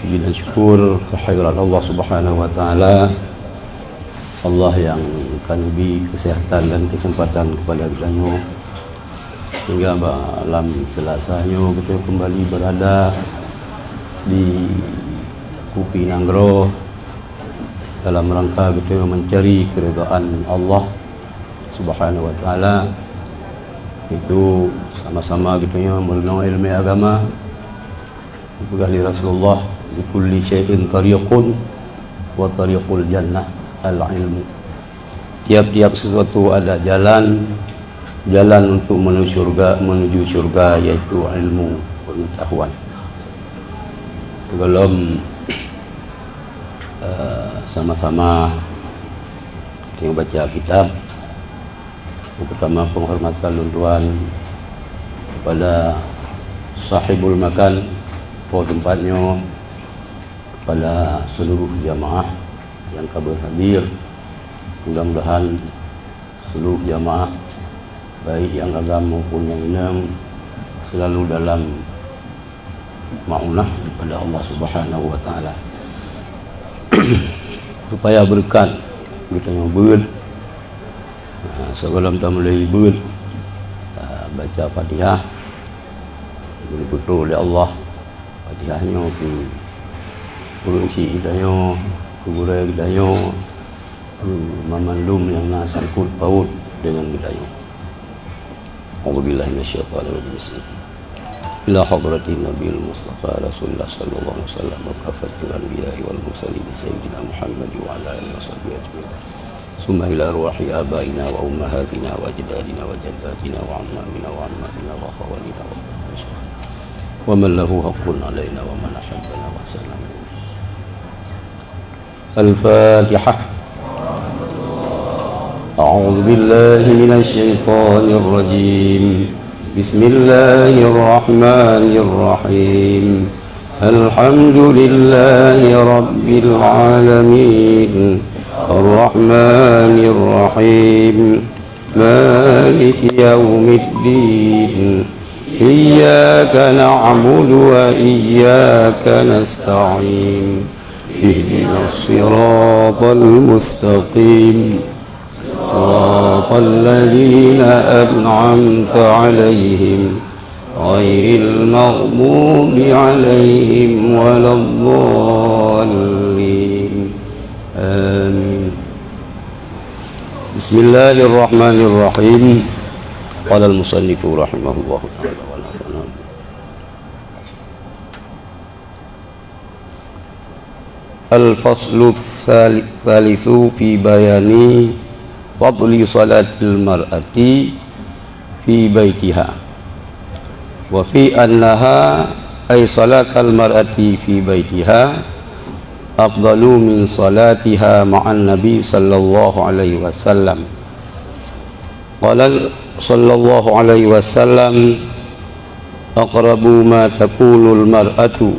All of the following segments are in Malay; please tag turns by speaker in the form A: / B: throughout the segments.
A: puji dan syukur kehadirat Allah Subhanahu wa taala. Allah yang akan beri kesehatan dan kesempatan kepada kita semua hingga malam selasanya kita kembali berada di Kupi Nanggro dalam rangka kita mencari keridhaan Allah Subhanahu wa taala. Itu sama-sama kita merenung ilmu agama. Berkali Rasulullah, di kulli syai'in tariqun wa tariqul jannah al-ilmu. Tiap-tiap sesuatu ada jalan untuk menuju surga yaitu ilmu pengetahuan. Sebelum sama-sama kita baca kitab, yang pertama penghormatan lunduan kepada sahibul makan, tempatnya, kepada seluruh jamaah yang hadir. Mudah-mudahan seluruh jamaah baik yang agama maupun yang enam selalu dalam maunah kepada Allah Subhanahu wa taala. Supaya berkat kita yang ber sebelum kita mulai ber baca Fatihah betul oleh Allah. Fatihahnya ke urusi hidayah, kuburai hidayah, memandum yang sangkut paut dengan hidayah. A'udzubillahi minasyaitonir rajim. Ila hadratin Nabiyil Mustafa Rasulullah sallallahu alaihi wasallam wa kafatul anbiya'i wal mursalin sayyidina Muhammad wa ala alihi washabbihi ajma'in. Summa ila ruhi abaina wa ummahatina wa ajdadina wa jaddatina wa ammamina wa ammatina wa khawalina wa man lahu haqqun alaina wa man ahabbana wa sallam. Al-Fatihah. A'udzu billahi minasy syaithanir rajim. Bismillahir rahmanir rahim. Alhamdulillahi rabbil alamin. Ar-rahmanir rahim. Maliki yaumiddin. Iyyaka na'budu wa iyyaka nasta'in. Ihdinas siratal mustaqim. Siratal ladzina an'amta 'alaihim ghairil maghdubi 'alaihim waladdallin. Amin. Bismillahirrahmanirrahim. Qala al-musannifu rahimahullahu ta'ala wa nafa'ana. Al-faslu tsalitsu fi bayani fadli salatil mar'ati fi baitiha wa fi annaha ay salatal mar'ati fi baitiha afdalu min salatiha ma'an nabi sallallahu alaihi wasallam. Qala sallallahu alaihi wasallam aqrabu ma takunul mar'atu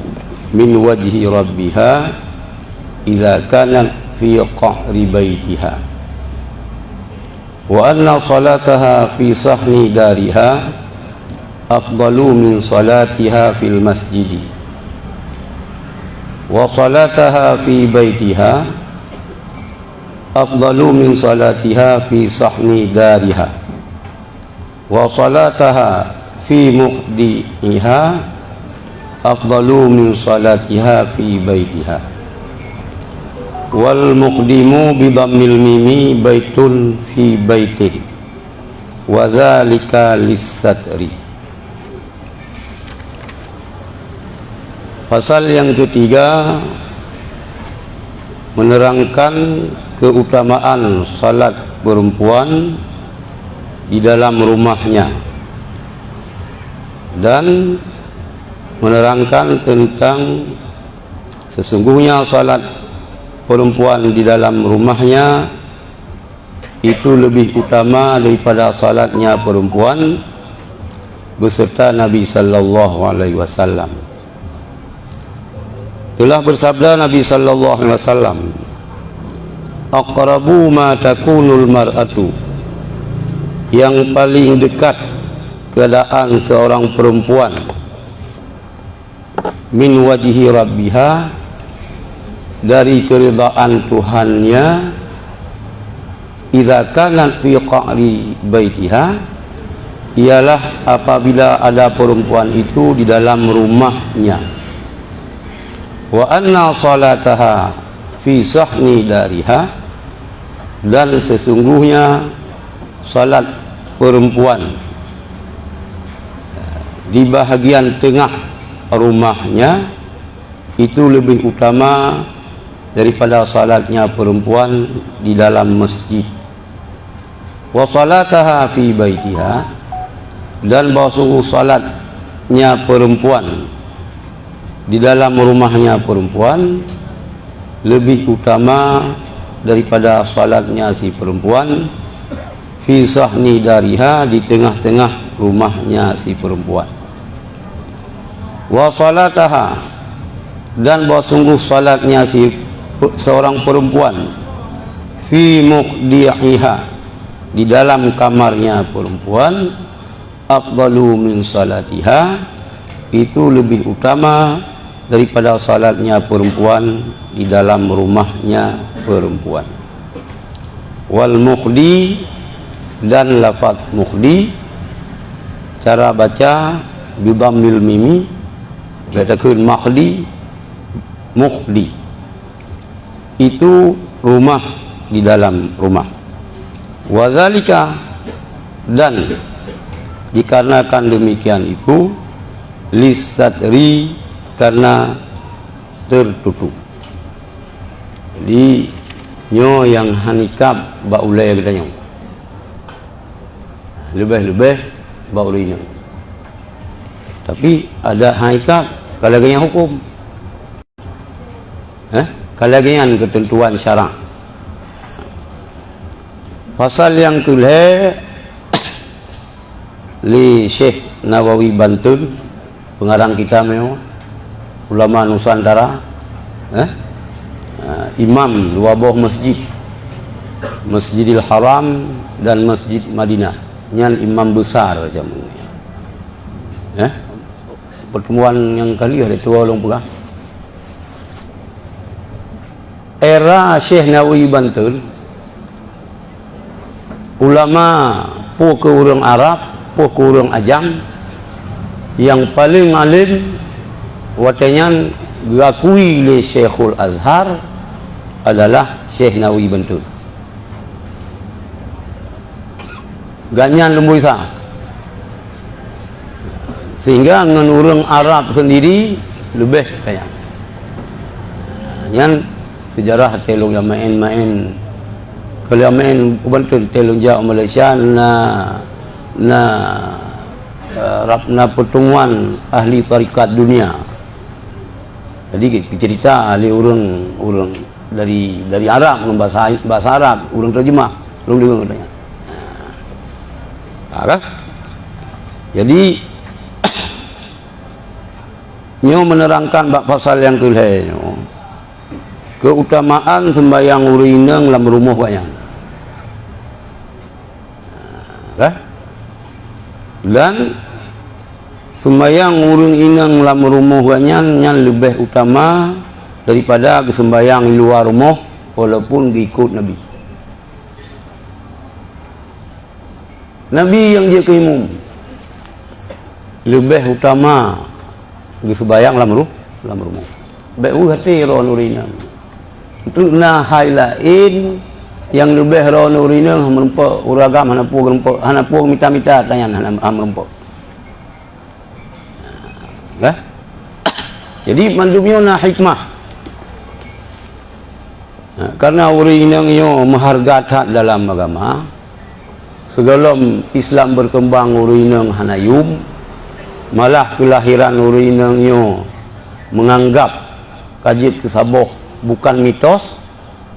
A: min wajhi rabbiha idza kanat fi qahri baitiha wa anna salataha fi sahni dariha afdalu min salatiha fil masjidi wa salataha fi baitiha afdalu min salatiha fi sahni dariha wa salataha fi muqdiha afdalu min salatiha fi baitiha. Wal muqdimu bi dhammil mimi baitun fi baitin wa dzalika lis-satri. Pasal yang ketiga menerangkan keutamaan salat perempuan di dalam rumahnya dan menerangkan tentang sesungguhnya salat perempuan di dalam rumahnya itu lebih utama daripada salatnya perempuan beserta Nabi sallallahu alaihi wasallam. Telah bersabda Nabi sallallahu alaihi wasallam, aqrabu ma takunul mar'atu, yang paling dekat keadaan seorang perempuan min wajhi rabbiha, dari keridaan Tuhannya, idza kanat fi qa'ri baitiha, ialah apabila ada perempuan itu di dalam rumahnya. Wa anna salataha fi sahni dariha, dan sesungguhnya salat perempuan di bahagian tengah rumahnya itu lebih utama daripada salatnya perempuan di dalam masjid. Wa salataha fi baitiha, dan bahwa salatnya perempuan di dalam rumahnya perempuan lebih utama daripada salatnya si perempuan fi sahni dariha, di tengah-tengah rumahnya si perempuan. Wa salataha, dan bahwa sungguh salatnya si seorang perempuan fi muqdi'iha, di dalam kamarnya perempuan, afdalu min salatiha, itu lebih utama daripada salatnya perempuan di dalam rumahnya perempuan. Wal muqdi, dan lafaz muqdi cara baca bi dhammil mimi, katakan maqdi, muqdi itu rumah di dalam rumah. Wazalika, dan dikarenakan demikian itu, lisatri, karena tertutup. Jadi nyo yang hanikab baulai katanya, lebih-lebih baulainya. Tapi ada hanikab kalau gaya hukum, kalau gaya ketentuan syarak. Pasal yang kelih li Syekh Nawawi Bantul, pengarang kita memang ulama Nusantara, imam dua buah masjid, Masjidil Haram dan Masjid Madinah, nyan imam besar macam ni. Pertemuan yang kali ada tua orang pegang. Era Syekh Nawawi Bantul, ulama po ke orang Arab, po ke orang Ajam, yang paling alim watanya diakui oleh Syekhul Azhar adalah Syekh Nawawi Bantul. Ganyan lembu isa, sehingga dengan orang Arab sendiri lebih kaya. Yang sejarah telung yang main-main, kalau main Bantul telung jauh Malaysia na pertemuan ahli tarikat dunia. Jadi cerita ahli orang dari Arab, bahasa Arab, orang terjemah, orang dengar katanya. Jadi nyo menerangkan bab pasal yang kelih, keutamaan sembahyang urineng dalam rumah banyak. Dan sembahyang urung inang dalam rumah banyak yang lebih utama daripada sembahyang luar rumah walaupun ikut Nabi. Nabi yang dia keimum lebih utama sembahyang dalam rumah. Baik hati ron urinang. Itu nahai lain yang lebih ron urinang merempak uragam hanapu mita-mita tanya merempak. Jadi mandumnya na hikmah. Karena urinang yo menghargai dalam agama. Sebelum Islam berkembang urinang hanayum, malah kelahiran urinang yo menganggap kajit kesaboh bukan mitos,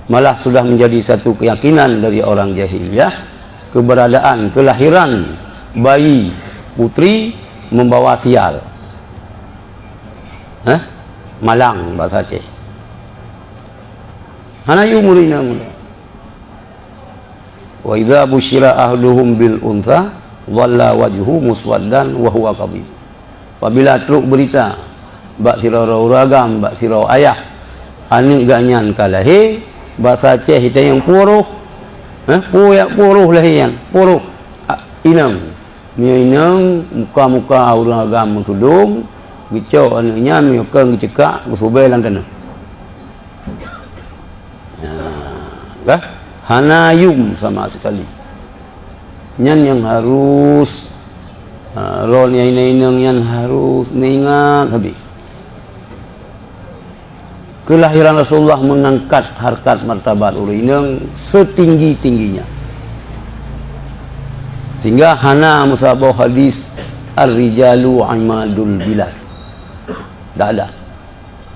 A: malah sudah menjadi satu keyakinan dari orang jahiliyah keberadaan kelahiran bayi putri membawa sial. Malang bahasa Aceh. Hanayu murina mula. Wa idza busyira ahluhum bil untha dhalla wajhu muswaddan wa huwa kadhib. Apabila truk berita bak sira uragam bak sira ayah anu ganyan kalahi bahasa Aceh kita yang puruh puyak puruh lahian puruh inang mio inang muka-muka uragam sudung gicau anunya mio keng gicekak gusubel lantana dah hanayum sama sekali nyan yang harus rol yang yang harus ingat habis kelahiran Rasulullah mengangkat harkat martabat urinang setinggi-tingginya sehingga hana musabah hadis ar-rijalu imadul bilad tak ada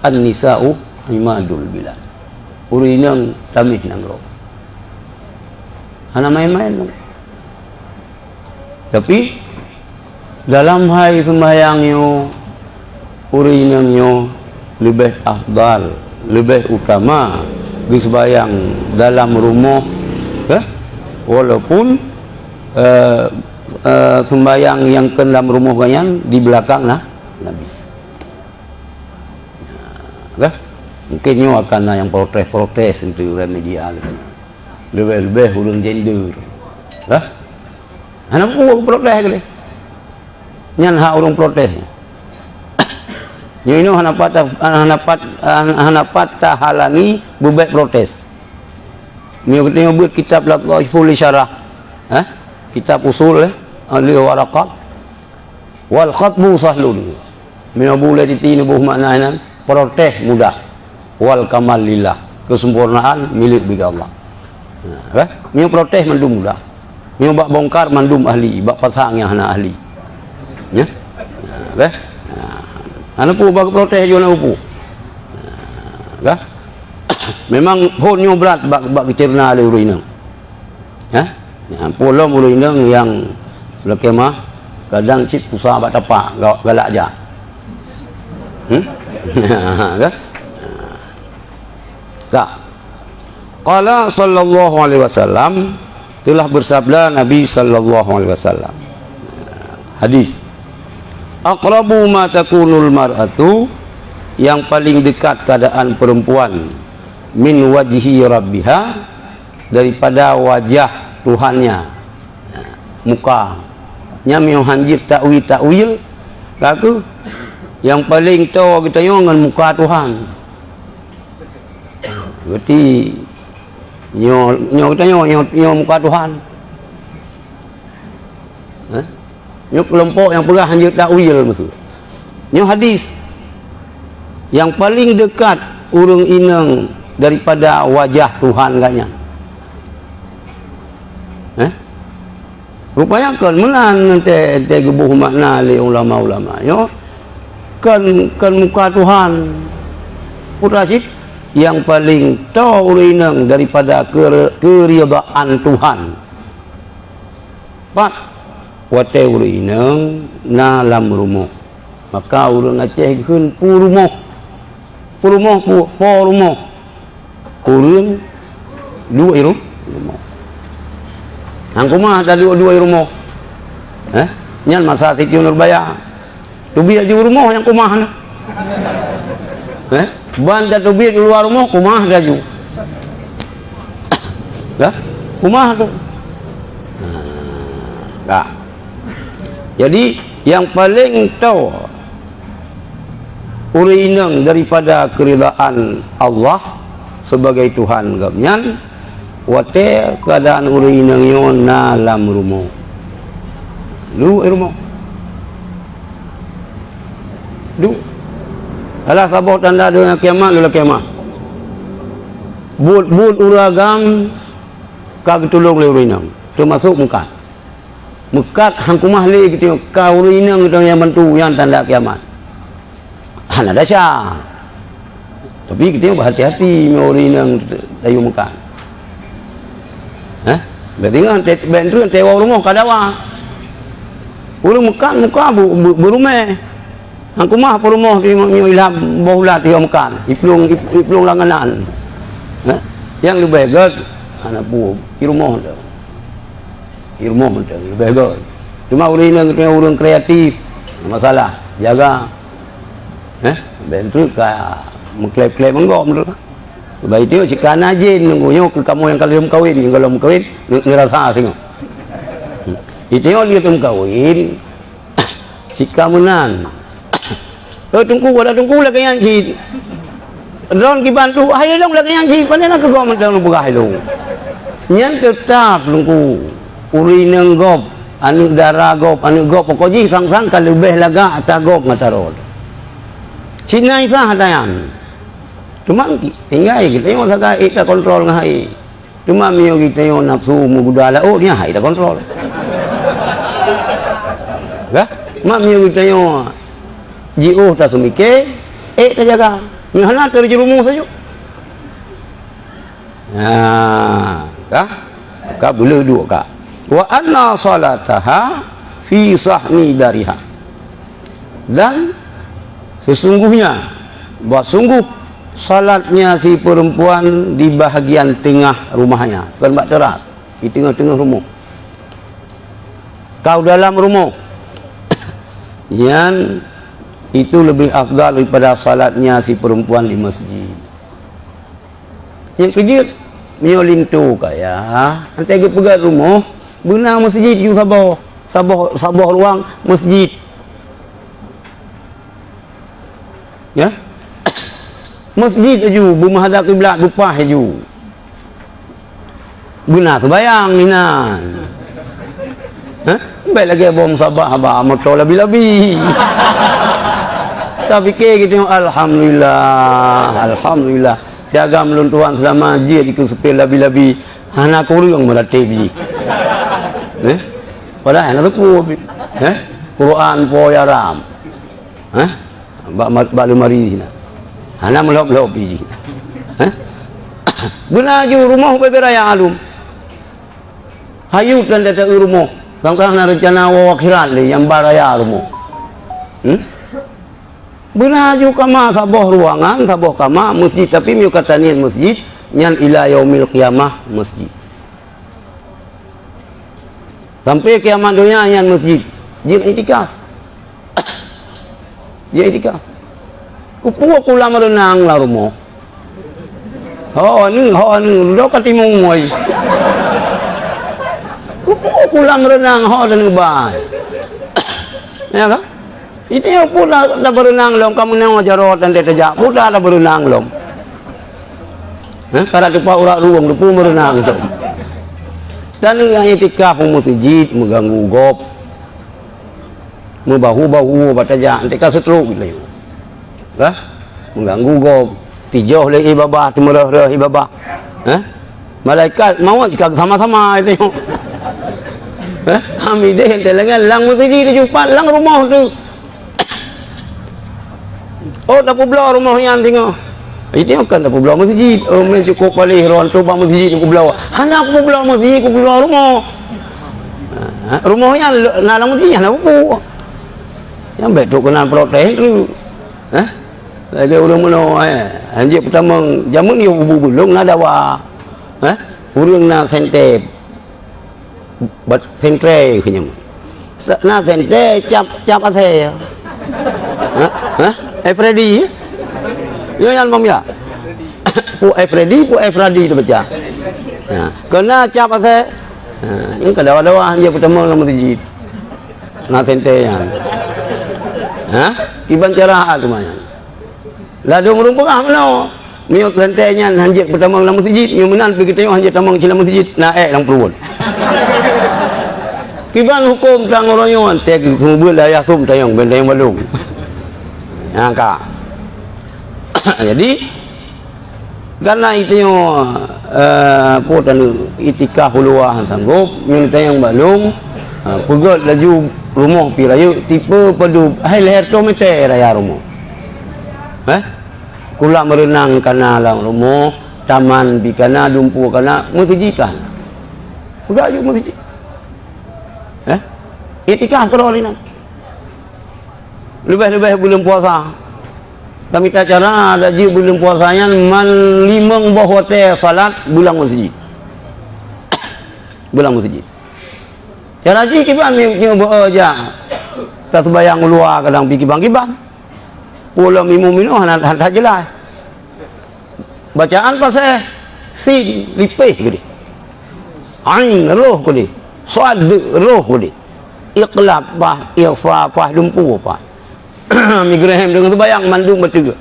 A: an-nisa'u imadul bilad urinang tamih nangro hana main-main tapi dalam hari sembahyangnya urinangnya lebih afdal lebih utama disembahyang dalam rumah walaupun sembahyang yang ke dalam rumah ganyan di belakang Nabi mungkin nyo akan yang protes itu media lebih ulun gender anak pun protes kali nyan hak urung protes nyo ini hanapat halangi bubek protes nyo kita buat kitab Lataiful Syarah kitab usul ahli waraqat wal khatbu sahlun nyo boleh ditinubuh maknanya protes mudah wal kamal lillah kesempurnaan milik bagi Allah nyo protes mandum mudah nyo bak bongkar mandum ahli bak pasang yang hana ahli ya anak pu bak protes jo na pu memang honyo berat bak kecerna le urinang polom urinang yang lekemah kadang cip pusah bak tapak galak aja tak qala sallallahu alaihi wasallam telah bersabda Nabi sallallahu alaihi wasallam hadis aqrabu ma takunul mar'atu yang paling dekat keadaan perempuan min wajhi rabbiha daripada wajah Tuhannya muka nyami hanjir takwil laku yang paling tahu kita dengan muka Tuhan berarti nyo kita nyo muka Tuhan nyo kelompok yang pernah hanjir takwil maksud nyo hadis yang paling dekat urung inang daripada wajah Tuhan katnya rupanya kan menan nanti gebuh makna oleh ulama-ulama yo kan muka Tuhan putrasit yang paling tahu inang daripada keridaan Tuhan pak wate urinang nalam rumah maka urang Aceh keun purumah urang dua rumah angku mah ada dua rumah nyan masa Siti Nurbaya tubi aja rumah yang kumah banda tubi di luar rumah kumah daju kumah tu jadi yang paling tahu urinang daripada keridaan Allah sebagai Tuhan gamnyan wate keadaan urinang yon nalam rumah rumah alah sabot tanda dunia kiamat lula kiamat bud uragam kag tulung le urinang termasuk mekat hangkumah le gitu ka urinang itu yang bantu yang tanda kiamat hana dasar tapi kita berhati-hati urinang dayu mekat berarti kan bentrun tewa rumah kadawa urang mekat muka berumeh angku mah perumah di ilham bohulat dia mekat iplung langanan yang lebih bagus anak bu di rumah macam lebih bagus cuma urang kreatif masalah jaga bentuk ka mengklep-klep menggom tu. Baik tengok jika najin nunggunya ke kamu yang kalau kawin, yang kalau kawin ngerasa tengok. Tengok dia tu kawin, jika menan. Tunggu ada tunggu lagi yang cid. Ron kiban tu, ayo dong lagi yang cid. Pandai nak kau mentang lu berah lu. Nyan tetap tunggu. Uri nenggop, anu darah gop, anu gop pokoknya sang-sang kalau lebih laga atas gop ngatarol. Cina isah hadayan. Cuma tinggal kita yang masa kita kontrol ngahai. Cuma mio kita yang nafsu mugudala oh dia hai kita kontrol. Gak? Mak mio kita yang jiu tak semike, tak jaga. Mihana terjerumus saja. Nah, kah? Kah boleh dua kah? Wa anna salataha fi sahmi dariha. Dan sesungguhnya, bahwa sungguh salatnya si perempuan di bahagian tengah rumahnya, bukan bak teras, di tengah-tengah rumah. Kau dalam rumah, yang itu lebih afdal daripada salatnya si perempuan di masjid. Yang kedua, menyolin tu kaya, nanti dia pegat rumah, benar masjid you sabah ruang masjid. Ya? Masjid aju bermahadap kiblat bupah aju. Benar sembayang minan. Hah? Baik lagi bom sabah abah motor labi-labi. Tapi ke gitu alhamdulillah. Siaga meluntuan selama dia ikut sepil labi-labi. Hana kurang melatih biji. Padahal anak tu Quran po yaram. Bak lemari sini. Hana melop-lop biji. Benar je rumah beraya alum. Hayut dan datang rumah. Kadang-kadang nak rencana wakhirat le yang baraya rumah. Benar je kama sabah ruangan, sabah kama masjid tapi miu kata niat masjid nyan ila yaumil qiyamah masjid. Sampai kiamat dunia nyan masjid. Dia itikaf. Dia itikaf. Kupu kula merenang lah rumah. Ho ni, dah katimung moi. Kupu kula merenang ho dan ngebay. Ya kan? Itu yang pula dah berenang lom kamu nang wajarot dan tetejak. Pula dah berenang lom. Kalau depa urak ruang depu merenang tu. Dan yang itikaf masjid mengganggu gop. Membahu-bahu batajak nanti ka setruk gitu. Mengganggu gop. Tijoh le ibabah temerah ibabah. Malaikat maut jika sama-sama itu. Kami deh telengan lang masjid tu jumpa lang rumah tu. Oh dah pula rumahnya tengok. Itu kan dah pula masjid. Oh men cukup palih ron tu bang masjid ku pula. Hana aku pula masjid ku pula rumah. Rumahnya nak masjid nak apa? Yang betul kena protes tu. Lagi orang mana anjir pertama jamun ni belum ada wa. Urang na sente. Bat sentre kenyam. Na sente cap ase. Freddy. Yo yang mam ya. Pu Freddy tu baca. Kena cap ase. Ini kadawa-dawa dia pertama nama masjid. Na sente yang. Kiban cerah tu maya. Lah dong rumpung mana? Mio sentenya hanjit pertama nama masjid, mio menan pergi tengok hanjit tamang cila masjid, naik lang perun. Kiban hukum tang oroyon tek hubul daya sum tayong bentayong balung. Angka. Jadi karena itu potan itikaf huluah sanggup mio tayong balung, pegot laju rumah pi rayu tipe padu hai leher to mete raya rumah. Kula merenang kana lang rumah, taman bikana dumpu kana masjid kan. Pegak ju masjid. Itikaf kerolina. Lebih-lebih bulan puasa. Kami tak cara ada ji bulan puasanya man limang bah hotel salat bulan masjid. Bulan masjid. Cara ji kiban ni aja. Tak sembayang luar kadang pergi bang-bang. pula minu hana jelas. Bacaan pasal sin lipih gede. Ain roh gede. Sad roh gede. Iqlab bah ifa bah lumpu apa. Migraham dengan tu bayang mandung betul.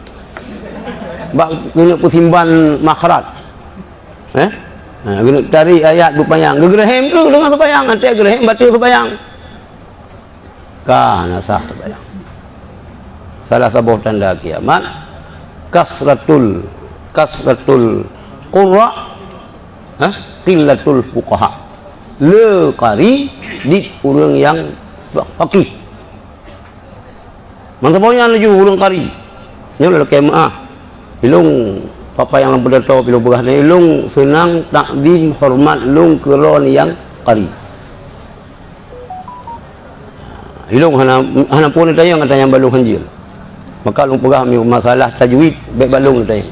A: Bak kena pusimban makhraj. Kena dari ayat berbayang. Gegraham tu dengan berbayang. Nanti gegraham batil berbayang. Kana sah berbayang. Salah satu tanda kiamat. Kasratul qurra. Qillatul fuqaha. Le qari di orang yang faqih. Mantapnya laju orang qari. Ni lah kiamat. Ilung papa yang berdato bila berah ni ilung senang takdim hormat lung keron yang qari. Ilung hana pun tanya kata yang balung hanjil. Maka lung berah mi masalah tajwid baik balung tanya.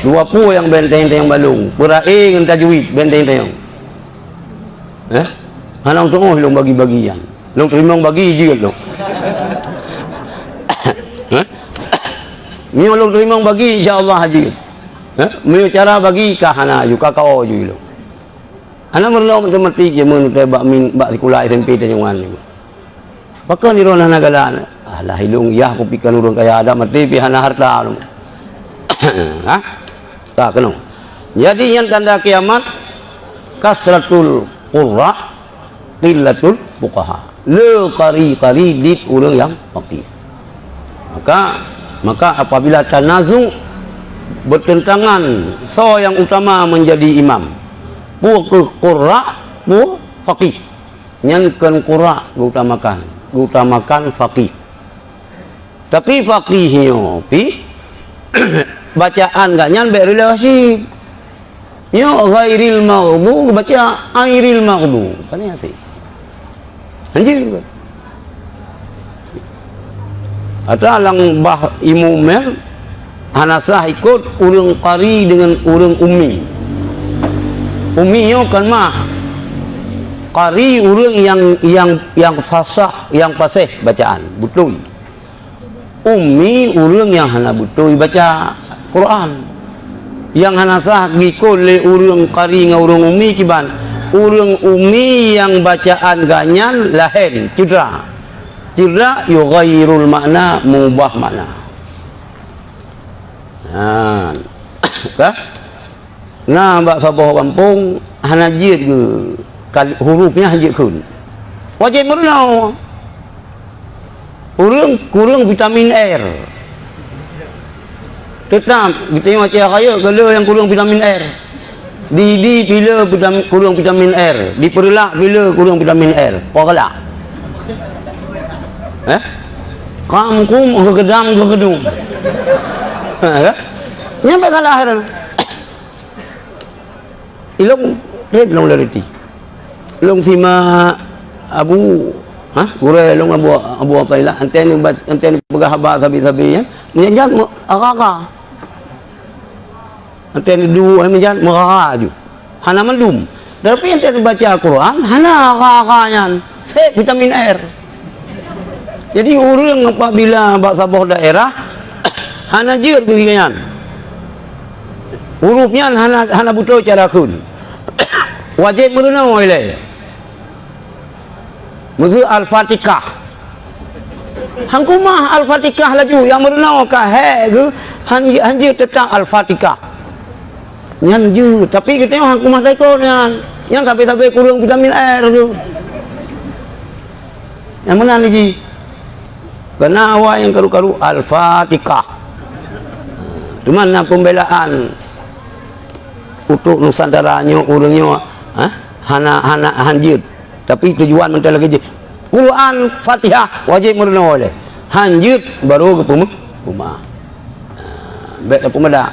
A: Dua pu yang benteng yang balung, peraing dengan tajwid benteng tanya. Hana tengok lung bagi-bagian. Lung terima bagi je lung. Mio long terima bagi insya-Allah haji. Mio cara bagi ka hana juga kau ju lo. Ana merlo macam mati je mun te bak min bak sekolah SMP te jangan ni. Pakon ni rona nagalan. Alah hilung yah ku pikan urang kaya ada mati pi hana harta lo. Tak kena. Jadi yang tanda kiamat kasratul qurra qillatul fuqaha. Le qari dit urang yang faqih. Maka apabila tanazu bertentangan so yang utama menjadi imam pu ke qurra pu faqih nyankan qurra utamakan faqih tapi faqihnya pi bacaan gak nyan be relasi yo ghairil maghdu baca airil maghdu kan ya sih anjir ada lang bah imumel hanasah ikut urang qari dengan urang ummi. Umminya kan mah qari urang yang fasah, yang fasih bacaan, betul. Ummi urang yang hana betul baca Quran. Yang hanasah ngikut le urang qari dengan urang ummi kiban. Urang ummi yang bacaan ganyan lahen cedera. Cedera yughayyirul makna mengubah makna. Nah, bak sabah kampung hana jid ke hurufnya hajid kun. Wajib merenau. Kurang vitamin R. Tetap kita macam kaya kalau yang kurang vitamin R. Di bila kurang vitamin R, diperlak bila kurang vitamin R. Pagalak. Kamkum ke gedang ke gedung. Nyampe kalah akhirnya. Ilung long leriti. Ilung sima abu gure ilung abu apa ilah anten pegah haba sabi-sabi ya. Menjangan akaka. Anten dua menjangan meraka ju. Hana mendum. Tapi anten baca Quran hana akakanya. Sep vitamin R. Jadi orang apabila bak sabah daerah hana jir kegiatan. Hurufnya hana butuh cara kun. Wajib merenau oleh. Muzi al-Fatihah. Hangkumah al-Fatihah laju yang merenau ka he ke hanjir tentang al-Fatihah. Nyan ju tapi kita yang hangkumah taikon yang tapi kurang vitamin R tu. Yang mana ni? Karena awak yang karu-karu al-Fatihah. Cuma nak pembelaan untuk nusantaranya orangnya hana hanjir. Tapi tujuan mental lagi je. Quran Fatihah wajib merenau oleh. Hanjir baru ke rumah. Baik apa mada.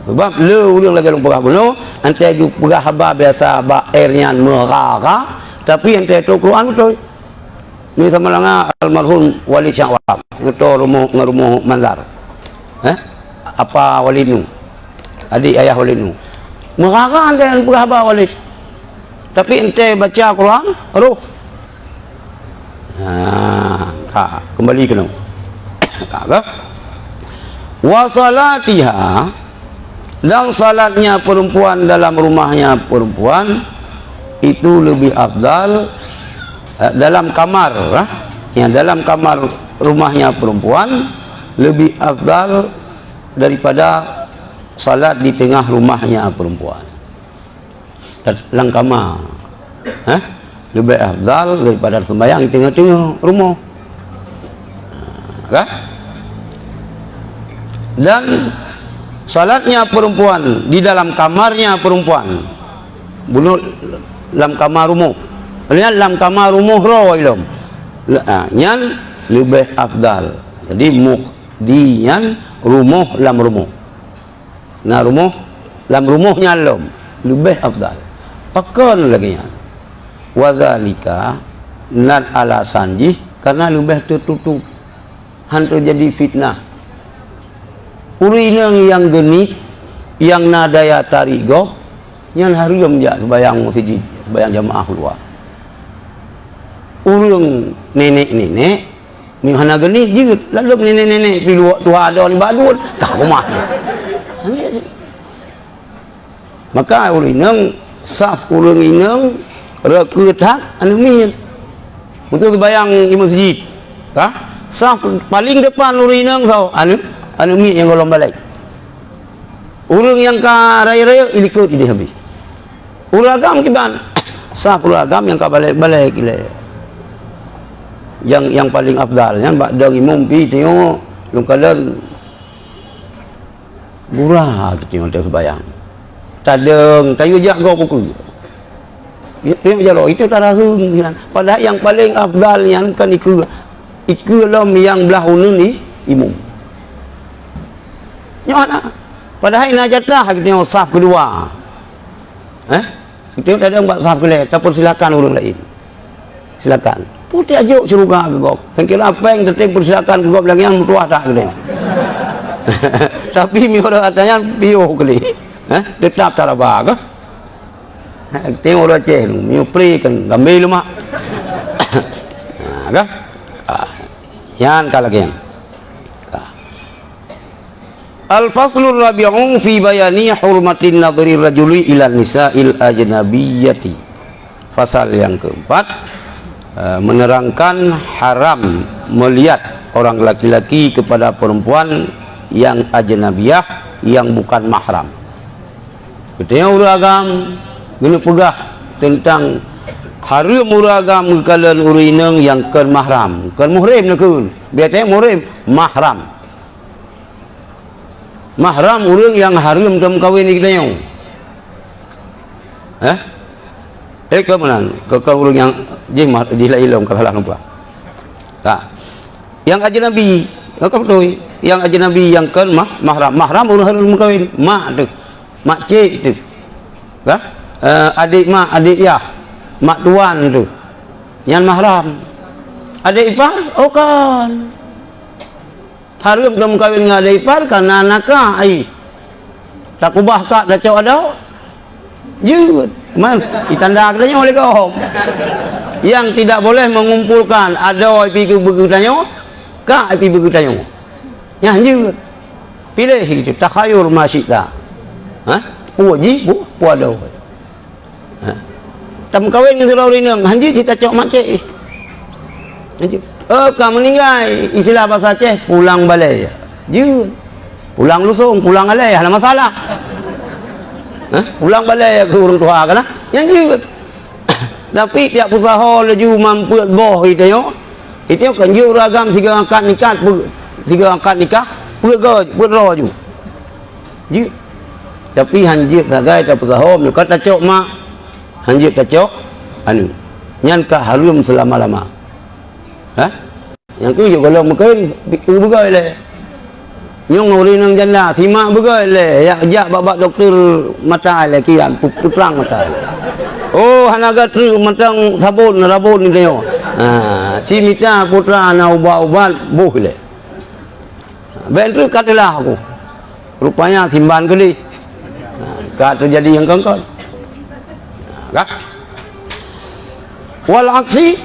A: Sebab le orang lagi lupa bunuh, ante ju pegah haba biasa ba airnya meraka, tapi ante tu Quran betul. Ni sama langa almarhum Wali Syawab ngeto rumah Manzar. Apa Wali Nu? Adik ayah Wali Nu. Meraka ante pegah haba Wali. Tapi ente baca Quran, roh. Kembali ke nama. Wa salatiha, dan salatnya perempuan dalam rumahnya perempuan itu lebih afdal dalam kamar, dalam kamar rumahnya perempuan lebih afdal daripada salat di tengah rumahnya perempuan. Dalam kamar lebih afdal daripada sembahyang di tengah-tengah rumah. Dan salatnya perempuan di dalam kamarnya perempuan, bunuh dalam kamar rumah, dalam kamar rumah roh ilmu, yang lebih afdal. Jadi mukhdiyan rumah dalam rumah, nah rumah dalam rumahnya lebih afdal. Pakon lagi ya, wazalika nan alasan jih karena lebih tertutup, hantu jadi fitnah. Urinang yang genit, yang nadaya tarigok, yang harum ya sebayang masjid, sebayang jamaah keluar. Urung nenek-nenek, ni hana genit juga, lalu nenek-nenek pi tua ada ni badul, tak rumah. Maka urinang saf urung inang reketak anu min. Untuk sebayang di masjid, saf paling depan urinang kau anu mi yang golong balik. Urang yang ka raya-raya ikut dia habis. Uragam kiban. Sah uragam yang ka balik-balik ile. Yang paling afdal yang bak dang imam pi tengok lung kalan murah tengok dia sembahyang. Tadeng kayu jak go buku. Dia jalo itu tarahung padahal yang paling afdal yang kan ikut lom yang belah unun ni imam. Nyona padahal ina jatah kita tengok saf kedua. Kita ada buat saf kedua, tapi silakan orang lain. Silakan. Putih ajuk ceruga ke gop. Sengkira apa yang tetap persilakan ke gop lagi yang mutuah tak kali. Tapi mi orang katanya bio kali. Tetap tak apa ke? Tengok orang ceh lu, mi pri kan gambil lu mak. Kan? Yan kalagi. Al-faslur rabi'un fi bayani hurmatin nadhri rajuli ila nisa'il ajnabiyyati. Fasal yang keempat menerangkan haram melihat orang laki-laki kepada perempuan yang ajnabiyah, yang bukan mahram. Ketanya uragam guna pegah tentang haram uragam kekalan urinang yang kan mahram, kan muhrim nak kun. Biasanya muhrim mahram. Mahram orang yang haram dalam kahwin ni kita yang kemudian kekal orang yang jemah dilailom kalah nampak tak yang ajnabi kau betul yang ajnabi yang kan mahram orang haram kahwin mak tu mak cik tu adik mak adik yah mak tuan tu yang mahram adik ipar kan harum dalam kahwin dengan adik ipar karena nakah ai tak ubah kak dah cak ada jut man ditanda katanya oleh kau yang tidak boleh mengumpulkan ada IP begitanya kak IP begitanya ya jut pilih itu takhayur masyita puji bu ada tam kahwin dengan orang hanji kita cak macet hanji kamu meninggal istilah bahasa Aceh pulang balik je pulang lusung pulang alai ada masalah pulang balik ke orang tua kan yang je tapi tiap usaha laju mampu boh itu kan je ragam tiga angkat nikah berroh je je tapi hanjit sagai tak usaha kata cok mak hanjit tak cok anu nyan ka harum selama-lama yang tu juga kalau mungkin pikir begai le nyong ori nang janda simak begai le jak babak doktor mata le kian putrang mata oh hanaga tu matang sabun rabun ni tengok si mita putra na ubat buh le ben tu katalah aku rupanya simban kali kat terjadi yang kongkon wal aksi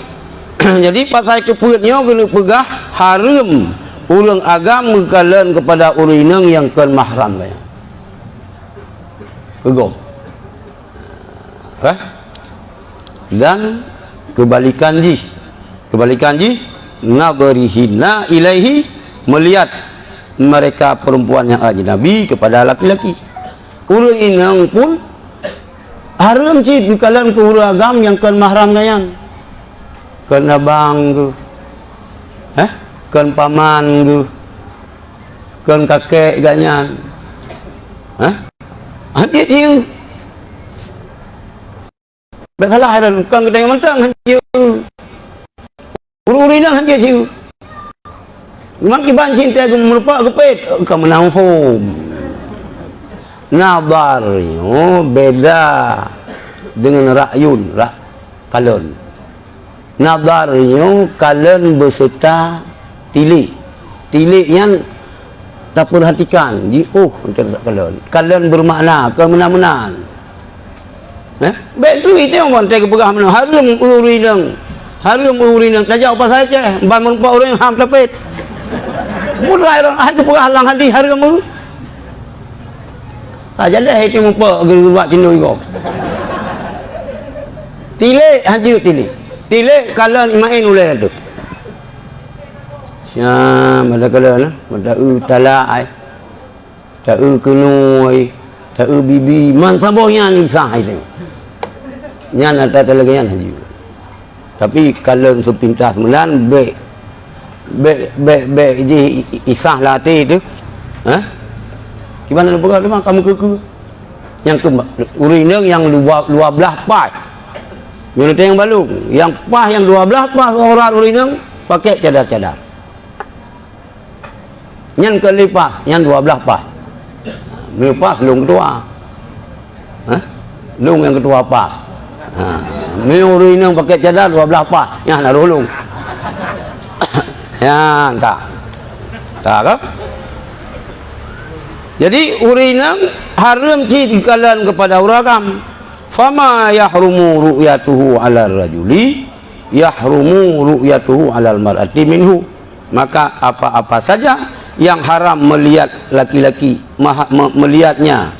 A: Jadi pasal kepeutnya kena pegah haram urang agama kalian kepada urinang yang kan mahram kaya. Pegong. Dan kebalikan ji nadharihina ilaihi, melihat mereka perempuan yang ajnabi kepada laki-laki. Urang inang pun haram cik kalian ke urang agam yang kan mahram kalian. Kan abang ke, kan paman ke, kan kakek ganyan, dia cium. Bersalah hairan, kan kita yang mentang hanya uru-urina hanya cium. Mak iban cinta aku merupak kepit, kau menangfum. Nabarnya beda dengan rakyun, kalon. Nabarnya kalian beserta tilik yang tak perhatikan untuk kalian bermakna kemana-mana. Baik tu itu yang wantai kepegah mana harum urinang saja apa saja ban merempak orang yang ham tapet mulai orang ada pegah halang hati harum mu tak jadi itu merempak gerubat tindu ikut tilik haji tilik kalian main ulai tu syam ada kalian ada talai tak kenoi tak bibi man sabohnya ni sah itu nyan ada lagi yang haji. Tapi kalau sepintas menan be je isah latih tu, gimana bukan memang kamu ke yang ke urinang yang dua belah pas. Yang yang balung, yang pas yang 12 pas orang urinang pakai cadar-cadar. Yang kelipas yang 12 pas. Lepas lung kedua. Lung yang kedua pas. Urinang pakai cadar 12 pas. Yang nak rolong. Ya, tak kan? Jadi urinang haram cikalan kepada uragam. Fama yahrumu ru'yatuhu 'ala rajuli yahrumu ru'yatuhu 'alal mar'ati minhu. Maka apa-apa saja yang haram melihat laki-laki, melihatnya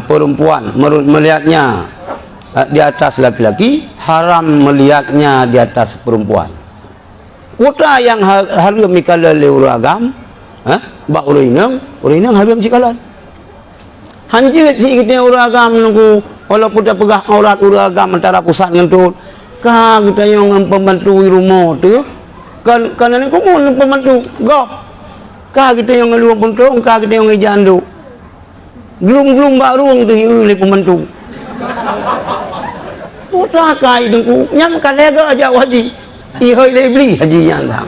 A: perempuan, melihatnya di atas laki-laki, haram melihatnya di atas perempuan. Kota yang haram mikalan uragam, bak urinang haram cikalan. Hanjir si kita uragam nunggu walaupun dah pegah aurat uragam antara pusat dengan tu. Kah kita yang pembantu rumah tu kan ni kumun pembantu gop. Kah kita yang ngeluar puntung, kah kita yang ngejandu. Belum baru tu oleh pembantu. Putra kai dengku nyam kalega aja haji. Ihoi le beli haji yang dah.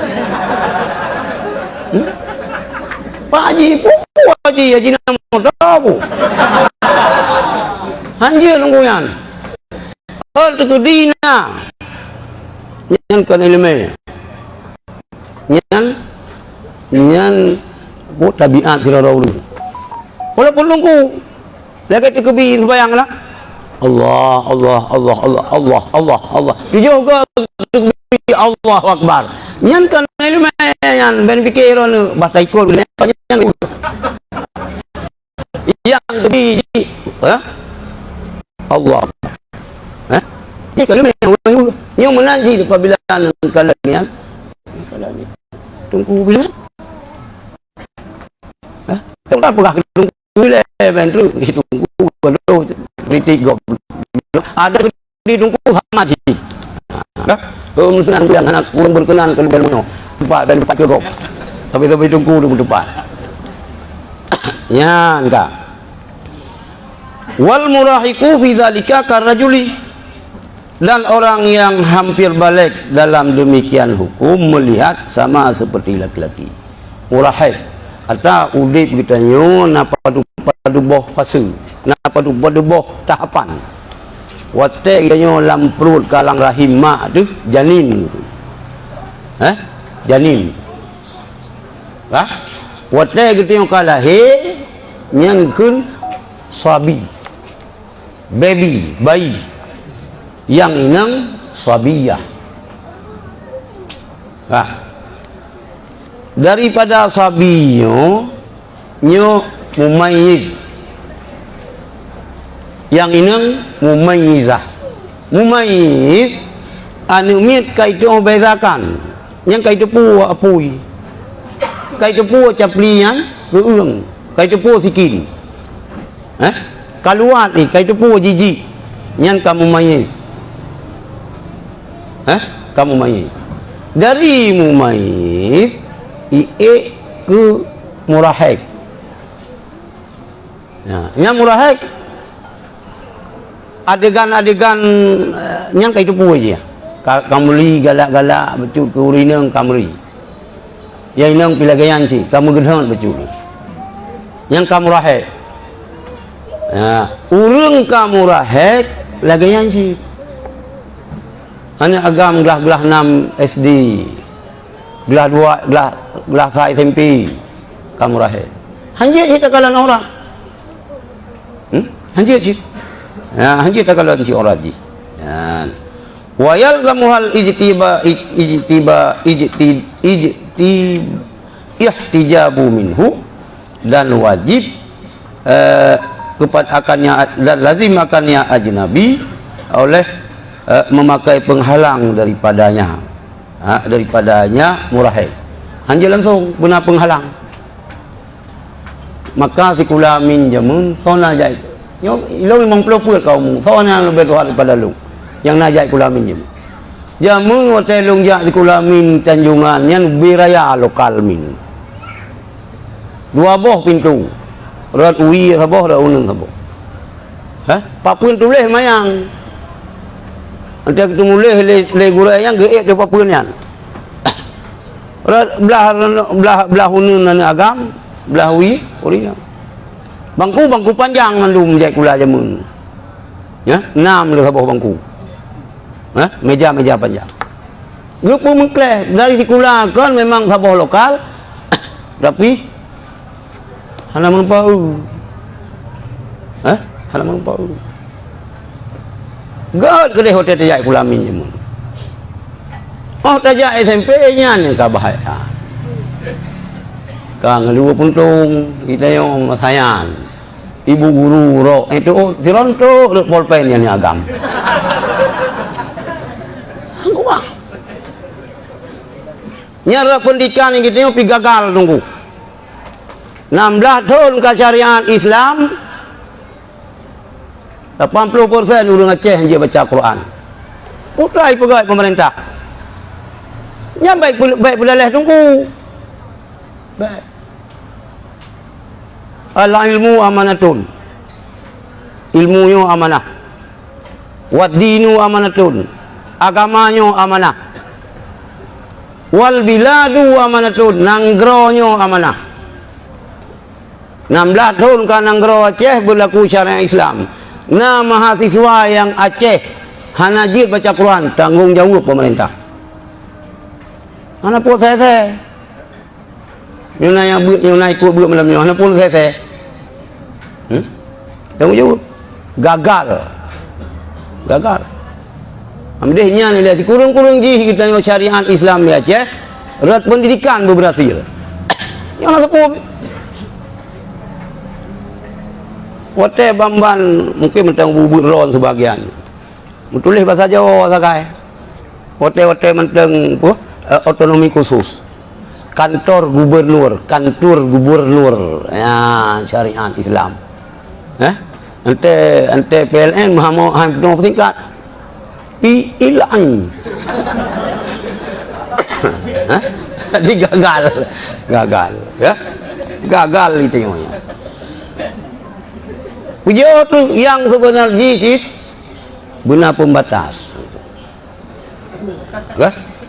A: Pak Haji pupu haji nama tahu. Hanjir nunggu yan. Hal tu dina. Nyan kan ilmu. Nyan buat tabiat sila dahulu. Walaupun nunggu. Lagi tu kebi bayanglah. Allah. Dijoga kebi Allah Akbar. Nyan kan ilmu yan ben pikiran bahasa ikut yang kebi Allah. Ini kalau yang menanti apabila kalian tunggu bila tak pernah tunggu bila bentuk tunggu kalau kritik gop ada di tunggu sama sih kemudian yang anak kurang berkenan kalau belum tempat dan tempat gop tapi tunggu depan ya enggak wal murahiqu fi dzalika karajuli, dan orang yang hampir balik dalam demikian hukum melihat sama seperti laki-laki. Murahiq atau udip kita nyo napa duboh fase, napa duboh tahapan. Wate kita nyo lam perut kalang rahim mak tu janin. Janin. Wate kita nyo kalahir yang kun sabi. Bayi yang inang sabiyah daripada sabinyo nyo mumayyiz, yang inang mumayyizah. Mumayyiz anu mit kaitu bezakan yang kaitu pu apui, kaitu pu caplian reung, kaitu pu sikin, kaluat ni kaitu pu jiji yang kamu mayyiz, kamu mayyiz. Dari mumayyiz ie ke murahek. Yang murahek adegan-adegan yang kaitu pu aja. Kamuli galak-galak betul ke urinang kamuli. Yang inang pilagayan si kamu gedhon betul. Yang kamu rahek. Urang kamu rahek lagayan si. Hanya agam gelah 6 SD. Gelah 2 gelah 1 SMP kamu rahek. Hanjit kita kalan orang. Hanjit si. Hanjit kita kalan si orang ji. Wa yalzamuhal ihtijabu minhu, dan wajib kepada akannya dan lazim akannya ajnabi oleh memakai penghalang daripadanya, murahek. Hanjil langsung guna penghalang. Maka si kulamin jamun sona jai. Yo ilo memang pelopur kaum sona lebih tuhan daripada lu. Yang najak kulamin jamun. Jamun hotelung jak di kulamin Tanjungan yang biraya lokal min. 2 boh pintu. Rat uwi saboh rat uneng saboh. Papun tulis mayang. Nanti ketemu le gurau yang geek ke papun yan. Rat belah uneng nan agam, belah uwi ori. Bangku panjang mandum jak kula jamun. 6 le saboh bangku. Meja panjang. Grup pun mengklaim dari sekolah kan memang saboh lokal, tapi hana menumpau. Hana menumpau. God kedai hotel tajak kulamin je mun. Oh tajak SMP nya ni ka bahaya. Ka ngelua puntung kita yang masayan. Ibu guru ro itu sironto polpen yang agam. Nyara pendidikan yang kita pi gagal tunggu. 16 tahun ke syariat Islam 80% urang Aceh dia baca Quran. Putrai pegawai pemerintah. Yang baik belaleh tunggu. Baik. Al-ilmu amanatun. Ilmunya amanah. Wad dinu amanatun. Agamanya amanah. Wal biladu amanatun, nanggronyo amanah. 16 tahun kan nanggro Aceh berlaku syariat Islam. Mahasiswa yang Aceh hanajir baca Quran, tanggung jawab pemerintah. Mana pun saya. Yang naik ikut belum malam ni, mana pun saya. Tanggung jawab. Gagal. Amdihnya ni lihat kurung-kurung ji kita yang syariat Islam di Aceh, rat pendidikan berhasil. Yang nak sepuh. Hotel Bamban mungkin mentang bubur ron sebagian. Menulis bahasa Jawa sakai. Hotel-hotel mentang otonomi khusus. Kantor gubernur. Ya, syariat Islam. Ante PLN Muhammad tingkat. Piilan. Jadi gagal ya. Gagal itu namanya. Pujian tu yang sebenarnya sih guna pembatas.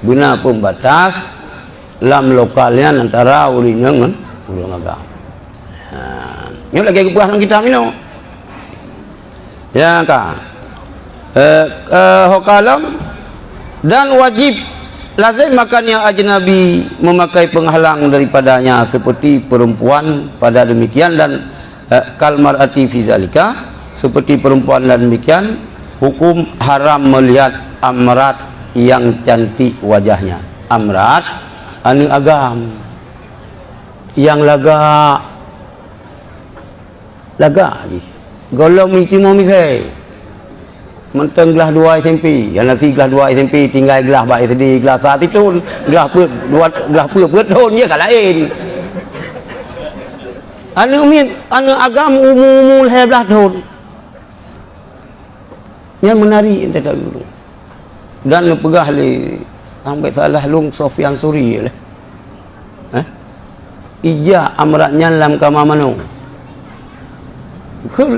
A: Guna pembatas lam lokalnya antara ulinya dengan ulang agama. Ini lagi kepuasan kita minum. Ya kan. Hokalam dan wajib lazim makannya ajnabi memakai penghalang daripadanya seperti perempuan pada demikian, dan kalmarati fizalika seperti perempuan dan demikian hukum haram melihat amrat yang cantik wajahnya. amrat anu agam yang laga lagi golong miti mau misai menteng gelas 2 SMP yang nanti gelas 2 SMP tinggal gelas baik sedih gelas saat itu gelas betul je kan lain anu agam umum hebat tahun yang menarik entah dulu dan pegah li sampai salah lung Sofyan Suri lah ija amratnya lam kama manu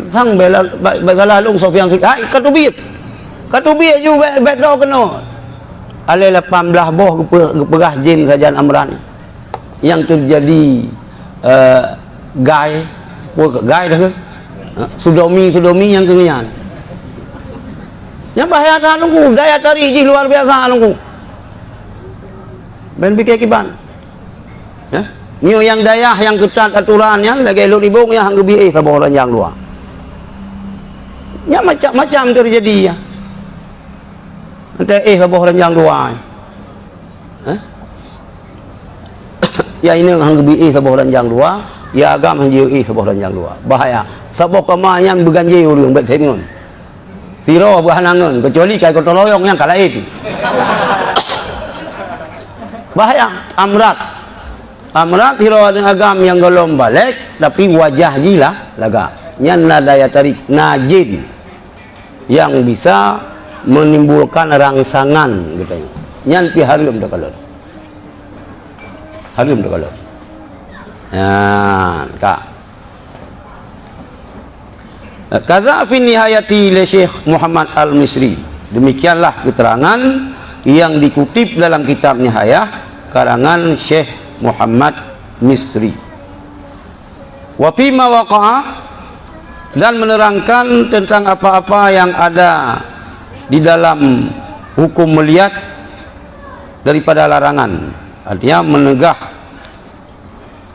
A: sang bela salah lung Sofyan Suri ai katubit juga bet do kena ale 18 boh pegah jin sajan amran yang terjadi gai dah ke sudomi yang kenyan yang bahaya nunggu daya tarik luar biasa nunggu ben bikin kiban ya nyu yang daya yang ketat aturannya lagi lu dibong yang gebi saboran yang luar ya macam-macam terjadi ya nanti saboran yang luar ya ini hang gebi saboran yang luar ya agam hang jiu saboran yang luar bahaya sabok kemayan beganjai urang bet sengon tiro bahanangan kecuali kai kotoloyong yang kalain bahaya amrat tiro dengan agam yang golong balik tapi wajah gila laga nyanna daya tarik najin yang bisa menimbulkan rangsangan gitu nyan pi harum dah kalau ya kak kaza fi nihayati li Syekh Muhammad Al-Misri. Demikianlah keterangan yang dikutip dalam kitab Nihayah karangan Syekh Muhammad Misri. Wa fi ma waqa'a, dan menerangkan tentang apa-apa yang ada di dalam hukum melihat daripada larangan, artinya menegah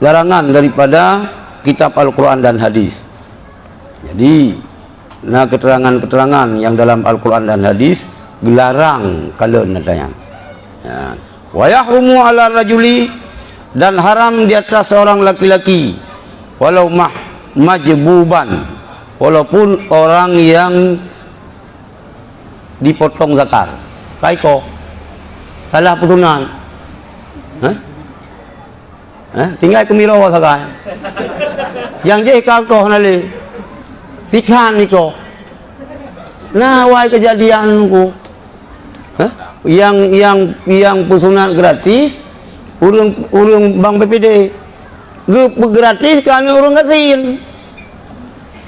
A: larangan daripada kitab Al-Quran dan hadis. Jadi nah keterangan-keterangan yang dalam Al-Quran dan hadis gelarang kalau nadanya ya. Wa yahrumu ala rajuli, dan haram di atas seorang laki-laki walau majbuban, walaupun orang yang dipotong zakar kaiko salah putunan tinggal kemirawa sakai yang je kakoh nali sikan niko nah wai kejadian ku yang putunan gratis urang bang PPD gratis kan urang kasin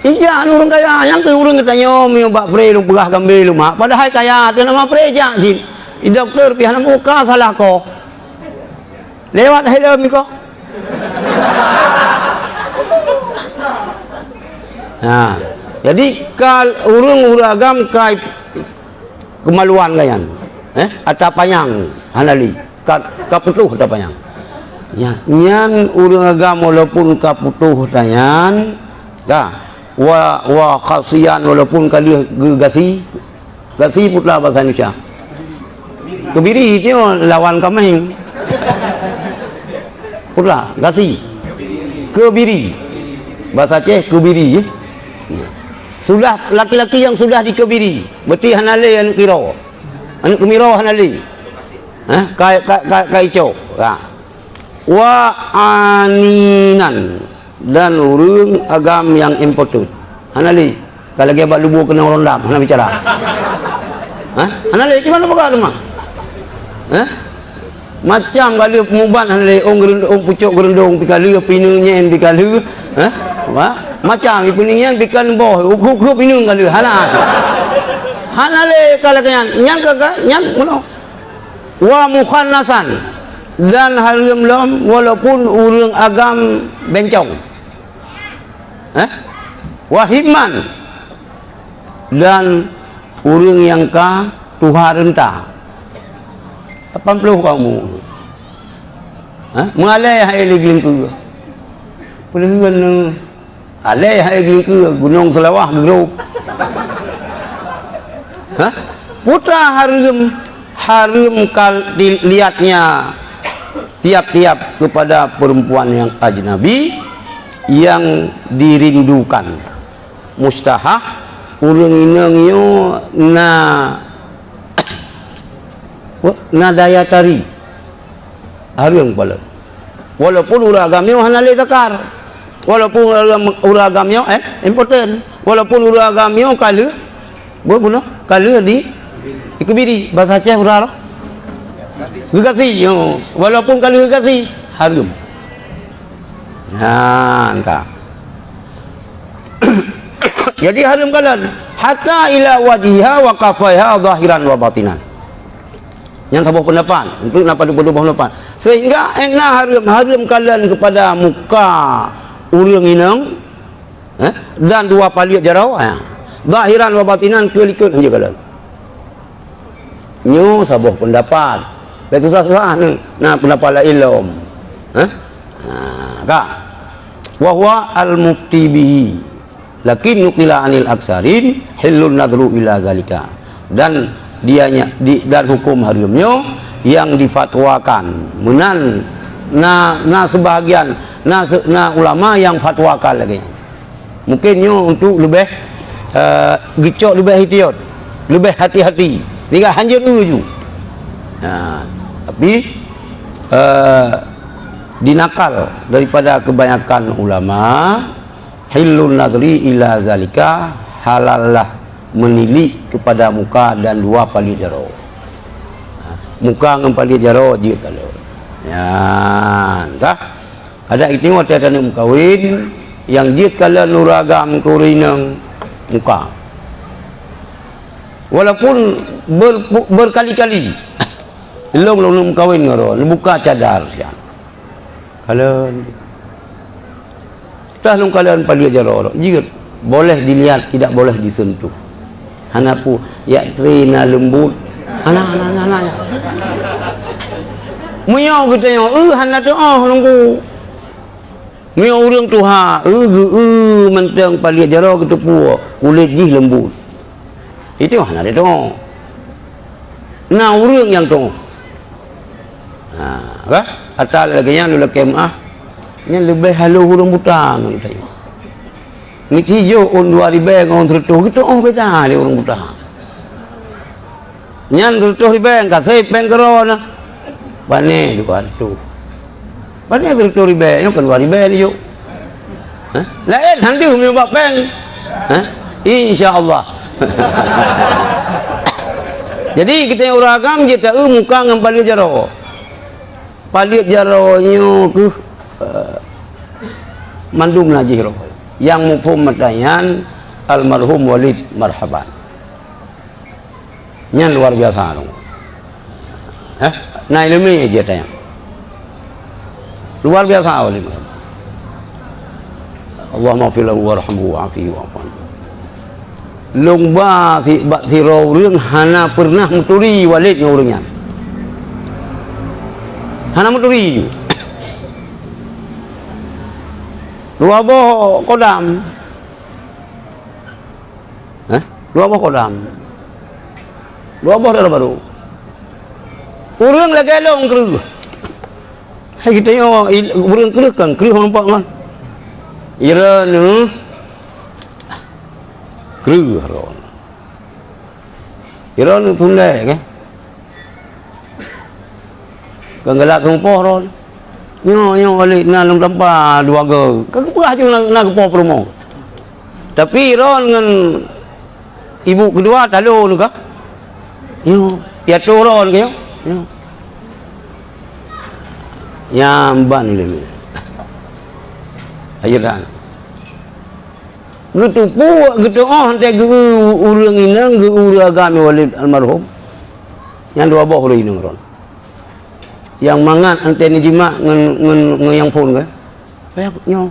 A: iya urang kaya yang tu urang katanya mi bak pre lu pegah gambe lu mak padahal kaya tu nama pre ja jin doktor pihak muka salah ko lewat hello mi ko nah jadi kal urang kai kemaluan kayan atapanyang hanali kaputuh atapanyang ya nyan urang agam walaupun kaputuh tayan dah wa khasian walaupun kali gasi putlah bahasa Indonesia kebiri itu lawan kameng putlah gasi kebiri bahasa Aceh kebiri sudah laki-laki yang sudah dikebiri berarti hanale anu kiro anu kemiro hanali kai cok wa aninan, dan urang agam yang imported hanali kalau dia bak lubu kena rondam hana bicara hanali gimana buka rumah macam kalau pengubat hanali orang pucuk gerendong pikali pinungnya pikali macam ipiningnya pikan boh ukuk pinung kalau hanali kalau nyang mana wa mukhannasan, dan haram lam walaupun urang agam bencong wahimman, dan urang yang ka tuha rentah 80 kamu mengalai hai ligling ke pelihun alai hai ligling ke gunung Selawah geruk putra haram dilihatnya tiap-tiap kepada perempuan yang ajnabi yang dirindukan. Mustahah urang inang yo na daya tari haram pala. Walaupun uragamnya hanale takar, walaupun uragamnya important, walaupun uragamnya kala guna kala di ikubiri bahasa Aceh urang gegasi yo, walaupun kala gegasi haram. Nah, entah. Jadi haram kalan hatta ila wajhiha wa kafaiha zahiran wa batinan. Yang sebuah pendapat untuk dapat pendapat sehingga haram kalan kepada muka urang inang dan dua paliat jarau zahiran wa batinan kelikut hanya kalan nyo sebuah pendapat itu susah nah pendapat la ilm kak wa huwa al mufti bihi lakin nukila anil aksarin hillun nadru ila zalika, dan dianya dan hukum haramnya yang difatwakan menan sebahagian ulama yang fatwakan lagi mungkinnya untuk lebih gicok, lebih ihtiyat, lebih hati-hati tinggal hanya dulu tapi dinakal daripada kebanyakan ulama hillun nadri ila zalika, halallah menilik kepada muka dan dua palit jaro. Muka dengan palit jaro je kalau. Ya, dah. Ada itu ada nak kawin yang je kalau nuragam kurinang muka. Walaupun berkali-kali long kawin ngaron buka cadar sian. Kalau dah long kalian palit jaro jika boleh dilihat, tidak boleh disentuh. Hanapu ya trina lembut anak muyo katanya hana tu nunggu muyo urang tu mentang palit jaro ketepu kulit ji lembut itu hana dia tu nah urang yang tu kah atal lagi yang lu kemah yang lebih halu urang butang katanya ni hijau on 2000 on tertuh gitu beda dia orang buta nyan tertuh ribe kasih pengkerona bane juga tu bane tertuh ribe yo kan 2000 ni yo lain handu mi bak peng insyaallah jadi kita uragam je tak muka ngam palit jaronyo ke mandum najih ro yang mufhum matayan almarhum Walid Marhaban nyan luar biasa dong nah ilmu dia tanya luar biasa Walid Marhaban Allahumma filahu warhamhu wa'afihi wa'afan lomba si orang hana pernah muturi Walid orangnya hana muturi dua boh kodam dua boh kodam dua boh dah baru urang lagi long kru hai kita yo urang kru kan kru nampak kan ira nu kru haron ira nu tunai kan galak kumpoh ron nyo balik na long tanpa dua go kagupah je na kepo promo tapi ron dengan ibu kedua talo nu kah nyo piatu ron ke nyo nyamban le ayeran gitu pu gitu hante urang inang uragami Walid almarhum yang dua boh ro inang ron yang mangan anteni jima ngen yang pun kan banyak nyo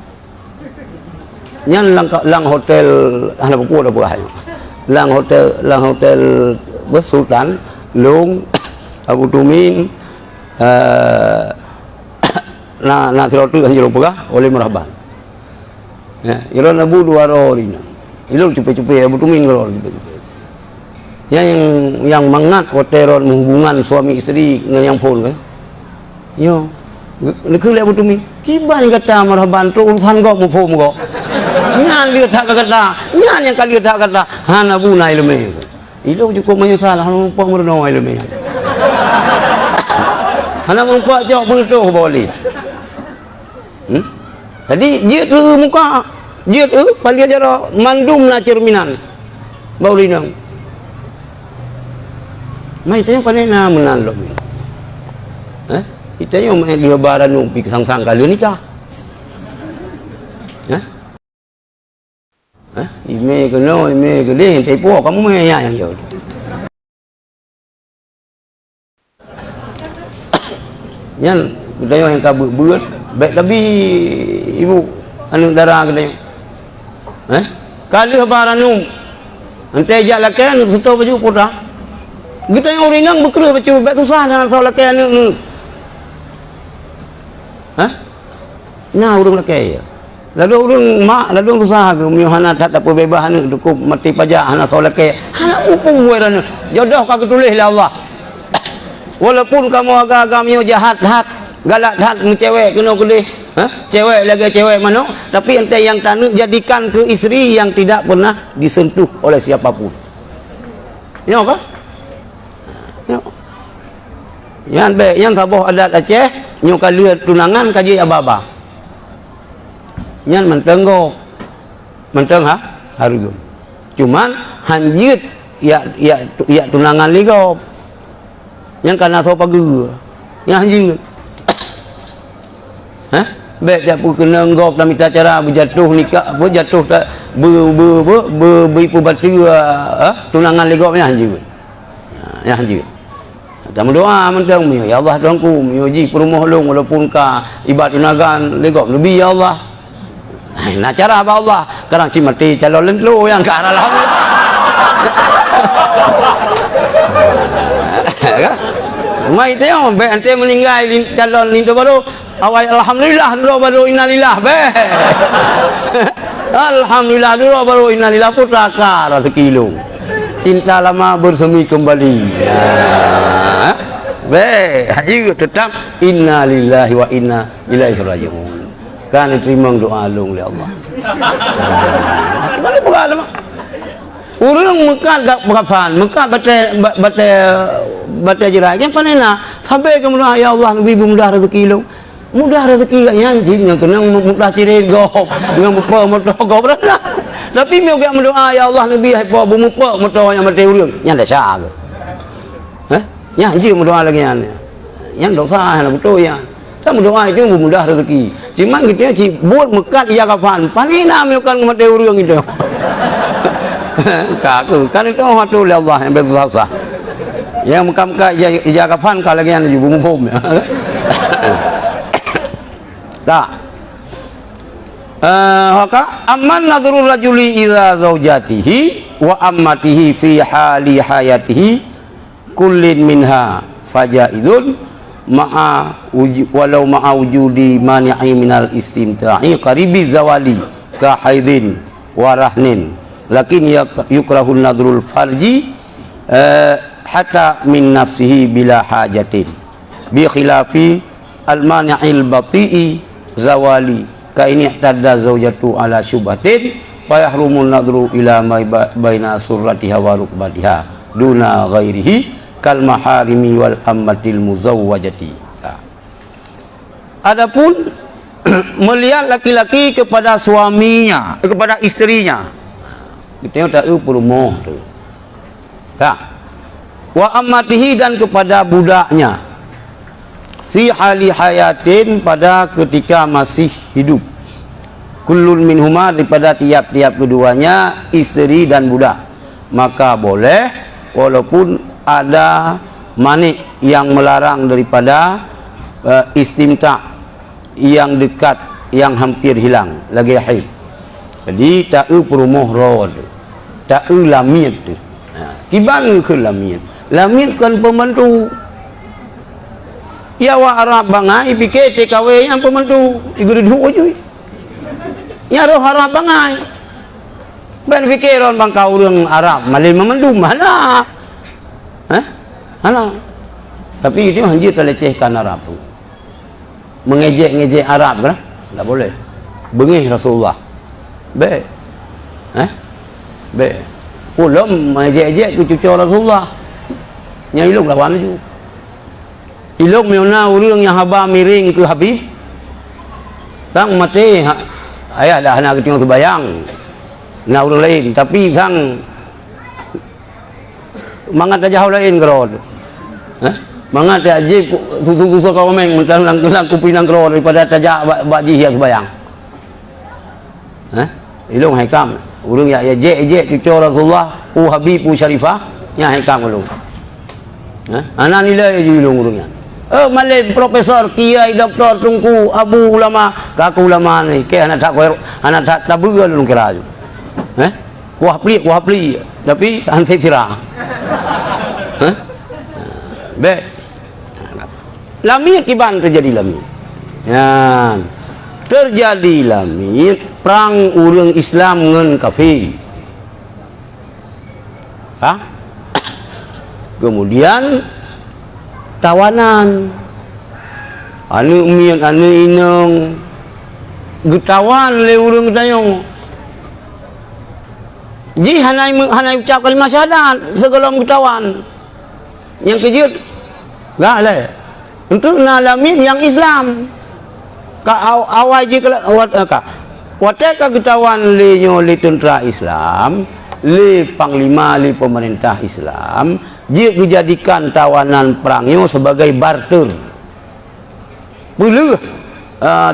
A: nyan lang hotel ana buku dah buah lang hotel Bersultan Long Abu Tumin na tirotu hanjiro pegah oleh Marhaban ya iro nabu dua rorina ilo cupe-cupe Abu Tumin ror cupe-cupe yang mengat koteron hubungan suami isteri dengan yang pun kan yo cứ lẽ betul mi kiban kata marhaban tu urusan kau mufum kau nyan dia tak kata nyan yang kali tak kata hana bunai leme itu cukup menyesal hana pun merenoi leme hana pun kuat jauh betul boleh jadi dia tu muka dia tu paling ajar mandum na cerminan baulinang mai tanya pada na menalok kita yang main lebaran numpi sang-sang kali ni cah ime kena ime gede tepo kamu main yang jauh yan budaya yang kabut buat baik lebih ibu anu darah kedai kali lebaran num ante jak lakan suto baju putah kita yang orang yang bekerja baju baik susah dengan soal lakan ni nah urung lakai lalu urung mak lalu susah ke miohana tak apa bebas ni cukup mati pajak hana soal lakai hana upung werana jodoh kau tulis oleh Allah walaupun kamu agak-agak mio jahat galak jahat cewek kena kulis cewek lagi cewek mana tapi ente yang tanu jadikan ke isteri yang tidak pernah disentuh oleh siapapun ya kan yang baik yang sabah adat Aceh nyu kali tunangan kaji ababa nyan menteng harus cuman hanjit ya tunangan ligo yang karena so pagi yang hanjit baik dia pun kena ngop dalam cara berjatuh nikah berjatuh tak beripu batu tunangan ligo yang hanjit kita berdoa mentang ya Allah Tuhanku menguji perumah long walaupun ka ibadat tunagan legok lebih ya Allah nak cara apa Allah sekarang cimati calon lentlu yang ke arah alhamdulillah mai tengok be ante meninggal calon lintu baru awal alhamdulillah doa baru innalillah be alhamdulillah doa baru innalillah putra ka rezeki lu cinta lama bersemi kembali haji tetap inna lillahi wa inna ilaihi raji'un kan terima doa long oleh Allah mana berapa urang Mekah gak berapaan Mekah bate jerak yang panena sampai kemudian ya Allah nabi mudah rezeki lu mudah rezeki gak nyanjing yang kena mudah cirego dengan mupa motogop dah tapi meu gak mendoa ya Allah nabi apa mupa moto yang mati urang yang dah sah ke nyanjing mendoa lagi yang dosa yang betul ya kita mendoa itu mudah rezeki cuman kita buat mekat ia kapan panina meu kan mati urang itu kaku kan itu waktu oleh Allah yang berdosa yang mekam-mekam ia kapan kalau lagi yang bumum tak haka amman nadrul rajuli idza zaujatihi wa ammatihi fi hali hayatihi kullin minha fajaidun walau ma'a wujudi mani'i minal istimta'i qaribi zawali ka haidin wa rahnin lakin yukrahun nadrul farji hatta min nafsihi bila hajatin bi khilafi al mani'il bati'i zawali ka ini tadda zaujatu ala syubhatin fa yahrumun nadru ila ma baina surratiha wa rukbatiha duna ghairihi kal maharimi wal ammatil muzawwajati. Adapun melihat laki-laki kepada suaminya, kepada istrinya, kita tak permoh tu. Tak. Wa ammatihi dan kepada budaknya. Fi hali hayatin pada ketika masih hidup. Kullun minhuma daripada tiap-tiap keduanya istri dan budak. Maka boleh walaupun ada manik yang melarang daripada istimta yang dekat yang hampir hilang lagi haid. Jadi tak permoh rod. Tak lamit tu. Tiban ke lamit. Lamit kan pembantu. Ya wa Arab bangai pikir TKW yang pembantu igeridu aja. Ya roh Arab bangai. Ben pikiran bangka urang Arab malih memandum mana. Anak. Tapi itu hanya terlecehkan Arab tu. Mengejek-ngejek Arab lah. Tak boleh. Bengih Rasulullah. Baik. Baik. Belum mengejek-ejek tu cucu Rasulullah. Yang ilok lawan tu. Ilok meuna urang yang haba miring ke Habib. Sang mati ayah dah nak ketengok sembayang. Nak urang lain tapi sang mangat aja lain kerod. Mangat aja susu-susu kau meng mentang kupinang kerod daripada tajak bak jihad sembayang. Ilung haikam urang ya je cucu Rasulullah Habib Syarifah nya haikam ulung. Ana nilai je ulung urangnya. Malay profesor, kiai, doktor, tungku, abu ulama, kaku ulama ni. Ke anak tak tabuga lu kira tu. Kuah pli. Tapi anti sirah. Baik. Lami kiban terjadi lami. Ya. Terjadi lami perang urang Islam ngan kafir. Kemudian tawanan anu mian anu inong getawan le urang tayong ji hanai ucap kalimat syahadat segelom getawan yang kejut gak le untuk nalamin yang Islam ka awai je ka wateka getawan le nyo le tentera Islam le panglima le pemerintah Islam dia dijadikan tawanan perangnya sebagai barter. Boleh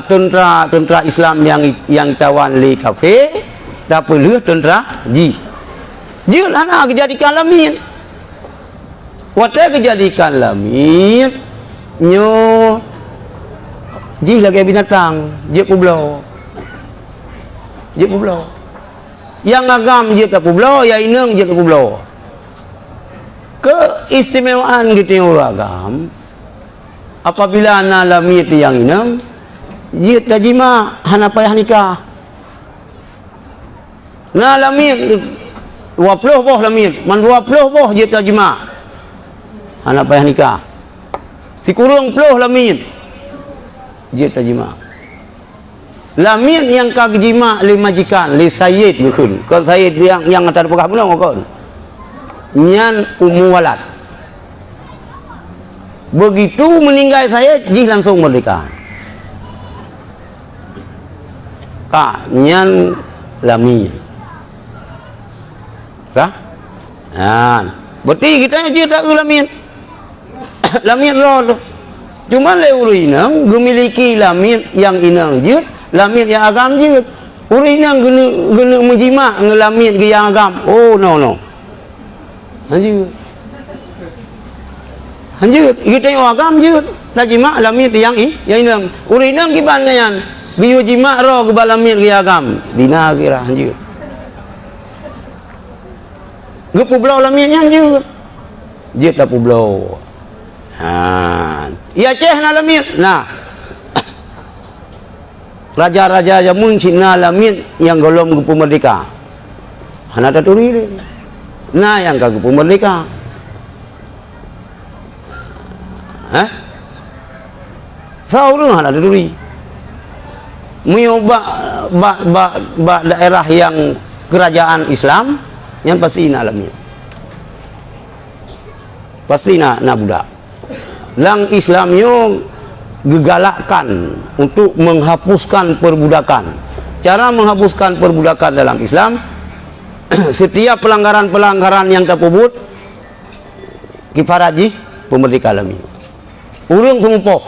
A: tentera Islam yang tawan li kafir, tak boleh tentera ji. Dia anak dijadikan lamin. Waktu dijadikan lamin, nyo ji lagi binatang, dia pulau. Yang agam dia ke pulau, yang inang dia ke pulau. Keistimewaan kita yang agam apabila nalami itu yang inang dia tajima hana payah nikah nalami 20 boh lamit man 20 boh dia tajima hana payah nikah si kurung 10 lamit dia tajima lamit yang kagijima li majikan li sayyid bukan kalau sayyid yang antar pegah benar bukan nyan walad. Begitu meninggal saya ji langsung merdeka. Nyan lami. Berarti kita je tak lamin. Lamin roh. Cuma le urinang gemiliki lamin yang inang je, lamin yang agam je. Urinang gena menjima ngelamin ke yang agam. Oh no. Hanjut kita yang agam je nak jima lamir yang inang urinang kiban yan biu jima ro ke balamir ke agam dina kira hanjut gepu blau lamir hanjut je tak blau ya ceh na lamir nah raja-raja jamun Cina lamir yang golong gepu merdeka hana taturi nah yang kagak merdeka saurung ada duri mio ba daerah yang kerajaan Islam yang pasti alami pasti na budak lang Islamnya gegalakkan untuk menghapuskan perbudakan. Cara menghapuskan perbudakan dalam Islam setiap pelanggaran-pelanggaran yang terpubut kifaraji pemerdeka alami urung sumpoh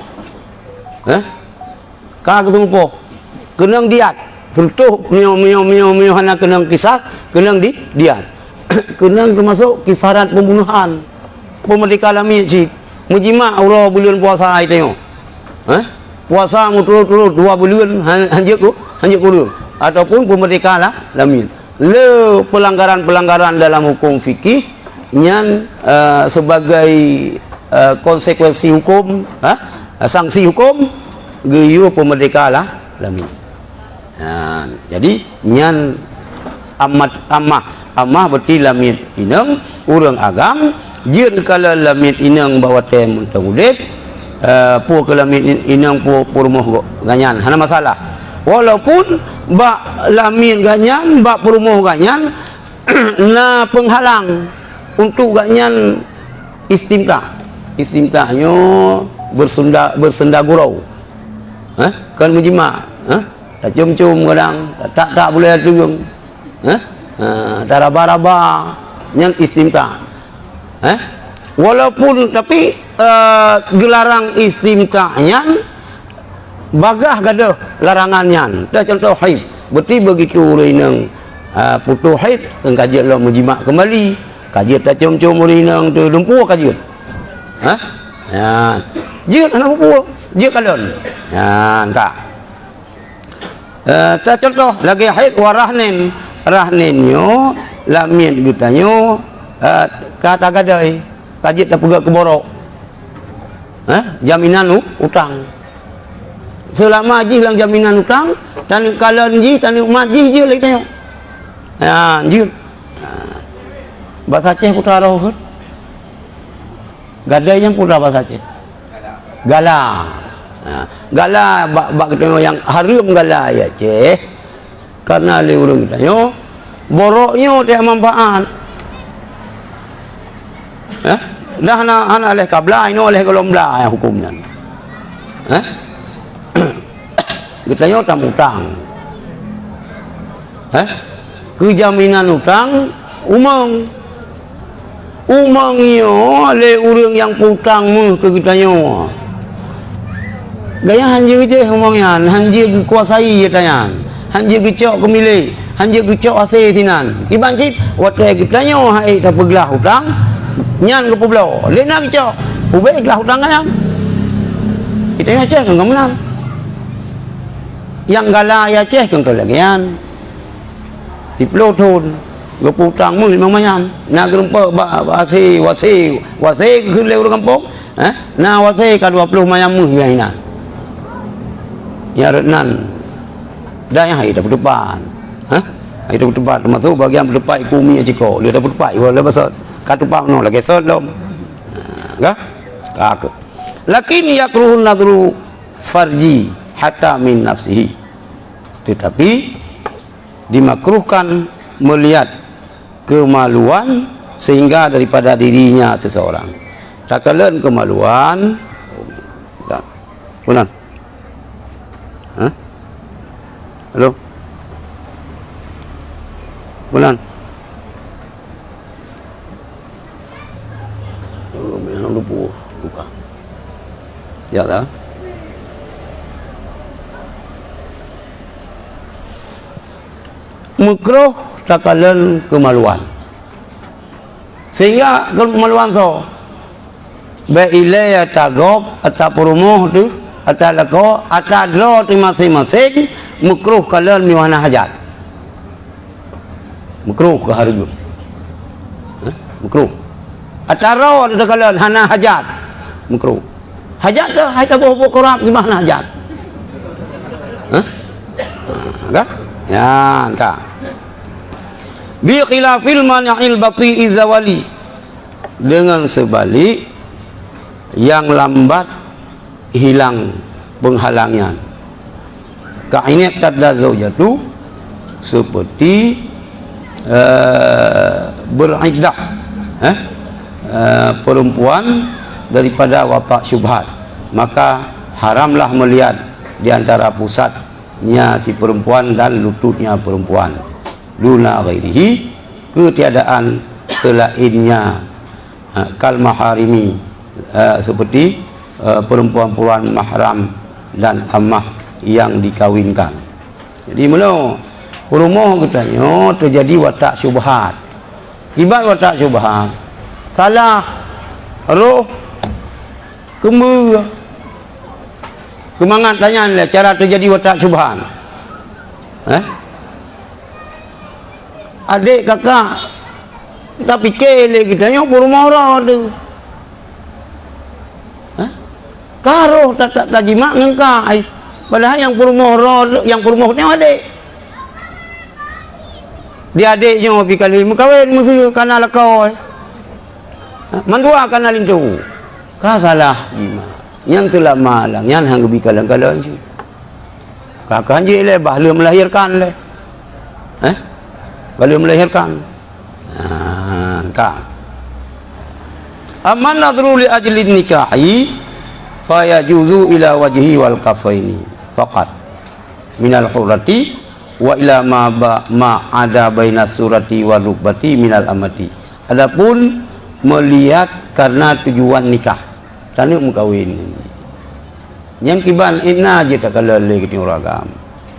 A: kagak sumpoh kenang diat sentuh mio hana kenang kisah kenang diat kenang termasuk kifarat pembunuhan pemerdeka alami cik mujima Allah bulan puasa itu puasa muturut 2 bulan hanjak kurung ataupun pemerdeka alami le pelanggaran-pelanggaran dalam hukum fikih yang sebagai konsekuensi hukum sanksi hukum geyu pemerdeka alami jadi yang amah berarti lamit inang urang agam jeun kala lamit inang bawa tem untuk udip pu ke lamit inang pu rumah ganyan hana masalah walaupun bak lamit ganyan bak rumah ganyan na penghalang untuk ganyan istimtahnya bersenda gurau kan menjima tak cium-cium kadang tak boleh cium tak raba-raba yang istimtah walaupun tapi gelarang istimtahnya bagah gadah larangannya dah contoh haid berarti begitu renang putus haid kajian lo menjima kembali kajian tak cium-cium renang tu lumpur kajian dia anak pupuh dia kalon tak contoh lagi haid warahnin rahninyo lamit gutanyo kata gadai kajian tak pegak ke borok jaminan utang selama ji lang jaminan utang tani kalon ji tani umat ji je lagi tengok ji bahasa Aceh putra rohut gadai yang putra bahasa Aceh gala gala bak tengok yang harum gala ya Aceh karena le urang tanya boroknya dia manfaat dah ana oleh kabla ini oleh gelombla yang hukumnya kita tam utang kejaminan utang umangnya le urang yang putang mu ke kitanya gaya hanje je umangnya hanje kuasai je tanya hanje gecok kemilih hanje gecok ase tinan ibancit wate kitanya hai tak peglah utang nyan ke pulau le nak gecok ubek lah utang kan kita Aceh kan menang yang gala ya Aceh kan kelagian di pelotun geputang mu memang macam nak gerempa wasi ke le urang kampung na wasi ka 20 macam mu biaina ya renan dah yang hai dapat depan hai dapat depan termasuk bagian depan bumi ciko dia dapat depan wala besar katupak no lagi sot lom enggak kakak lakin yakruhun nadru farji hatta min nafsihi tetapi dimakruhkan melihat kemaluan sehingga daripada dirinya seseorang takalan kemaluan benar halo bulan yang lupa buka ya dah makruh takalan kemaluan sehingga kemaluan so bailaya tagok atau perumuh tu atau lako atau dlo ti masing-masing makruh kalan miwana hajat makruh ke harju makruh atau ada kalan hana hajat makruh hajat ke hai tak boh korap di mana hajat enggak ya enggak bi khilafil mani'il bati'i zawali dengan sebalik yang lambat hilang penghalangnya ka'inat tadla zaujatu seperti beriddah perempuan daripada watak syubhat maka haramlah melihat di antara pusatnya si perempuan dan lututnya perempuan duna ghairihi ketiadaan selainnya kal maharimi seperti perempuan-perempuan mahram dan amah yang dikawinkan. Jadi mula rumah katanya terjadi watak syubhat. Akibat watak syubhat salah roh kemangat tanya cara terjadi watak syubhat. Adik kakak tak fikir lagi katanya rumah orang tu. Karo tak jimat ngengkai padahal yang perumuh ni adik Dia adiknya pi kali mengkawin mesti kana lakau. Mandua kana lintu. Ka salah gimana? Yang telah malang, yang hang bi kalang-kalang si. Kakak je le bahlu melahirkan le. Bahlu melahirkan. Ka. Aman nadru li ajli nikahi fa yajuzu ila wajhi wal kafaini faqat minal hurrati wa ila ma ada baina surati wa rukbati minal amati. Adapun melihat karena tujuan nikah, tanda mengkawin. Yang kiban inna je tak kalale ke uragam.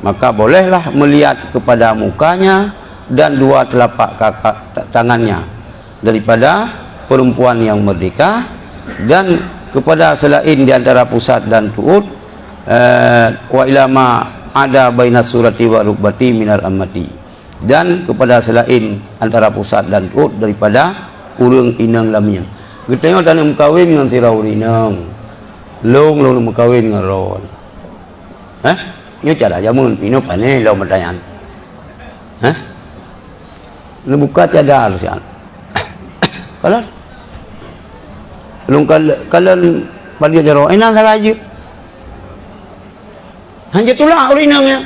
A: Maka bolehlah melihat kepada mukanya dan dua telapak tangannya daripada perempuan yang merdeka, dan kepada selain di antara pusat dan tuut wa ilama ada baina surati wa rukbati minal amati, dan kepada selain antara pusat dan tuut daripada urang inang lamian. Kita tengok tanah mengkawin dengan tirau rinang long mengkawin dengan ron. Ini cara jamun pino pane lo matayan. Lu buka cadar sian. Kalau long kalau pada jaro enak saja. Hanya tulah urinangnya.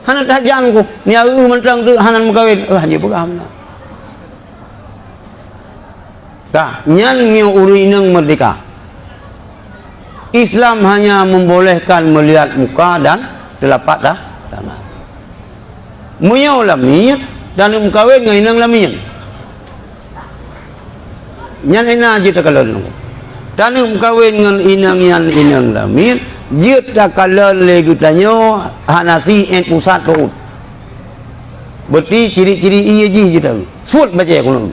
A: Hana tajanku. Ni aku mentang tu hanan mengkawin. Hanya pegam lah. Nyan miu urinang merdeka. Islam hanya membolehkan melihat muka dan telapak tangan. Miu lamit dan mengkawin dengan inang lamit. Nyan ina je tak kalon. Dan mengkawin dengan inang lamit, je tak kalon le gutanyo hanasi en pusat tu. Berarti ciri-ciri iya je tahu. Suat baca kuno.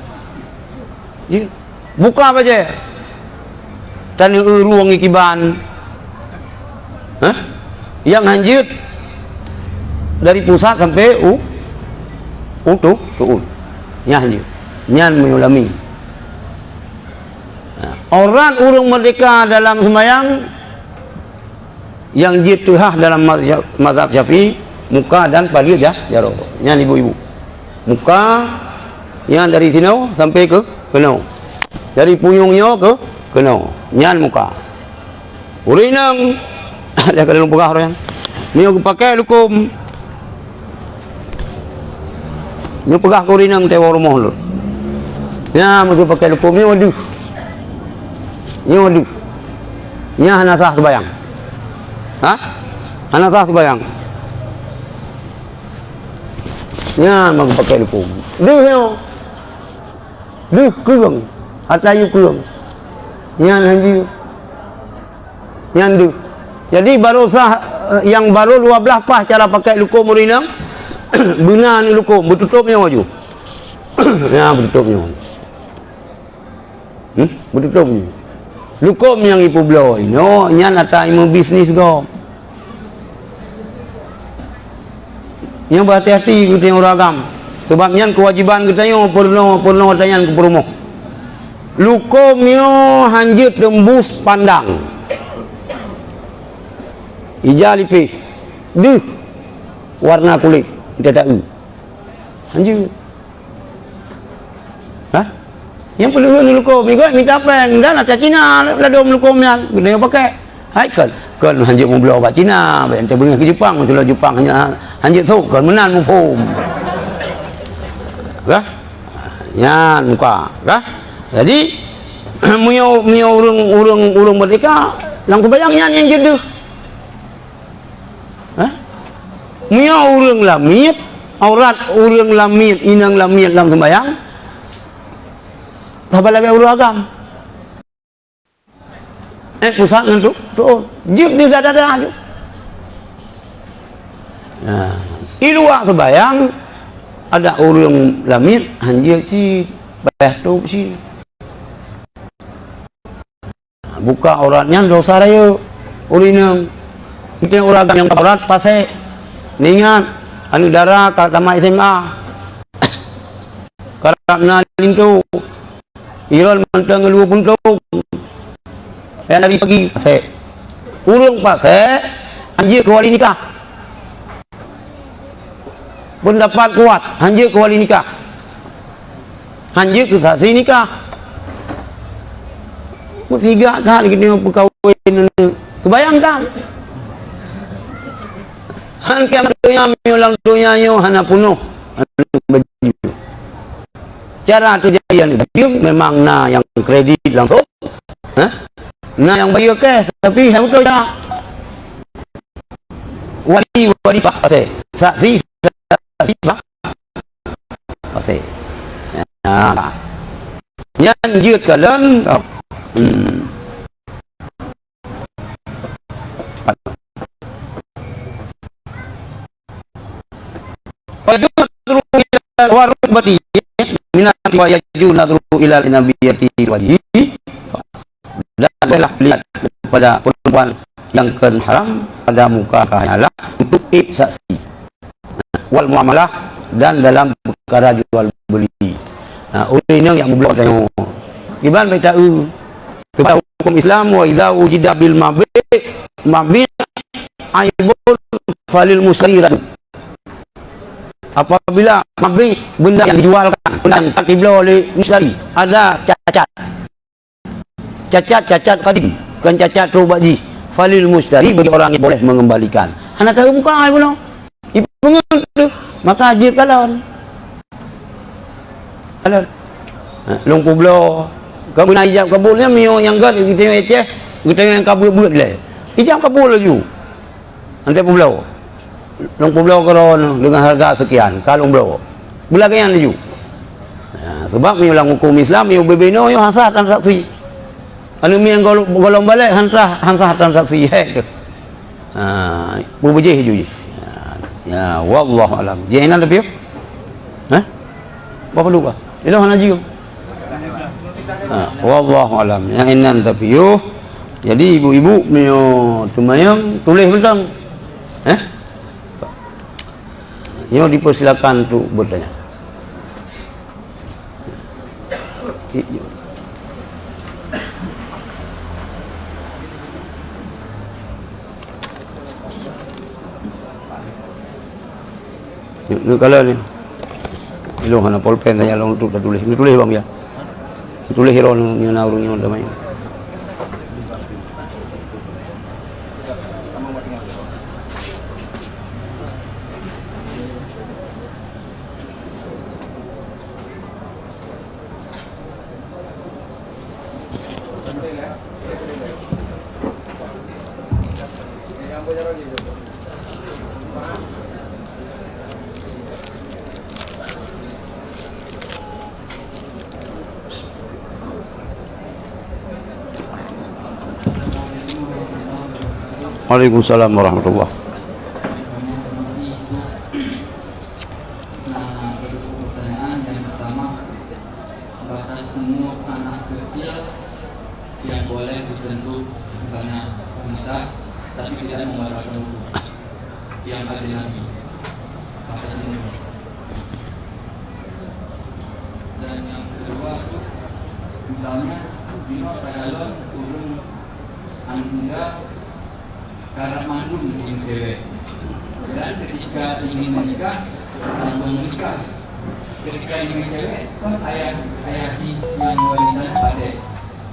A: Je buka baca tani ruang ikiban yang lanjut dari pusat sampai untuk nyan mengulami orang urung merdeka dalam sembahyang yang jituhah dalam mazhab Syafi'i muka dan paling jaro nyan ibu-ibu muka yang dari sini sampai ke kenau, dari puyungnya ke kena nyan muka urinang ada kalau pegah orang ni aku pakai lukum ni pegah urinang tewa rumah lu ya mesti pakai lukum ni waduh ni hana sah sembayang hana sah sembayang ya mau pakai lukum duh kurang atayu kurang nyan haji nyandu. Jadi baru sah yang baru 12 pas cara pakai lukum urinang benar ni lukum bertutupnya waju. Ya bertutupnya. Bertutupnya. Lukum yang ibu belau ini nyan ata imu bisnis go. Yang berhati-hati kita yang ragam. Sebab nyan kewajiban kita yang purno tanyan ke perumoh. Lukumnya hanjut tembus pandang hijau lipis warna kulit tidak tahu hanjut yang perlu ni lukum minta peng dan atas Cina ladom lukumnya gede pakai hai kan hanjut mau belau kat Cina ente bengah ke Jepang sudah Jepang hanya hanjut sok kan menan mu pom nyan muka jadi miau urung merdeka lang kebayangnya yang jeduh miau urung lamit aurat urung lamit inang lamit lang sembayang sabar lagi urung agam pusat untuk tu jip di dada aja iluak sembayang ada urung lamit hanjir si bayar tu si buka auratnya dosa raya urinang kita orang yang aurat pasai ningat anu darah kat tamat SMA karena lintu irol mentang ngelu puntung dari pagi pasai urung pasai anjir keluar nikah pendapat kuat hanya ke wali nikah, hanya ke saksi nikah. Tiga kali kita perkahwinan kebayangkan han kiamnya ulang dunia yo hana penuh baju. Cara kejadian itu memang na yang kredit langsung, na yang bayar cash, tapi yang betul tak wali pak pasal saksi pak pasal yang jut kalian. Warung bati minat wa yaju nadru ila nabiyati wajhi, dan adalah lihat pada perempuan yang kan haram pada muka kahalah untuk saksi wal muamalah dan dalam perkara jual beli. Nah, ini yang memblok dan gimana baca kepada hukum Islam, wa idza ujida bil mabi' aibun falil musyirat. Apabila mabi benda yang dijualkan dan takiblah oleh musyrari ada cacat qadim, bukan cacat rubaji, falil musyrari bagi orang yang boleh mengembalikan. Anak tahu muka ai pun ibu maka ajib kalon lungku blo kamu nak ijab kabulnya mio yang gad kita eceh kita yang kabul buat le ijab kabul laju nanti pulau lungku blo karon dengan harga sekian kalung blo belakangan laju. Sebab mio lang hukum Islam mio bebeno yo hasah transaksi anu mi yang golong balik hansah transaksi hek bubujih ju ya wallahu alam jena lebih apa perlu ka ilo hanaji wallahu alam yang inan tapi yo jadi ibu-ibu mio tumayang tulis betul yo dipersilakan untuk bertanya. Ni kalau ni ilo hana pulpen tanya long tu dah tulis ni tulis bang ya tulis hero ni naurungnya damai. Waalaikumsalam warahmatullahi.
B: Pertanyaan yang pertama, batas umur anak kecil yang boleh disentuh misalnya wanita tapi tidak membatalkan wudu yang ajnabi, batas umur. Dan yang kedua, misalnya bino calon turun anak muda karena mandul dengan cewek, dan ketika ingin menikah langsung menikah. Ketika ingin cewek kan ayah si yang wanita pada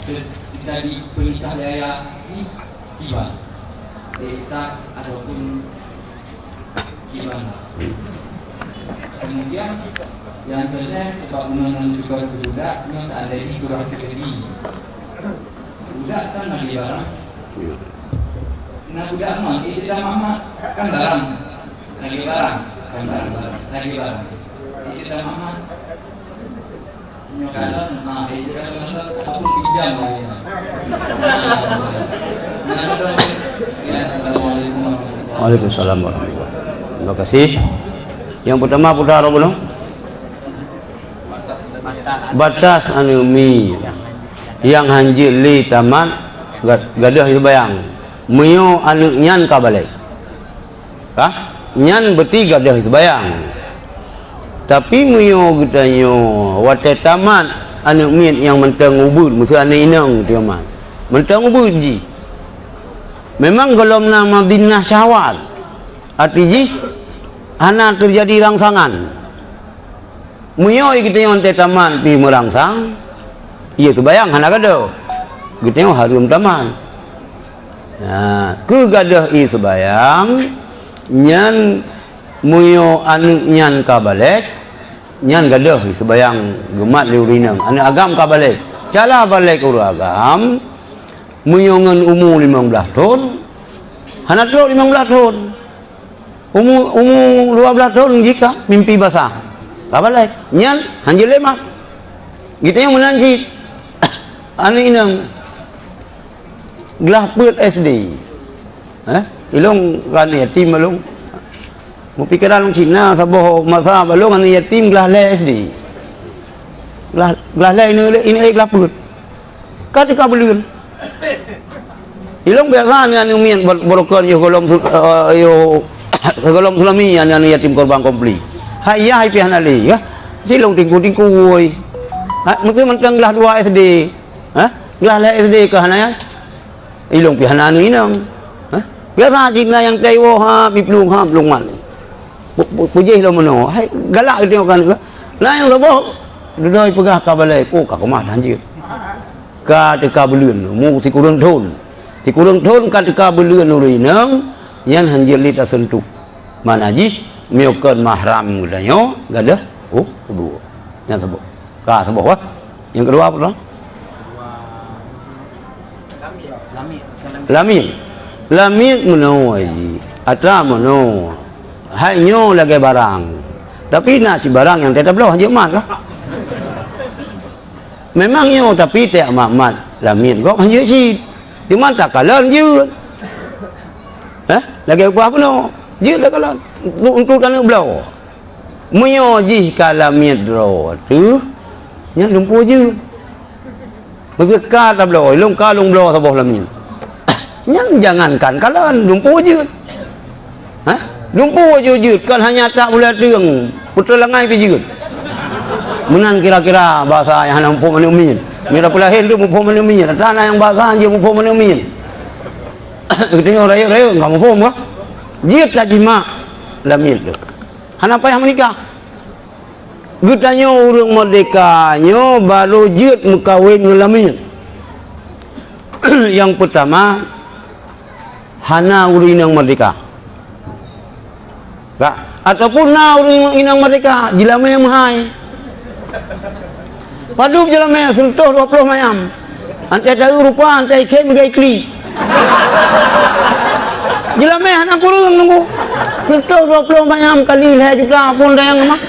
B: ketika di pernikah ayah si tiba desa ataupun gimana. Kemudian yang kedua sebab undang-undang juga budak yang ada di surah kediri budak kan lagi barang. Nah budak mah itu tidak mama kan barang lagi barang kan barang lagi barang itu tidak mama nyokalan nah itu kan masa ataupun pinjam lagi. Assalamualaikum warahmatullahi wabarakatuh.
A: Waalaikumsalam warahmatullahi wabarakatuh. Terima kasih. Yang pertama putar apa belum? Batas anu mi yang hanjil li taman gadah itu bayang. Mio anu nyan ka balik. Kah? Nyan bertiga dah sebayang. Tapi mio getanyo wate tamat anu miet yang mentang ubud musuh anu inang dia mah. Mentang ubud ji. Memang golom nama binah syawal. Arti ji hana terjadi rangsangan. Munyoi kita yang taman pi merangsang, iya tu bayang hana gaduh. Kita yang harum taman. Nah, ke gaduh i sebayang, nyan muyo anu nyan kabalek, nyan gaduh i sebayang gemat liurinang. Anu agam kabalek. Cala balik uragam, muyo ngan umur 15 tahun, hana tu 15 tahun. Umur 12 tahun jika mimpi basah. Kabalek, nyan hanjil lemak. Kita yang menanjit. Anu inang gelah put SD. Ilong kan yatim balong. Mu pikiran long Cina saboh masa balong anu yatim gelah le SD. Gelah le ini gelah put. Ketika belun. Ilong biasa anu mien borokon yo golong yo golong sulami anu yatim korban komplit. Hayah hai pihan ali ya. Silong tingku-tingku woi. Mungkin mentang gelah 2 SD. Gelah le SD ke hanaya. Ilong pihan anu inang. Biasa Cina yang taiwo ha biplung ha blungan. Pujih lo meno. Hai galak tengok kan. Nah yang sabo dudoi pegah ka balai ko ka kumah hanjir. Ka teka belun mu si kurang thon. Si kurang thon ka teka belun uri nang yan hanjir lit asentu. Man aji miokon mahram gudanyo gadah. Oh, kedua. Yang sabo. Ka sabo wa. Yang kedua apa lah? Lamit meno aji. Atra meno. Hanyo lagi barang. Tapi nak si barang yang tetap belah je mat lah. Memangnya tapi tak mat lamit kok hanya si. Cuma tak kalan je. Lagi apa no? Je dah kalan. Untuk tanah belah. Menyo ji kalamit dro tu. Yang lumpuh je. Maka kata belah, long kalung belah sabah lamit. Yang jangankan kalan lumpuh je. Lumpuh je kan hanya tak boleh teng putra langai pi je. Menan kira-kira bahasa yang hana mpuh manumin. Mira pula hen tu mpuh manumin. Tanah yang bahasa je mpuh manumin. Tengok raya-raya enggak mpuh kah? Jit tak jima lamit tu. Hana payah menikah. Gutanya urang merdekanya baru jit mekawin lamit. Yang pertama hana urinang merdeka. Kak, ataupun na uring inang mereka jilame mahai. Padu jilame sentuh 20 mayam. Antai tahu rupa antai kem gai kli. Jilame hana kurung nunggu. Sentuh 20 mayam kali le juga pun dayang mah.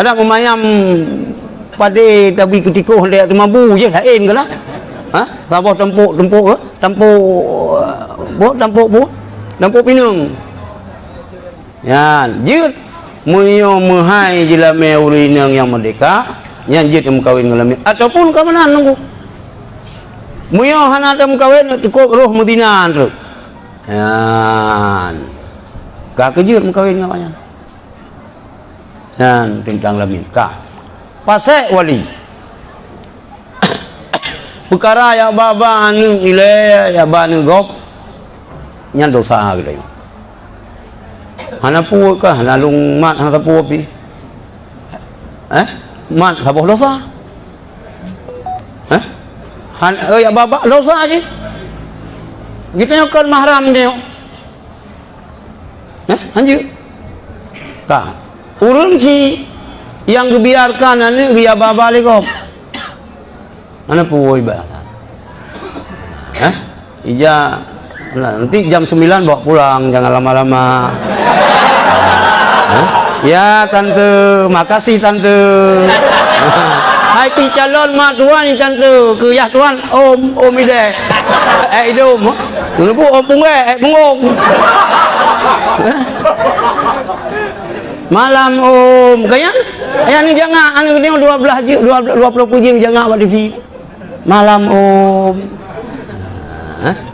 A: Ada memayam pade tapi ketiko hendak mabu je lain ke lah. Sabah tempuk pinung. Ya, jut muyo muhai jilame urinang yang merdeka, yang jut mukawin ngalami ataupun ke mana nunggu. Muyo hana ada mukawin cukup roh Madinah tu. Ya. Ka kejut mukawin ngapanya. Dan tentang lamin ka. Pasek wali. Perkara ya baba anu ile ya banu gop nyan dosa gitu. Hana pu kah hana lung mat hana pu pi. Mat saboh dosa. Han ya baba dosa je. Kita kan mahram dia. Anjir. Ka. Urun si yang dibiarkan anu dia baba lekop. Hana pu ibadah. Ija nanti jam 9 bawa pulang, jangan lama-lama. Ya tante, makasih tante. Hai pi calon mak tuan ni tante, ke ya tuan om ide. Idom. Dulu om punge, pungong. Malam om, kaya ni jangan anu tengok 20 puji jangan buat TV. Malam om.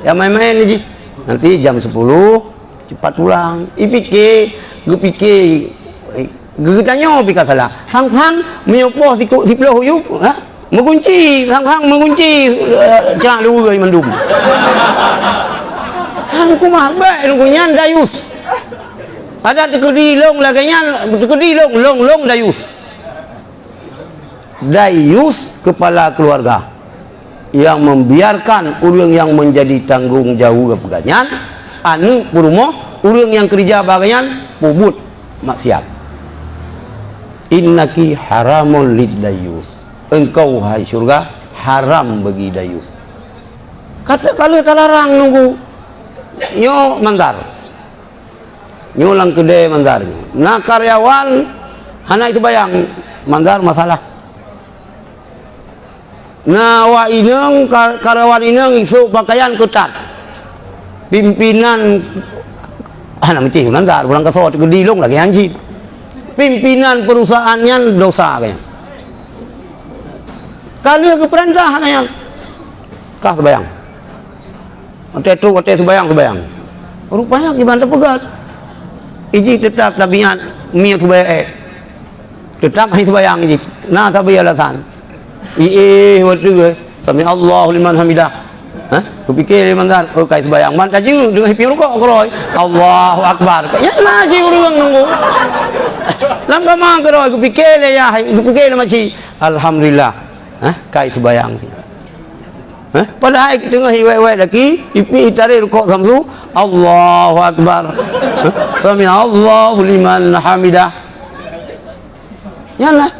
A: Ya main-main ni ji. Nanti jam 10 cepat pulang. Gue fikir gue tanya pika salah. Hang-hang menyopoh si pelah huyup, mengunci, hang-hang mengunci cerak luar mendum. Hang ku mah baik lu nyan dayus. Ada terkedilong laganya, terkedilong, long dayus. Dayus kepala keluarga yang membiarkan orang yang menjadi tanggung jawab peganyan, anu perumoh, orang yang kerja bagian pubut maksiat. Innaki haramun lid dayus. Engkau hai surga haram bagi dayus. Kata kalau terlarang nunggu nyo mandar. Nyulang kedai mandar. Nah karyawan hana itu bayang mandar masalah. Nah wa ineng karyawan ineng isu pakaian ketat. Pimpinan hana mesti mandar pulang kesot gedilong lagi anjing. Pimpinan perusahaannya dosa kayaknya. Kalau ke perintah hanya kah sebayang. Ate sebayang. Rupanya gimana pegat. Iji tetap tabiat mi sebayang tetap hai sebayang iji. Nah tapi alasan. Waktu sami Allahu liman hamidah. Hah? Kupikir mandan oh kai sebayang man tajing dengan hipi rukuk keroi. Allahu akbar. Ya nasi urang nunggu. Lampa mang keroi kupikir ya kupikir masih alhamdulillah. Hah? Kai sebayang sih. Hah? Padahal tengah hiwai lagi, ipi tarik rukuk samsu, Allahu akbar. Sami Allahu liman hamidah. Yalah.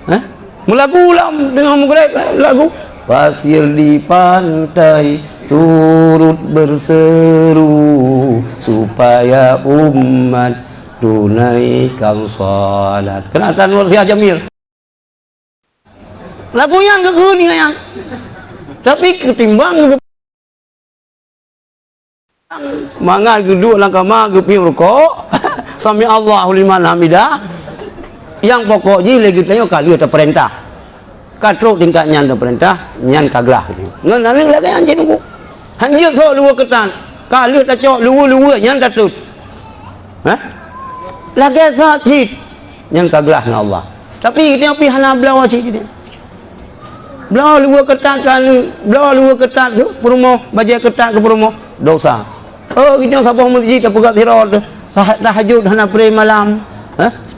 A: Hah? Melagu ulam dengan menggerak lagu. Pasir di pantai turut berseru supaya umat tunaikan salat. Kenatan Nur Syah Jamil. Lagunya ke kuning yang tapi ketimbang mangan geduk langkah mah gepi rukuk sami Allahu liman hamidah yang pokoknya lagi tanya kali ada perintah katruk tingkatnya ada perintah nyan kaglah ngan nang lagi anjing nunggu anjing so luar ketan kali tak cok luar nyan datut hah lagi sakit nyan kaglah dengan Allah tapi kita pi hana belawa sikit belau luar ketat ke perumoh baca ketat ke perumoh dosa. Oh kita sabah masjid tak pegat sirot tahajud hana pray malam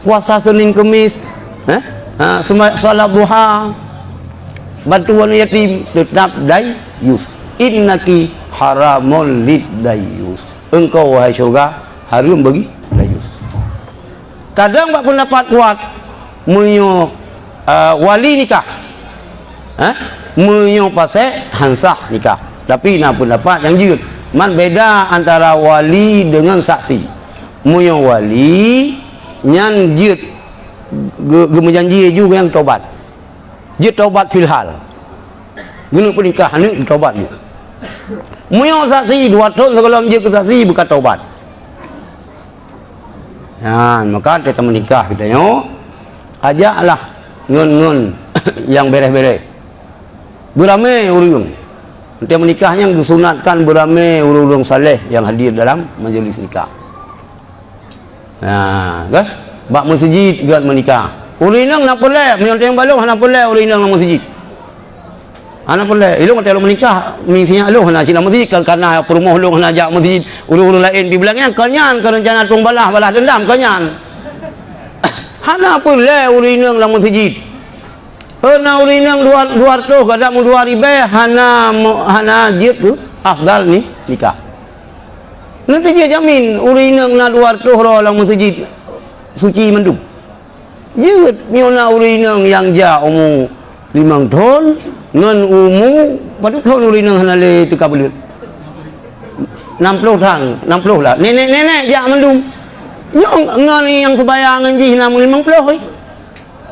A: puasa Senin Kemis salat duha bantuan yatim tetap dayus. Innaki haramul lid dayus. Engkau wahai syurga haram bagi dayus. Kadang bak pendapat kuat menyo wali nikah menyo pasal hansah nikah. Tapi nak pendapat yang jujur man beda antara wali dengan saksi. Menyo wali nyan jut gemenjanji juga yang tobat. Jut tobat filhal. Guna pernikah ni tobat ni. Menyo saksi 2 tahun sebelum jut ke saksi bukan tobat. Nah, maka kita menikah kita yo ajaklah ngun yang beres-beres. Beramai urung. Nanti menikahnya disunatkan beramai urung saleh yang hadir dalam majlis nikah. Nah, kan? Bak masjid gan menikah. Urinang nak boleh, menyontek balong nak boleh urinang nak masjid. Anak boleh. Ilung kalau menikah, misinya lu nak cina masjid karena perumoh lu nak ajak masjid urung lain di belakangnya kanyan ke rencana tung balah dendam kanyan. Hana boleh urinang nak masjid. Hana urinang 200 kadang 2000 hana jid tu afdal ni nikah. Nanti dia jamin urinang na 200 ro lang masjid suci mendung. Jid miona urinang yang ja umur 5 tahun ngan umur pada tahun urinang hana le teka belut. 60 tahun, 60 lah. Nenek ja mendung. Ngan yang sebayang nji hana 50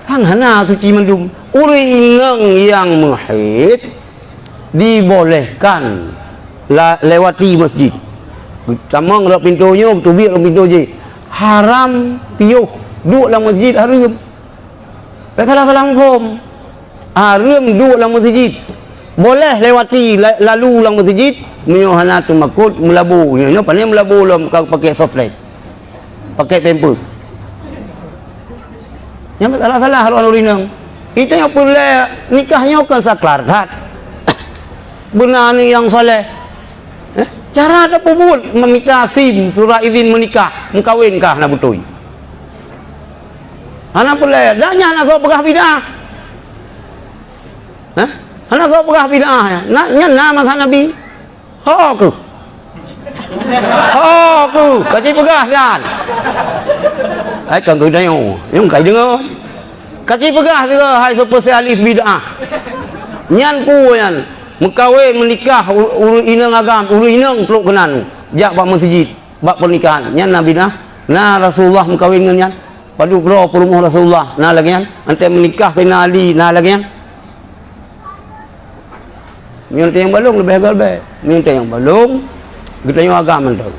A: sang hana suci mendung. Urinang yang muhid dibolehkan lewati masjid. Camang rak pintunya, tubik rak pintu je. Haram tiuh duduk dalam masjid haram. Salah hukum. Haram duduk dalam masjid. Boleh lewati lalu dalam masjid, miohana tu makut melabu. Ini paling melabu dalam pakai softlight. Pakai pampers. Yang salah haram urinang. Itu yang boleh nikahnya kan saklar kat. Benar ni yang soleh. Cara ada pubut meminta SIM, surat izin menikah, mengkawinkah nak betul. Anak boleh, dah nyana kau pegah bidah. Hah? Anak kau pegah bidah ya. Nak nyana masa Nabi. Oh ku. Oh ku, kasih pegah kan. Ai cần người đeo, nhưng cái dengar. Kasih pegah juga hai spesialis bidah. Nyan ku yan, mengkawin menikah uru inang agam, uru inang peluk kenan. Jak bak masjid, bak pernikahan. Nyan Nabi nah. Nah Rasulullah mengkawin dengan nyan. Padu kro perumah Rasulullah. Nah lagi nyan. Ante menikah dengan Ali, nah lagi nyan. Minta yang balung lebih galbe. Minta yang balung kita yang agama tu.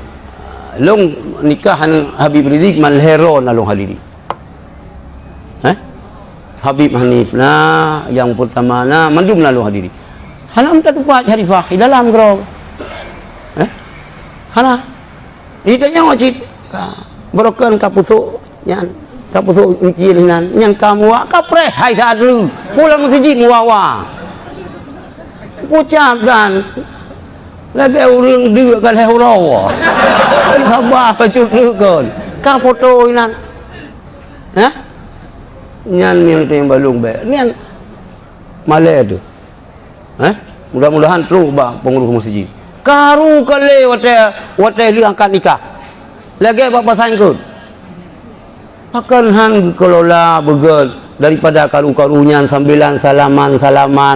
A: Long nikahan Habib Rizik Malheron alung halidi. Habib Hanif nah yang pertama nah mandum lalu hadiri. Halam tak tupat harifah di dalam grog. Hana. Idanya wajib broken kapusuk yan. Kapusuk ucinan yang kamu kapreh hai sadlu. Pulang masjid muawa. Ucap dan lagi orang dua kan hero. Sabar kecut kan. Ka foto inan. Nyan yang balung baik. Nyan Malay tu. Mudah-mudahan terus bak pengurus masjid. Karu kali wate li angkat nikah. Lagi bak pasang kut. Akan hang kelola begel daripada karu-karunya sambilan salaman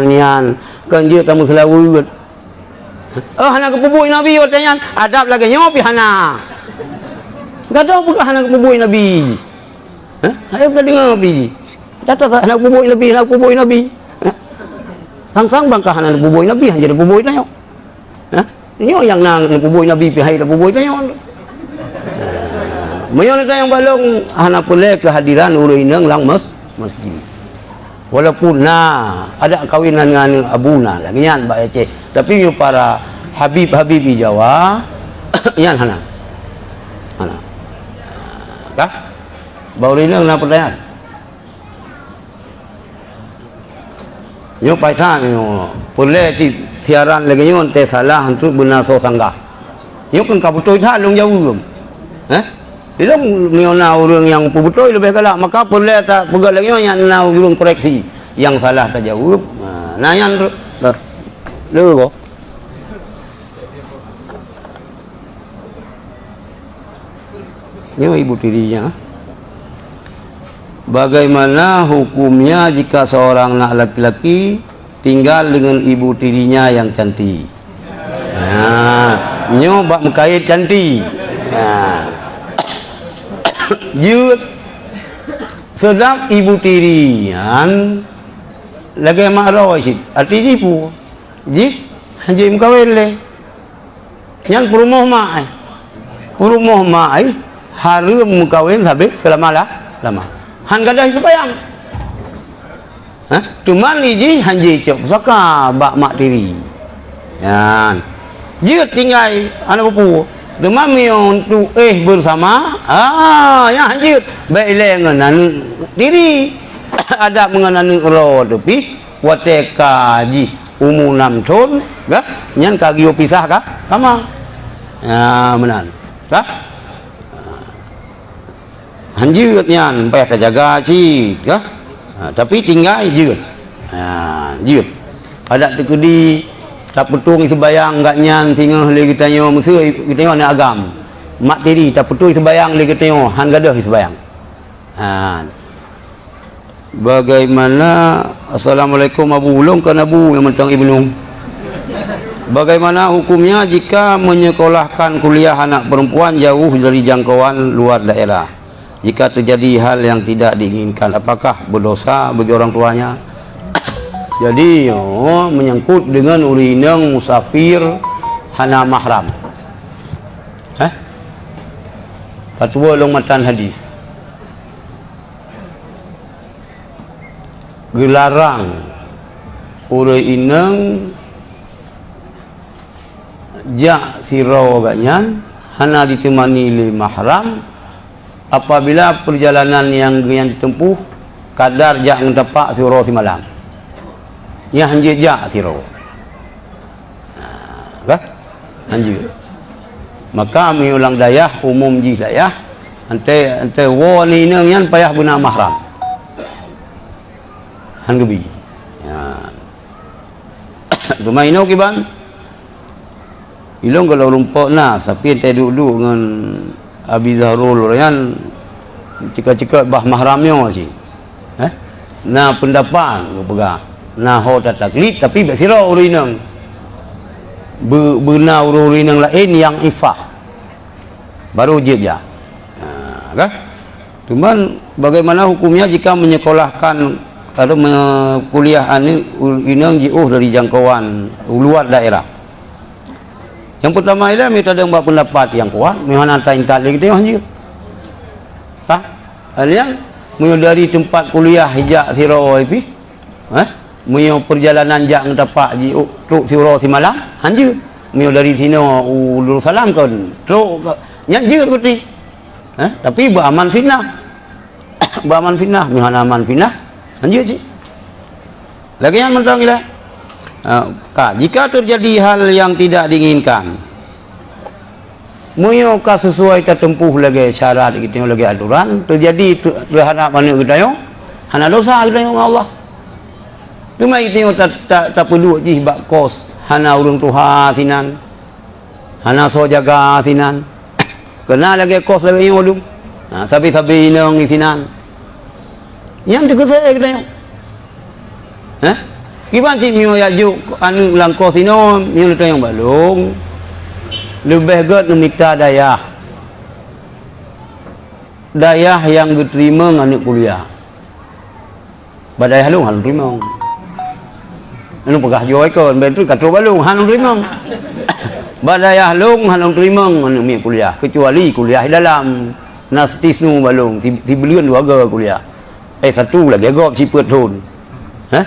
A: nyan. Kan dia tamu selawut. Hana kepubui Nabi wate nyan. Adab lagi nyopi hana. Gaduh bukan hana kepubui Nabi. Saya pernah dengar Nabi. Datang nak kubur Nabi. Sang-sang bangkah nak kubur Nabi, hanya nak kubur tanya. Ini yang nak kubur Nabi pi hai nak kubur tanya. Mayon yang balong hana pulai kehadiran urinang lang masjid. Walaupun ada kawinan dengan abuna lagi yan Mbak Aceh. Tapi para habib-habib di Jawa yan hana. Kah? Baru ini nak pertanyaan. Yo paisa yo, boleh si siaran lagi yo ante salah untuk benar so sanggah. Yo kan kabutoi tha long jauh. Dia miona orang yang pubutoi lebih galak, maka boleh tak pegal lagi yo yang na urung koreksi yang salah tak jawab. Nah yang lu kok. Yo ibu tirinya. Bagaimana hukumnya jika seorang anak laki-laki tinggal dengan ibu tirinya yang cantik? Nyoba mengkait cantik. Jut sedap ibu tirian lagi marah sih. Arti jipu, jip hanya mengkawin le. Yang perumah mai harus mengkawin sampai lama. Han gadah sebayang. Cuman iji hanji cok saka bak mak tiri. Yan. Dia tinggal anak pupu. Demam untuk bersama. Ya hanji baik lengan diri. Ada mengenai ro tapi wateka ji umur 6 tahun, gak? Nyan kagio pisah kah? Sama. Ya benar. Kah? Hanjut nyan, payah terjaga cik, ya? Tapi tinggal jut. Jut. Ada tekedi tak petung sebayang enggak nyan tinggal lagi tanya mesti kita tengok nak agam. Mak tiri tak petung sebayang lagi tengok han gadah sebayang. Bagaimana Assalamualaikum Abu Ulung kan Abu yang mentang Ibnu. Bagaimana hukumnya jika menyekolahkan kuliah anak perempuan jauh dari jangkauan luar daerah? Jika terjadi hal yang tidak diinginkan, apakah berdosa bagi orang tuanya? Jadi menyangkut dengan urinang musafir hana mahram. Fatwa long matan hadis. Gelarang urinang jak siro ganyan hana ditemani li mahram apabila perjalanan yang ditempuh kadar jak ngedapak siro si malam. Ya hanjir jak siro. Kah? Hanjir. Maka miulang dayah umum ji dayah ante wo ni neung yan payah guna mahram. Han gebi. Ya. Dumaino kiban. Ilong kalau rumpok na sapi ente duduk dengan Abi Zahrul yan cika-cika bah mahramnya sih. Na pendapat pegang. Na ho taklid tapi bersira urinang. Benar urinang lain yang ifah. Baru dia. Kan? Cuman bagaimana hukumnya jika menyekolahkan atau kuliah inang jauh dari jangkauan luar daerah? Yang pertama ialah kita ada buat pendapat yang kuat, mana tak intalik dia anjir. Tah? Alian dari tempat kuliah hijak siro ipi. Munyo perjalanan jak ngetapak ji truk siro si Malang, anjir. Munyo dari sini ulur salam kan. Truk nyanjir putih. Tapi beraman fitnah. Beraman fitnah, mana aman fitnah? Anjir ji. Lagi yang mentang ialah jika terjadi hal yang tidak diinginkan, munyo ka sesuai tertempuh lagi syarat kita lagi aturan, terjadi terhadap mana kita yo, hana dosa kita yo Allah. Cuma itu tak perlu ji bab kos, hana urang tuha sinan, hana so jaga sinan, kena lagi kos lagi yo ulum, sabi-sabi nang sinan, yang dikesek kita yo. Kiban si mio ya juk anu langkau sino mio tu yang balung lebih god memikta dayah yang diterima anak kuliah badai halung halung terima anu pegah joy kon bentu katro balung halung terima badai halung terima anak mi kuliah kecuali kuliah dalam nastisnu balung si belian dua ga kuliah satu lagi gop si petun kah?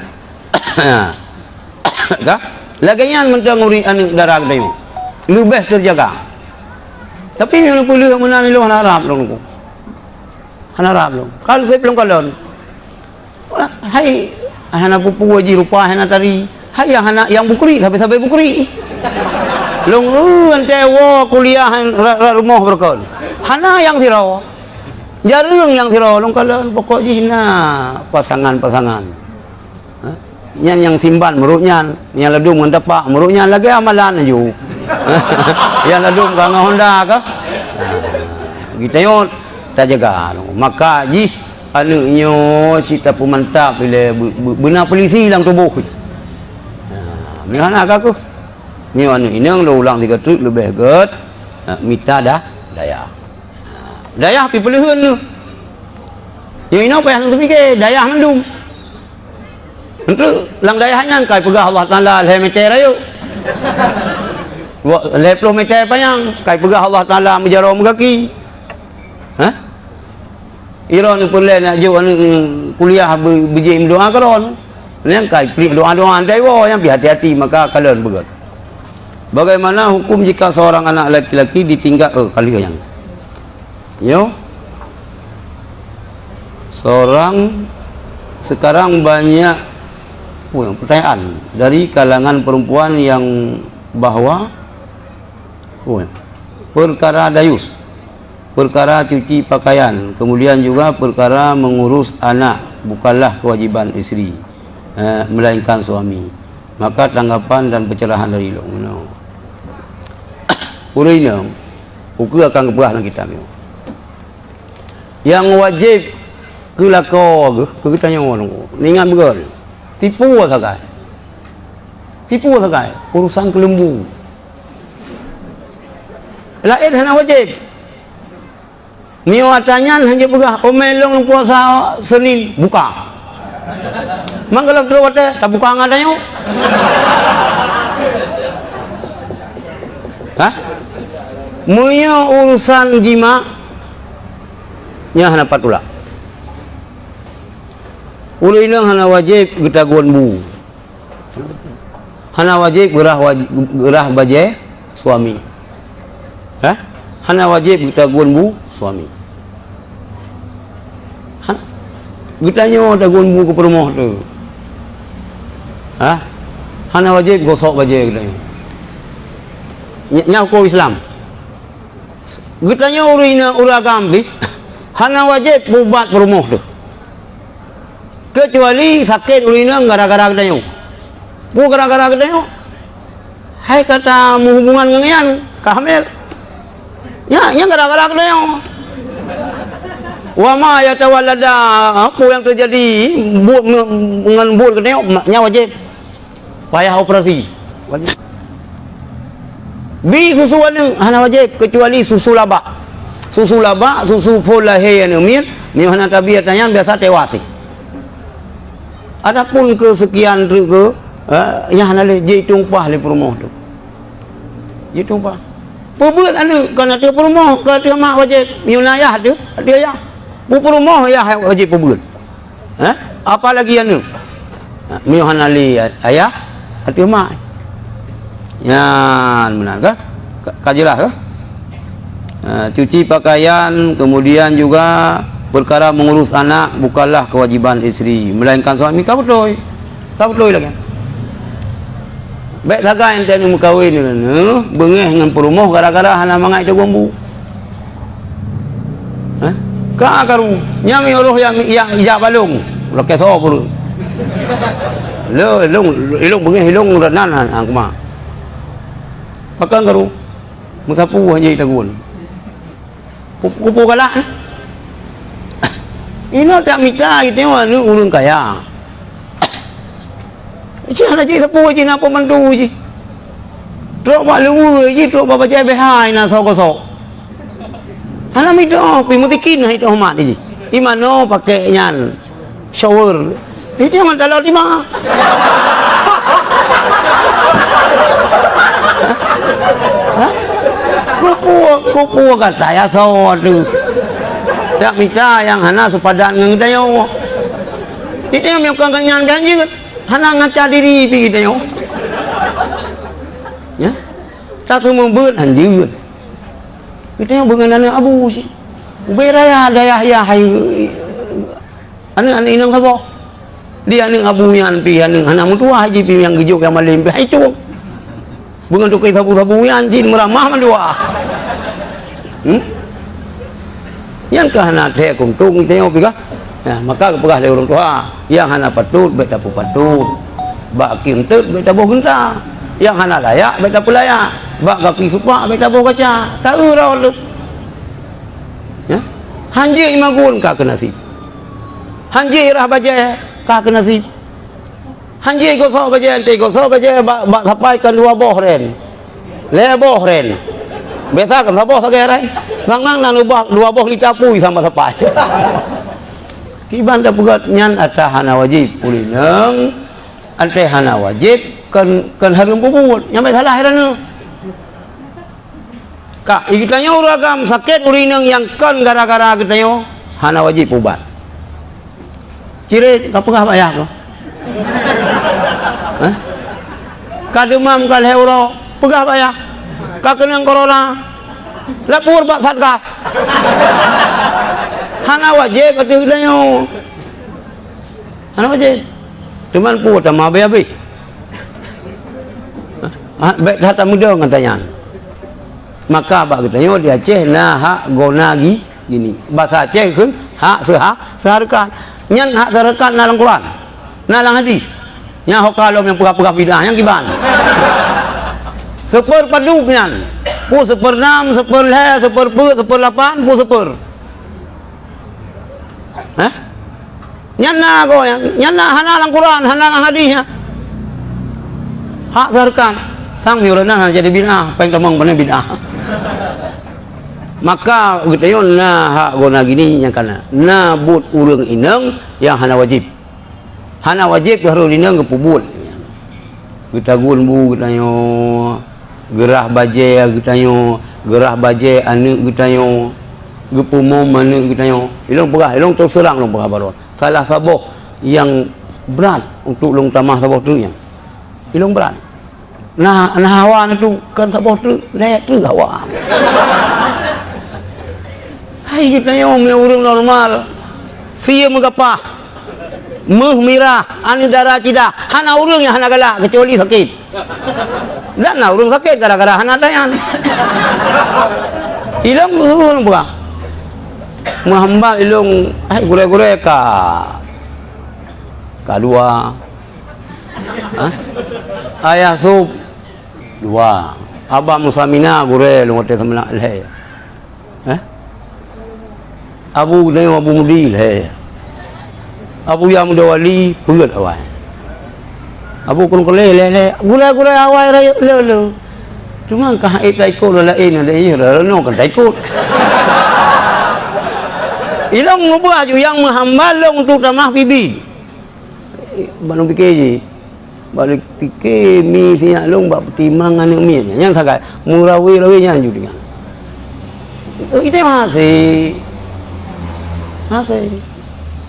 A: Lagian mentang uri anu darah dia. Lebih terjaga. Tapi yang kuliah mana ni lo harap dong. Harap dong. Kalau saya belum kalon. Hai hana pupu waji rupa hana tari. Hai yang bukri sampai bukri. Long ante wo kuliah rumah berkon. Hana yang sirau. Jarang yang sirau long kalon pokok jina pasangan. Yang simban meruknya, yang ledum mendapak meruknya lagi amalan aja. Yang ledum kang Honda kah? Kita yo tak jaga. Maka ji anu nyo sita pemantap bila benar polisi lang tubuh. Mana aku? Ni anu inang lo ulang 3 truk lebih god. Mita dah daya. Daya pi pelihun tu. Yang ino apa yang terfikir daya mendum. Untuk lang dayahnya kai pegah Allah Taala le meter ayo. 20 meter panjang kai pegah Allah Taala menjaro megaki. Iron pun le nak jo kuliah berjim doa karon. Yang kai pri doa-doa andai wo yang hati-hati maka kalian begot. Bagaimana hukum jika seorang anak laki-laki ditinggal kali yang. Yo. Sekarang banyak pertanyaan dari kalangan perempuan yang bahwa perkara dayus, perkara cuci pakaian, kemudian juga perkara mengurus anak bukanlah kewajiban isteri, melainkan suami. Maka tanggapan dan pencerahan dari lo. Urina, uku akan kebuah dengan kita. Yang wajib kelako, kita nyawa ningan begal. Tipu sagai. Urusan kelembu. Lain hana wajib. Mio atanyan hanya begah omelong puasa Senin buka. Manggalak dewate tak buka ngadanya. Mio urusan jima nya hana patula. Ulu inang hana wajib getaguan bu. Hana wajib gerah baje suami. Hana wajib getaguan bu suami. Gitanya taguan bu ke rumah tu. Hana wajib gosok baje gitanya. Nyau ko Islam. Getanya uragam bi hana wajib bubat perumuh tu. Kecuali sakit urina gara-gara getanya. Bu gara-gara getanya. Hai kata hubungan dengan kamel. Ya, yang gara-gara getanya. Wa ma yatawallada apa yang terjadi dengan buat getanya nya wajib. Payah operasi. Wajib. Bi susu anu hana wajib kecuali susu labak. Susu labak, susu polahe anu mir hana tabiatnya biasa tewas. Adapun kesekian tu ke yang hana le je tumpah le perumah tu. Je tumpah. Perbuat anu kana tu perumah ke tu mak wajib wilayah tu dia ya. Bu perumah ya wajib perbuat. Apalagi anu. Mi hana le ayah tu mak. Ya, benar kah? Kajilah kah? Cuci pakaian, kemudian juga perkara mengurus anak bukanlah kewajiban isteri, melainkan suami. Kau betul lagi. Baik laga ente ni mukawin ni, bengeh dengan perumah gara-gara hana mangai tu gombu. Kau karu, nyami orang yang ijak balung, lekas apa? Ilung bengeh ilung renan angku mah. Pakai karu, musapu hanya itagun. Kupu kalah. Ini tak minta kita ni urun kaya. Cina je sapu je nak pemandu je. Truk malu je, truk bapa cai behai na sok. Hana minta pi mutikin hai tu mat je. Di mana pakai nyan shower. Itu yang dalam di mana? Kupu kata ya so tu. Tak minta yang hana sepadan dengan kita yo. Kita yang melakukan kenyan ganji hana ngaca diri pi kita yo. Ya. Tak semua ber anjir. Kita yang bengan abu si. Beraya daya ya hai. Anu inang sabo. Dia ning abu yang pi ning hana mutua haji pi yang gejuk yang malim pi itu. Bunga tu kai sabu-sabu yang jin meramah mandua. Yang kahana teh kuntung tengok pika. Ya, maka kepegah dari orang tua. Yang hana patut beta patut. Bak kintut beta boh genta. Yang hana layak beta pelayak. Bak kaki supak beta boh kaca. Tak urau lu. Ya. Hanji imagun ka kenasib. Hanji irah bajai ka kenasib. Hanji gosok baje ente gosok baje bak sampai ke dua boh ren. Le boh ren. Biasa kan boh sagai rai. Nang nang dua boh dicapui sama sampai. Kiban tak pegat nyan atah hana wajib ulineng. Ante hana wajib kan harum bubut. Nyampe salah heran. Kak ikitanya uragam sakit ulineng yang kan gara-gara kitanya hana wajib ubat. Ciri kapegah bayar ko. Kademam kal heuro pegah bayar kakenang corona lapor bak satgas hana wajib katanya hana wajib cuman pu ta ma be baik hata muda katanya maka bak katanya di Aceh nah hak gonagi gini bahasa Aceh kan hak seharkan nyan hak seharkan nalang Quran nalang hadis nya hokalom yang pegah-pegah bidah yang kiban seper padu nyan pu seper 6 seper le seper 8 pu seper nyan na go nyan na hanalang Quran hanalang hadisnya hak sarkan sang miurana jadi bidah peng temang bener bidah maka getayon na hak gona gini yang kana nabut urang ineng yang hana wajib harus dinang kepubut kita gunbu gitanyo gerah baje gitanyo gerah baje anu gitanyo gepumom anu gitanyo ilong pegah ilong terus serang long pegah baru salah saboh yang berat untuk long tamah saboh tu yang ilong berat nah hawa tu kan saboh tu lek tu hawa hai gitanyo me urang normal sia megapah merah, anu darah cidah, hana urang yang hana galak kecuali sakit. Dan urang sakit gara-gara hana dayan. Ilong ulung buka. Muhammad ilung gure-gure ka dua. Ayah sub dua. Abah Musamina gure lungote samina leh. Abu Naim Abu Mudi leh. Abu yang muda wali berat awal. Abu kun kole leh gure-gure awal le. Cuma kah ikut lain ada ini rano kan ikut. Ilong ngubah yang Muhammad long tu tamah bibi. Baru fikir je. Baru fikir mi siap long bak pertimbangan mi yang sangat murawi-rawi yang juga. Itu masih.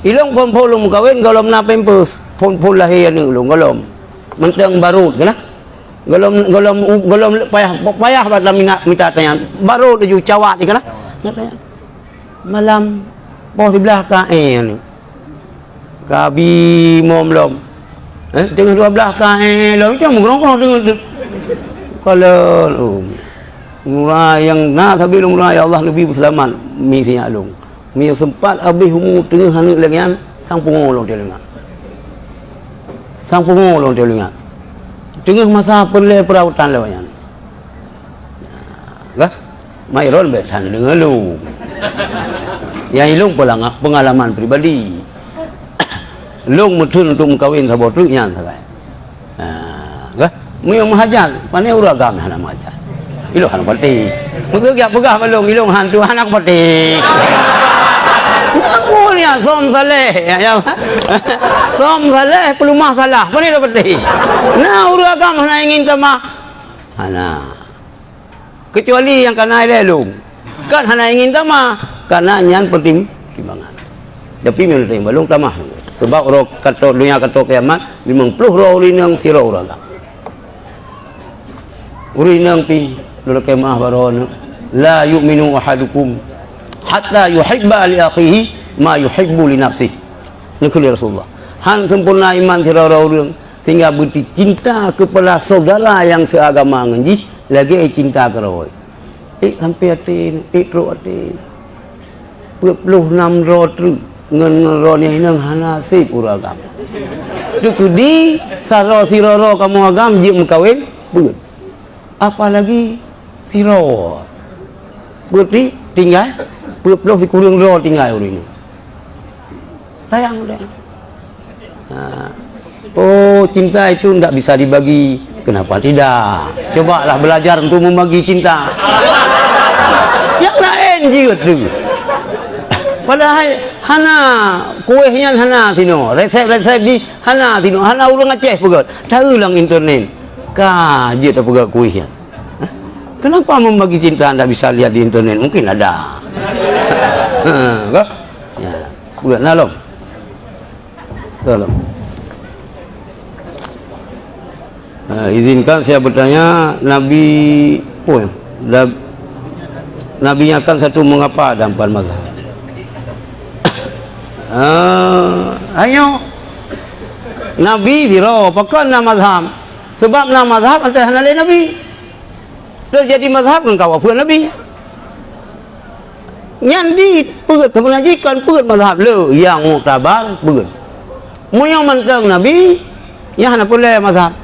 A: Ilong pon kawin golom na pempus pon lahir ni ulung golom. Mentang barut kena. Golom payah pada minta tanya. Barut tu cawat ni kena. Tanya. Malam bawah sebelah ni. Kabi momlom. Tengah 12 lalu macam mengerongkong tengah tu. Kalau murah yang nak sabi murah ya Allah lebih berselamat mi siap long. Mi sempat habis umur tengah hang lengan sang pungolong dia lengan. Sang pungolong dia lengan. Tengah masa perle perawatan lewanya. Kah? Mai rol betan dengan lu. Yang ilung pengalaman pribadi. Long mutun untuk kawin sabot tu yang sakai. Kah? Mu mahajat, pane uragam hana mahajat. Ilo han pati. Pegah balong ilung hantu anak pati. Aku ni som saleh ya. Som saleh pelumah salah. Pane dah pati. Nah uragam hana ingin sama. Hana. Kecuali yang kena elung. Kan hana ingin sama karena nyan penting timbangan. Tapi menurut balong tamah. Sebab roh kata dunia kata kiamat 50 roh urinang sira urang. Urinang pi dulu kiamat baron la yu'minu ahadukum hatta yuhibba li akhihi ma yuhibbu li nafsihi. Nikul Rasulullah. Han sempurna iman sira urang sehingga budi cinta kepada saudara yang seagama ngenji lagi cinta ke roh. Sampai hati ro hati. 26 roh tu ngen ni nang hanasib uragam. Tu di saro siroro kamu agam je mengkawin beut. Apalagi siro. Beut ni tinggal 20 kurang ro tinggal urang ni. Sayang dah. Oh, cinta itu tidak bisa dibagi. Kenapa tidak? Cobalah belajar untuk membagi cinta. Yang lain juga tu. Padahal hana kuehnya hana tino resep di hana tino hana urang Aceh pegat tahu lang internet ka je tak pegat kuehnya. Kenapa membagi cinta anda bisa lihat di internet? Mungkin ada. Kah? Ya, buat nalong. Tolong. Izinkan saya bertanya, Nabi Nabinya kan satu mengapa dalam mazhab? Ayo Nabi diro pakai nama mazhab sebab nama mazhab antara hanale Nabi terjadi mazhab kan kau apa Nabi nyandi pegat mengajikan pegat mazhab le yang muktabar pegat mu yang mentang Nabi ya hana boleh mazhab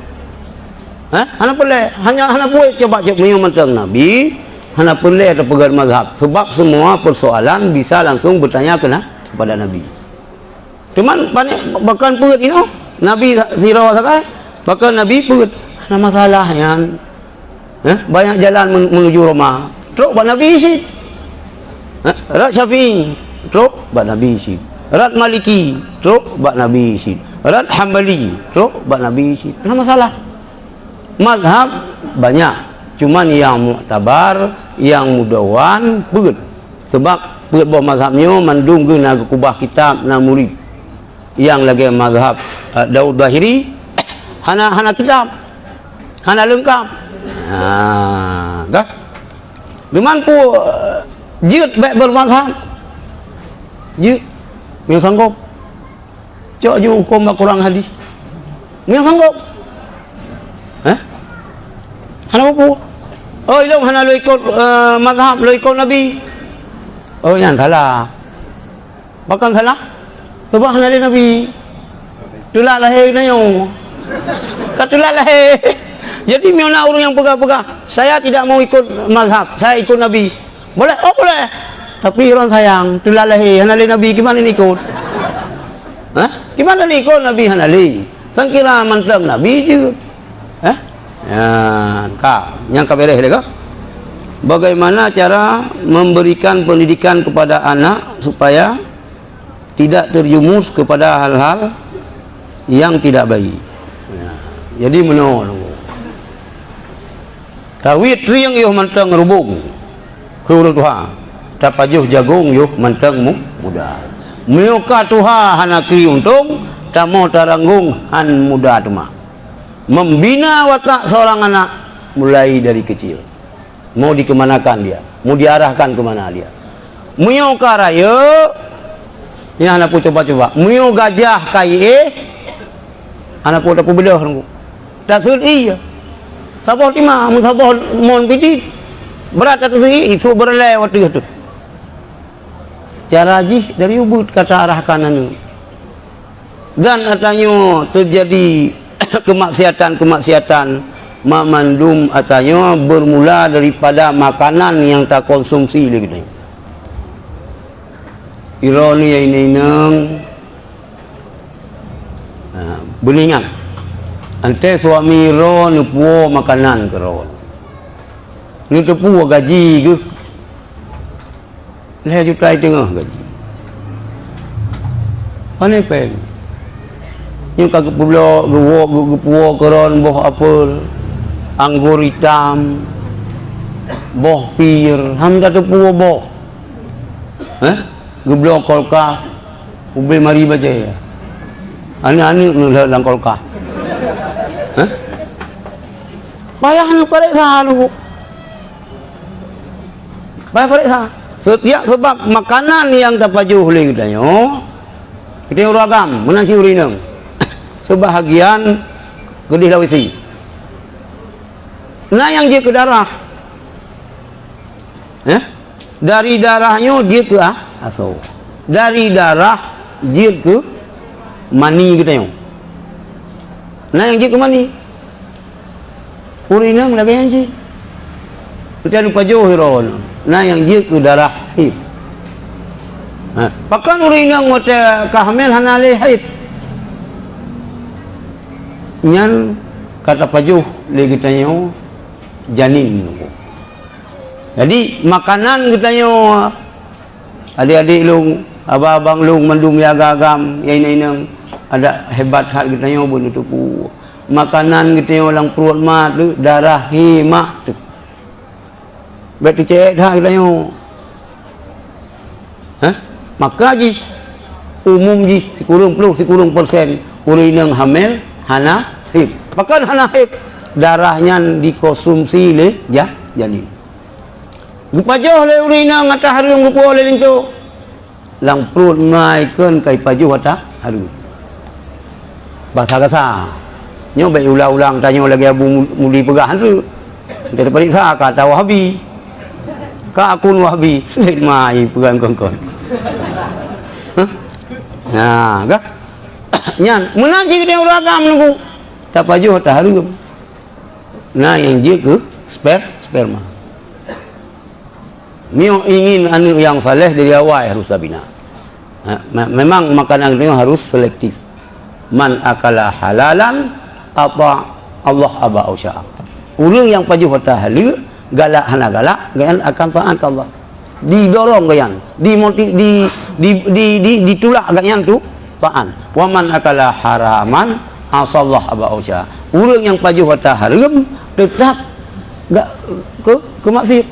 A: hana boleh hana boleh coba mu yang mentang Nabi hana boleh ada pegat mazhab sebab semua persoalan bisa langsung bertanya kepada Nabi. Cuman banyak bahkan pegat ini Nabi sirah sakai bahkan Nabi pegat ada masalah yang banyak jalan menuju Roma teruk buat Nabi isi Rat Syafi'i teruk buat Nabi isi Rat Maliki teruk buat Nabi isi Rat Hambali teruk buat Nabi isi ada masalah mazhab banyak cuman yang muktabar yang mudawan pegat sebab pegat bahawa mazhabnya mandung ke nak kubah kitab na murid yang lagi mazhab Daud Zahiri hana kitab hana lengkap kah memang pu jid baik bermazhab jid yang sanggup cok ju hukum kurang hadis yang sanggup hana apa Oh, ilong hana lo ikut mazhab, lo ikut Nabi. Oh, yang salah. Bahkan salah. Sebab hana Nabi. Tulak lahir na yung. Katulak lahir. Jadi mana orang yang pegang-pegang, saya tidak mau ikut mazhab, saya ikut Nabi. Boleh? Oh, boleh. Tapi orang sayang, tulak lahir, hana Nabi, gimana ni ikut? Hah? Gimana ni ikut Nabi hana li? Sangkira mantap Nabi je. Hah? Ya, kak, yang kabereh lega. Bagaimana cara memberikan pendidikan kepada anak supaya tidak terjumus kepada hal-hal yang tidak baik. Ya. Jadi menolak. Tawit riang yuh mantang rubung. Kurang tuha. Tapajuh jagung yuh mantang muda. Mioka tuha hana kri untung, tamo taranggung han muda tuma. Membina watak seorang anak mulai dari kecil. Mau dikemanakan dia, mau diarahkan kemana dia. Mioka raya, ini anak pun coba-coba. Mio gajah kai anak pun tak belah nunggu. Tak suri ya. Sabah lima, musabah mon pidi. Berat tak suri, isu berlai waktu itu. Cara jih dari ubud kata arah kanan. Dan katanya terjadi kemaksiatan mamandum katanya bermula daripada makanan yang tak konsumsi lagi. Ironi ini neng belingan. Ante suami ro nupuo makanan keron. Ni tepu gaji ke? Leh juta tengah gaji. Pane pen. Yung kagak pula gepuo keron boh apel, anggur hitam, boh pir, hamda tepu boh. Geblok kolka, ubil mari baca ya. Ane-ane dalam kolka. Payah nu periksa lu. Payah periksa. Setiap sebab makanan yang terpajuh oleh katanya, kita uragam, menasi urinang. Sebahagian gedih lawisi. Nah yang dia ke darah. Dari darahnya dia ke asal. Dari darah dia ke mani katanya. Nah yang dia ke mani. Urinang lagi yang dia. Kita lupa jauh hiron. Nah yang dia ke darah haid. Pakan urinang wata kahmil hanale haid. Nyan kata pajuh lagi tanya janin. Jadi makanan katanya adik-adik lung, abang-abang lung mandum ya gagam, ya ini ada hebat hal katanya pun itu pu. Makanan katanya orang perut mat darah himak tu. Betul cek dah katanya. Maka ji umum ji sekurang persen urinang hamil hana hib. Pakan hana hib darahnya dikonsumsi le janin. Gupajoh le urina ngata harum gupo le linto. Lang perut ngai ken kai pajuh ata harum. Bahasa kasa. Nyo baik ulang-ulang tanya lagi abu muli pegahan tu. Kita periksa kata Wahabi. Ka akun Wahabi, sulit mai pegang kon-kon. Nah, gak? Nyan, menaji dia uragam nunggu. Tak pajuh tak harum. Nah, yang dia ke sperma. Mio ingin anu yang saleh dari awal harus sabina. Memang makanan itu harus selektif. Man akala halalan apa Allah aba usya. Orang yang pajuh tak halal, galak hana galak, gayan akan taat Allah. Didorong gayan, ditulak gayan tu taat. Wa man akala haraman asallah aba usya. Orang yang pajuh tak haram tetap gak ke maksiat.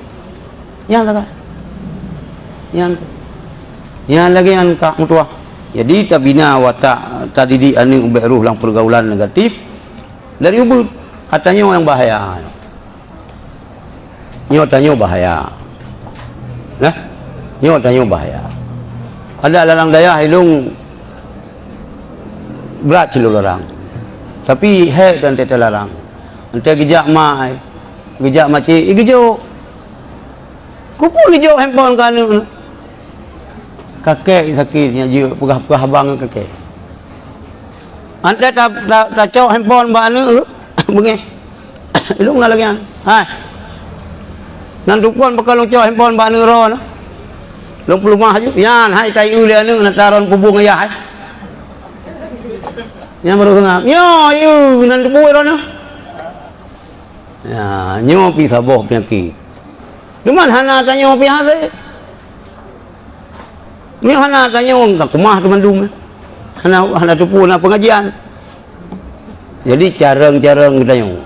A: Yang tak? Yang lagi yang kak mutuah. Jadi tabina watak tadi anu beruh lang pergaulan negatif dari ubud katanya yang bahaya. Nyotanya bahaya. Nah, nyotanya bahaya. Ada lalang daya hilung berat cilul orang. Tapi he dan tete larang. Ante gejak mai gejak macam gejuk. Kupu gejuk handphone kan kakek sakitnya je pegah-pegah abang kakek. Anda tak cok handphone mana bengih. Lu ngah lagi. Hai. Nan dukun bakal cok handphone mana ro no. Lu perlu mah je. Yan hai tai u le nu na taron pubung ayah hai. Yang baru ngam. Yo yu nan dukun ro no. Ya, nyo pi saboh penyakit. Cuman hana tanya pi hase. Ni hana tanya wong tak kumah teman dum. Hana tupu na pengajian. Jadi carang-carang kita yo.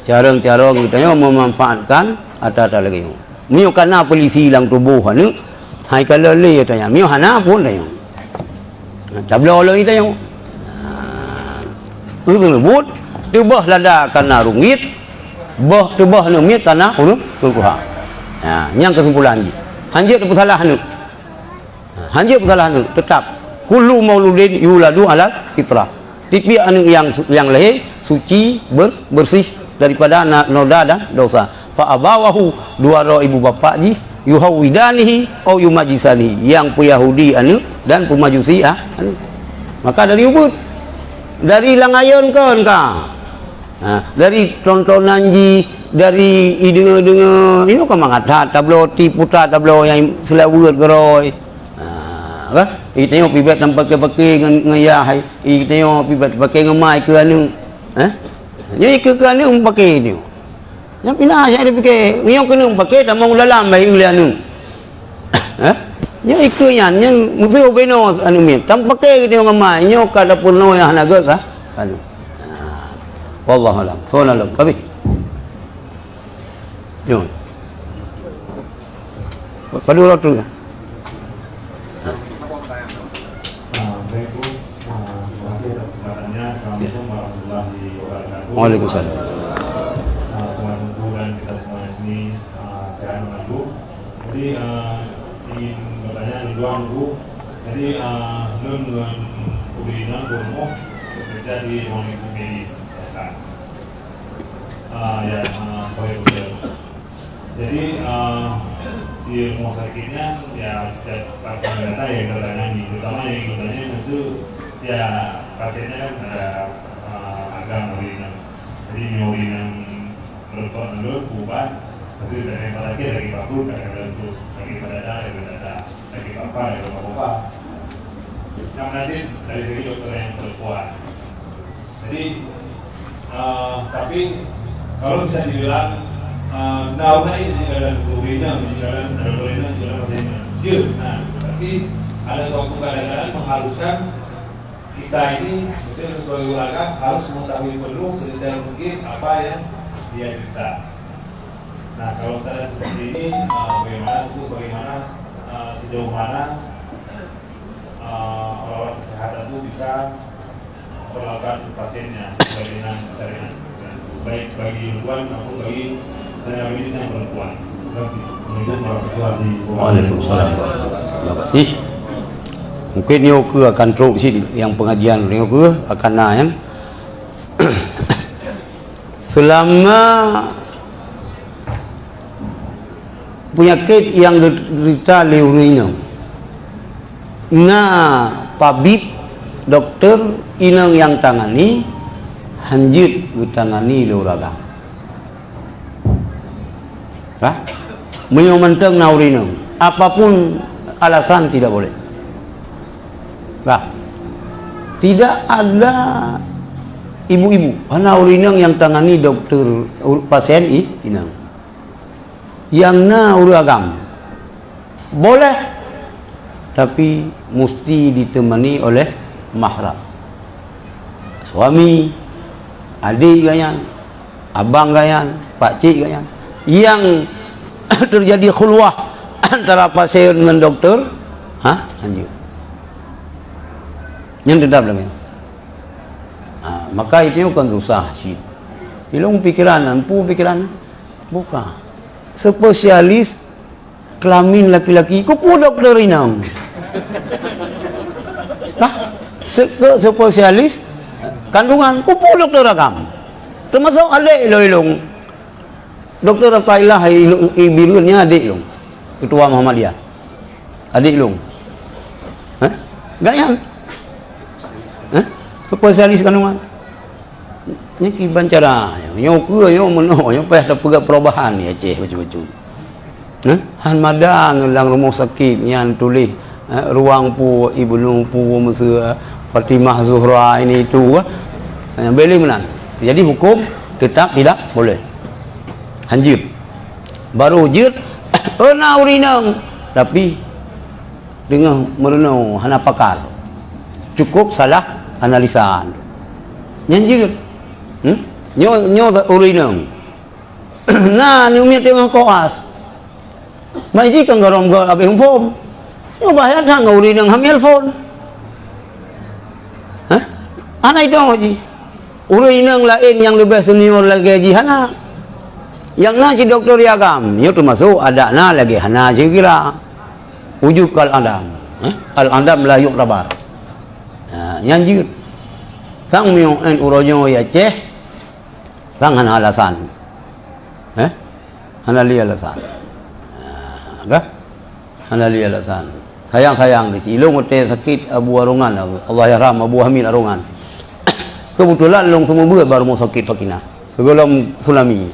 A: Carang-carang kita yo memanfaatkan ada lagi yo. Mio kana polisi hilang tubuh anu. Hai kala le tanya. Mio hana pun tanya. Cablo lo kita yo. But tubah lada kana rungit. Bah tubah nu miat kana urut kuha. Ya, yang kesimpulan ji. Hanjir tu salah nu. Hanjir salah nu tetap kullu mauludin yuladu ala fitrah. Tipi anu yang lahir suci bersih daripada noda dan dosa. Fa abawahu dua roh ibu bapa ji yuhawidanihi au yumajisani yang Yahudi anu dan pemajusi anu. Maka dari ubud dari langayon kan ka. Dari tontonan ji dari ide-ide ini kan mengata tablo putar tablo yang selawur geroi kan iteo pibat nampak pakai ngayah iteo pibat pakai ngemai ke anu jadi ke anu pakai ni yang pindah saya pakai ngio kena pakai tak mau dalam baik ule anu yang ikunya yang musuh beno anu mi tam pakai ke ngemai nyo kada puno yang naga ka anu wallahu alam soalan kami yo pada waktu
C: Assalamualaikum warahmatullahi wabarakatuh.
A: Waalaikumsalam.
C: Selamat menunggu dan kita semua di sini saya menunggu. Jadi ingin bertanya dua menunggu. Jadi nun kubina kurmo bekerja di monitor medis kesehatan. Sorry betul. Jadi di rumah sakitnya ya setiap pasien data yang tertangani, terutama yang bertanya itu ya pasiennya kan ada agam urinan, jadi urinan menurut ubah hasil dari yang lagi lagi baku ada untuk lagi pada lagi apa yang nanti dari segi dokter yang perempuan. Jadi tapi kalau bisa dibilang nauna ini dalam urinan dalam pasiennya dia, tapi ada suatu kadang-kadang mengharuskan kita ini mesti sebagai ulama harus mengetahui penuh sedetail mungkin apa yang dia minta. Nah kalau keadaan seperti ini bagaimana sejauh mana orang kesehatan itu bisa memperlakukan pasiennya sesuai dengan syariat, baik bagi perempuan maupun bagi tenaga medis yang perempuan. Terima kasih.
A: Waalaikumsalam. Terima kasih. Mungkin yo ke akan teruk sini yang pengajian yo ke akan yang selama penyakit yang derita leurina tabib dokter inang yang tangani hanjit tangani leuraga menyomanteng naurina apapun alasan tidak boleh. Tidak ada ibu-ibu hana urinang yang tangani dokter pasien inang yang uragam boleh tapi mesti ditemani oleh mahram suami, adik gayan, abang gayan, pakcik gayan yang terjadi khulwah antara pasien dengan dokter anjir yang tetap lagi. Maka itu kan susah sih. Ilung pikiran, bukan. Spesialis kelamin laki-laki, kupu dokter inang. Spesialis kandungan, kupu dokter agam. Termasuk ada ilung Dr. Raftailah Ibirunnya adik long. Ketua Muhammadiyah. Adik long. Gak yang? Spesialis kandungan. Ini kiban cara. Yang ke yang menoh, yang payah dapat perubahan ni Aceh macam-macam. Han mada ngelang rumah sakit yang tulis ruang pu Ibnu pu Musa Fatimah Zuhra ini itu yang boleh menang. Jadi hukum tetap tidak boleh. Hanjir. Baru jir ana urinang tapi dengan merenung hana pakar. Cukup salah analisan. Nyanjir. Nyo urinang. Nah, ni umi tengah koas. Mai ji kang garong go abe humpom. Yo bahaya thang nguri nang hamil phone. Anai dong ji. Uri nang lain yang lebih senior lagi ji hana. Yang na ji doktor Yagam, yo termasuk ada na lagi hana je kira. Wujud kal adam. Al-andam la yuqrabar. Yang ji. Sang miong en urojo ya Aceh. Sang hana alasan. Hana li alasan. Hanali alasan. Sayang-sayang di Cilung hotel sakit Abu Arungan. Allah yarham Abu Hamid Arungan. Kebetulan long semua buat baru mau sakit Fakina. Sebelum tsunami.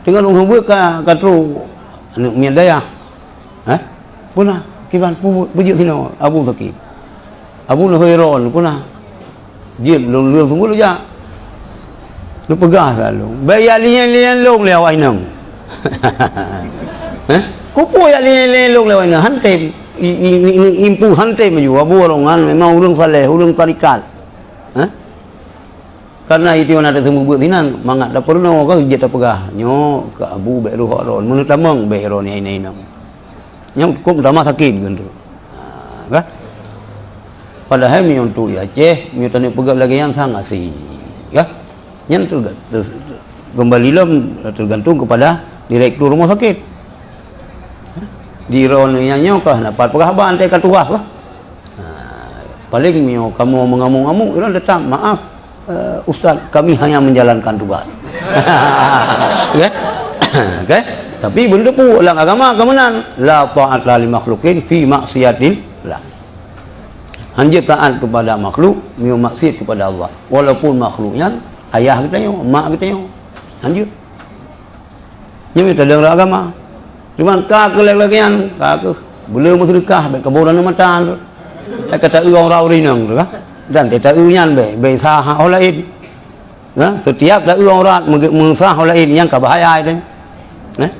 A: Tinggal long semua ka tru anak mian daya. Punah kiban bujuk sino Abu sakit. Abu no heron punah. Dia long semua lu ja. Lu pegah lalu. Bayar lian long lewai nang. Kupu ya lelong lewat ni hantai impu hantai maju Abu Arungan memang urang saleh urang tarikat. Karena itu ada semua buat dinan mangat dah perlu kau je tak pegah nyo ke Abu Beru Haron menurut tamang Beru ni ini yang kum sama sakit gitu. Kan? Padahal mi untuk ya Aceh mi tani pegah lagi yang sangat sih. Ya. Yang kembalilah tergantung kepada direktur rumah sakit. Di ronnya kah dapat penghaban teh katuas lah. Paling mio kamu mengamung-amung orang datang, maaf ustaz kami hanya menjalankan tugas. Okey. Okey. Tapi benda pu dalam agama kemenan la ta'at li makhluqin fi maksiatillah. Hanya taat kepada makhluk, mio maksiat kepada Allah. Walaupun makhluknya ayah kita yo, mak kita yo. Lanjut. Nyo kita dengar agama. Cuman ka ke lagian, ka ke belum sedekah baik keboran matan. Kata urang rauri nang tu kan. Dan kita uyan be sah lain. Setiap dah urang rat mensah lain yang bahaya itu.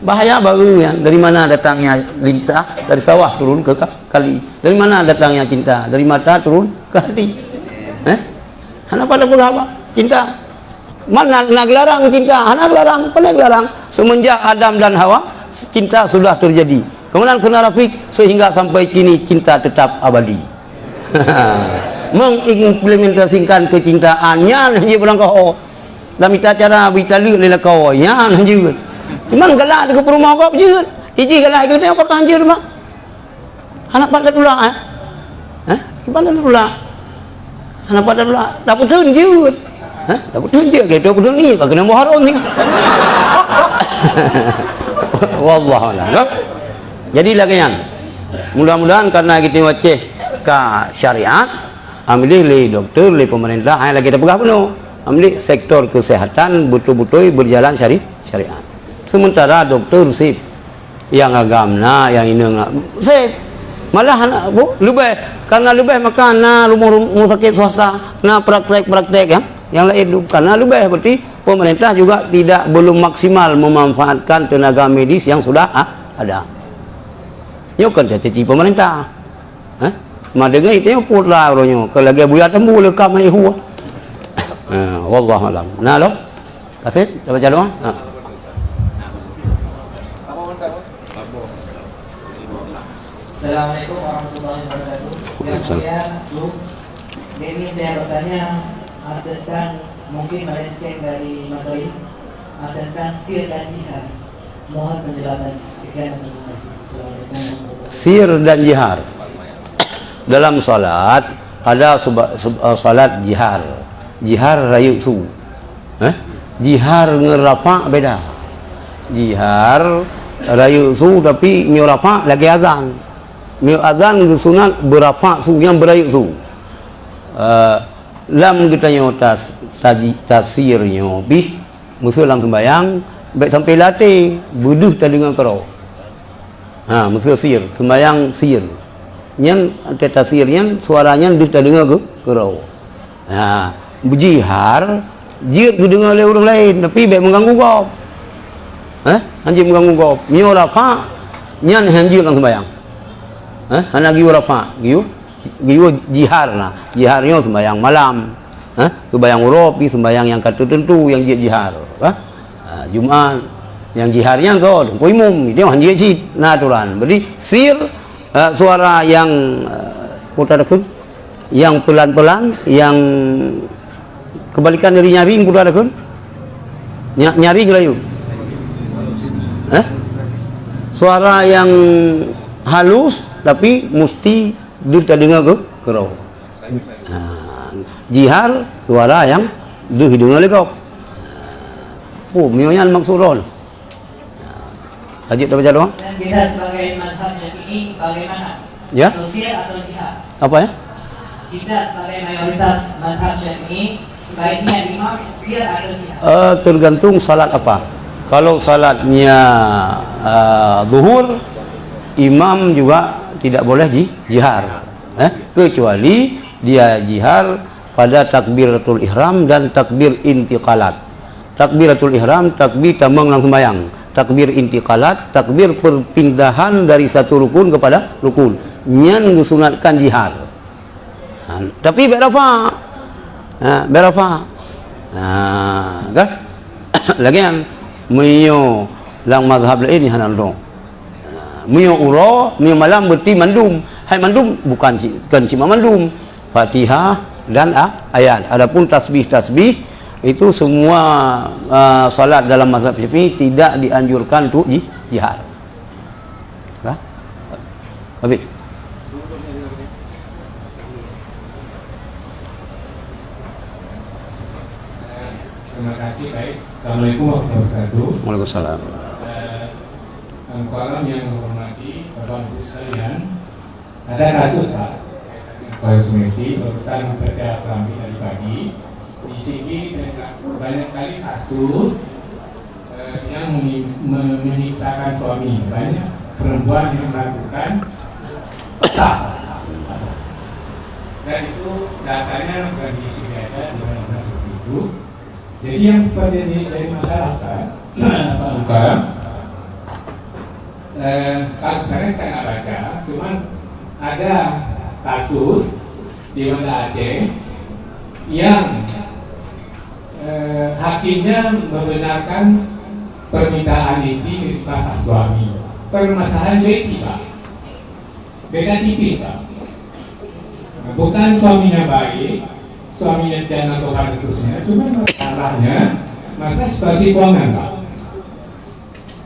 A: Bahaya baru yang dari mana datangnya lintah dari sawah turun ke kali. Dari mana datangnya cinta? Dari mata turun ke hati. Hana pada apa? Cinta. Mana nak larang cinta? Hana larang, pandai larang. Semenjak Adam dan Hawa, cinta sudah terjadi. Kemudian kena Rafiq sehingga sampai kini cinta tetap abadi. Mengimplementasikan kecintaannya hanya bilang kau. Dalam cara bicara lelaki kau, nya hanya. Cuman galak ke rumah kau je. Iji galak ke dia apa hancur mak. Anak pada pula gimana pula? Anak pada pula tak betul je. Tak betul je ke betul ni kau kena muharam ni. Wallahu a'lam. Jadi lagian. Mudah-mudahan karena kita waceh ke syariat, ambil le doktor, le pemerintah, lagi dah pegah penuh. Ambil sektor kesehatan betul-betul berjalan syariat. Sementara doktor sip yang agamna yang ini sip malah bu lebih karena lebih maka rumah sakit swasta praktek ya yang lain karena lebih berarti pemerintah juga belum maksimal memanfaatkan tenaga medis yang sudah ada. Nyo kan caci pemerintah. Madenge itu pula orangnya kalau lagi buya tembu lekam ai huwa. Wallahu alam. Nah lo. Kasih baca doa.
D: Assalamualaikum warahmatullahi wabarakatuh. Yang mulia, ini saya bertanya tentang mungkin melenceng dari materi tentang sir dan jihar. Mohon penjelasan. Sekian terima kasih.
A: Sir dan jihar. Dalam salat ada salat jihar. Jihar rayu su. Jihar ngerapak beda. Jihar rayu su tapi nyo rapak lagi azan. Nyo azan ke sunat berapak su yang berayu su. Lam kita nyo tasirnya bih musuh lam sembayang baik sampai latih buduh telinga kerau. Musuh sir sembayang sir. Yang tasirnya suaranya di telinga kerau. Berjihar jihad didengar oleh orang lain tapi baik mengganggu kau. Anjing mengganggu kau. Nyo rafa nyan hanjir lang sembayang. Hana giu rafa, giu jihar lah. Jiharnya sembayang malam. Sembayang uropi, sembayang yang tertentu yang jihar. Jumat yang jiharnya kau poimum dia hanjir cit naturan. Berarti sir suara yang putar dekun, yang pelan-pelan, yang kebalikan dari nyaring putar dekun. Nyari gelayu. Suara yang halus tapi mesti terdengar ke kerau. Jihar suara yang hidung oleh kau. Mionya maksudon. Lanjut baca doang.
D: Dan kita sebagai mazhab Syafi'i bagaimana?
A: Ya.
D: Sosial atau jihad?
A: Apa ya?
D: Kita sebagai mayoritas mazhab Syafi'i sebaiknya imam sir atau jihad?
A: Tergantung salat apa. Kalau salatnya zuhur, imam juga tidak boleh jihar. Kecuali dia jihar pada takbiratul ihram dan takbir intiqalat. Takbiratul ihram, takbir tambang lang sembayang. Takbir intiqalat, takbir perpindahan dari satu rukun kepada rukun. Nyan disunatkan jihar. Tapi berafa. Berafa. Kan? Lagian Mio lang mazhab lain hanan dong. Mio uro, mio malam berarti mandum. Hai mandum bukan cuma mandum. Fatihah dan ayat. Adapun tasbih itu semua salat dalam mazhab Syafi'i tidak dianjurkan untuk jihar. Habis.
E: Terima kasih, baik. Assalamualaikum warahmatullahi wabarakatuh.
A: Waalaikumsalam.
E: Kawan yang menghormati Bapak Ibu sekalian, ada kasus Pak Pak Yusmisi urusan membaca kelambi dari pagi. Di sini banyak kali kasus yang menyiksakan suami. Banyak perempuan yang melakukan petah. Dan itu datanya bukan di sini aja, di mana-mana seperti itu. Jadi yang dari masalah Pak Luka, kasus saya nggak baca, cuman ada kasus di Banda Aceh yang hakimnya membenarkan permintaan istri dari pasang suami. Permasalahan beda Pak, beda tipis Pak. Bukan suaminya baik, suaminya jangan atau terusnya, cuma masalahnya masalah situasi keuangan Pak.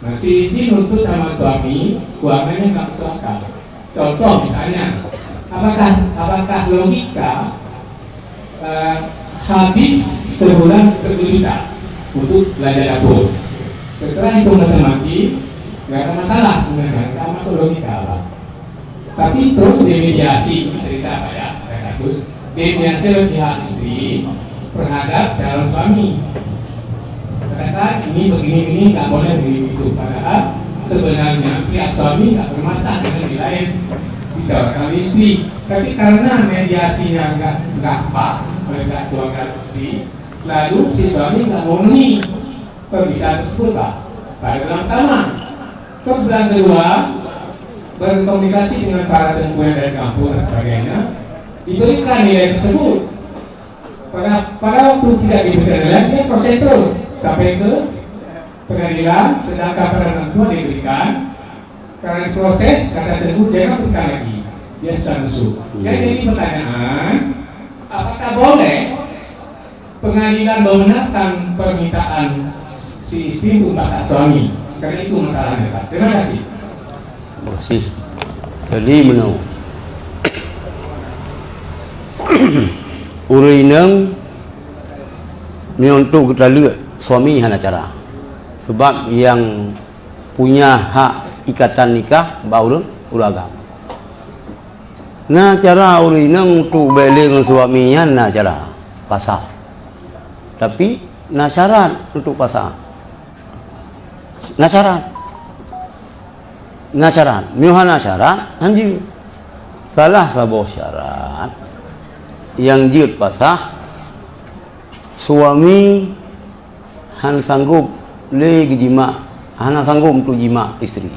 E: Nah, si istri nuntut sama suami, keuangannya nggak masuk akal. Contoh misalnya, apakah logika habis sebulan 10 juta untuk belanja dapur? Setelah itu matematik, nggak ada masalah sebenarnya, nggak masuk logika Pak. Tapi terus dimediasi, cerita apa ya, saya kasus dimediasi oleh pihak istri terhadap calon suami. Ternyata ini begini nggak boleh begitu. Padahal sebenarnya pihak suami nggak bermasalah dengan nilai ditawarkan istri. Tapi karena mediasinya nggak pas oleh pihak keluarga istri, lalu si suami nggak memenuhi permintaan tersebut Pak. Pada dalam taman. Terus bulan kedua berkomunikasi dengan para tengku yang dari kampung dan sebagainya, diberikan nilai tersebut. Pada waktu tidak diberikan nilai, dia proses terus sampai ke pengadilan, sedangkan pada tentu diberikan karena proses kata tengku jangan berikan lagi, dia sudah nusuk. Jadi ini pertanyaan, apakah boleh pengadilan membenarkan permintaan si istri untuk masak suami? Karena itu masalahnya Pak. Terima kasih.
A: Terima kasih. Jadi menau Uri nang ni untuk kita lihat suami hana cara. Sebab yang punya hak ikatan nikah baru agama. Nah cara urinang tu beling suaminya nah cara pasal. Tapi nah syarat untuk pasal. Nah syarat. Nah syarat. Miuhana syarat anjir. Salah satu syarat yang jiut pasah suami han sanggup le jima, han sanggup untuk jima istri.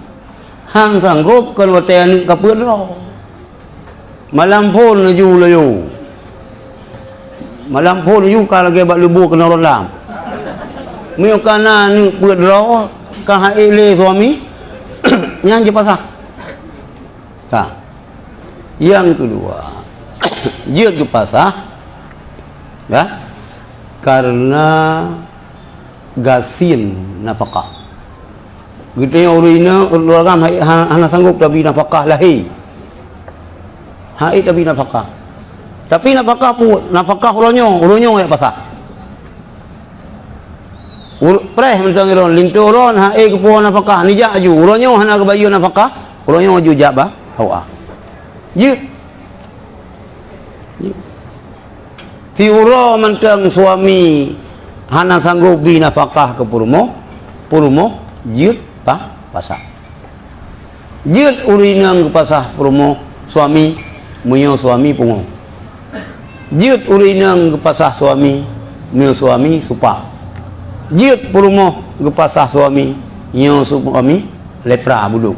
A: Han sanggup kalau tean kapur lo. Malam pun ju layu. Malam pun ju kalau ke bak lebu kena rolam. Miu kana ni put lo ka ile suami yang je pasah. Tak. Yang kedua, jiut ke pasah ya, karena gasin nafkah. Gitu yang urina ulagam hana sanggup tapi nafkah lahi. Hai tapi nafkah. Tapi nafkah pun nafkah ulonyo ya pasah. Preh macam iron linturon hai ke puan nafkah ni jak ju ulonyo hana ke bayu nafkah, ulonyo ju jak ba hawa. Jiut. Si uro mentang suami hana sanggup bi nafkah ke purumo jiut pasah. Jiut urinang ke pasah purumo suami munyo suami pungo. Jiut urinang ke pasah suami munyo suami supa. Jiut purumo ke pasah suami nyo suami lepra buduk.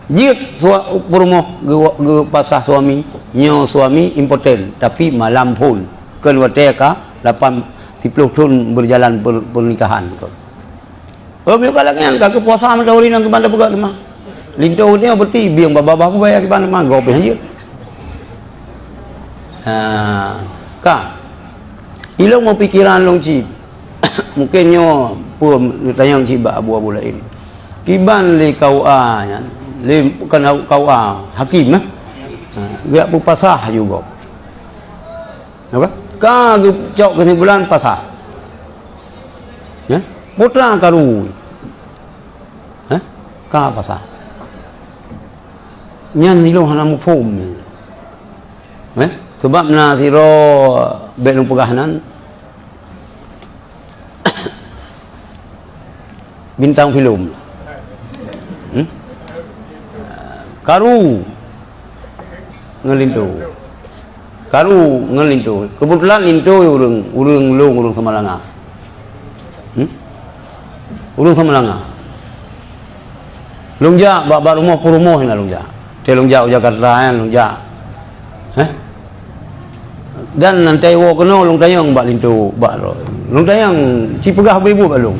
A: Jiut purumo ke pasah suami nyo suami impoten tapi malam pun keluar ka 80 tahun berjalan pernikahan. Biar kalangnya ke puasa macam urinang ke bandar pegat mah. Lintu ni berarti biang baba-baba bayar ke bandar mah gope aja. Ka. Ilong mau pikiran long cip. Mungkin nyo pun tanya cip abu-abu lain. Kiban le kau nya. Le bukan kau hakim nah. Dia pun pasah juga. Apa? Ka cok kesimpulan pasah. Ya? Putra karu. Ka pasah. Nyan nilo hana mu phom. Sebab na siro belum pegahanan bintang film. Karu ngelintu. Karu ngelintu. Kebetulan lintu urung Samalanga. Urung Samalanga. Lungja bak rumah purumoh na lungja. Te lungja Jakarta lungja. Dan nanti wo kena long tayang bak lintu bak long tayang ci pegah ibu bak long.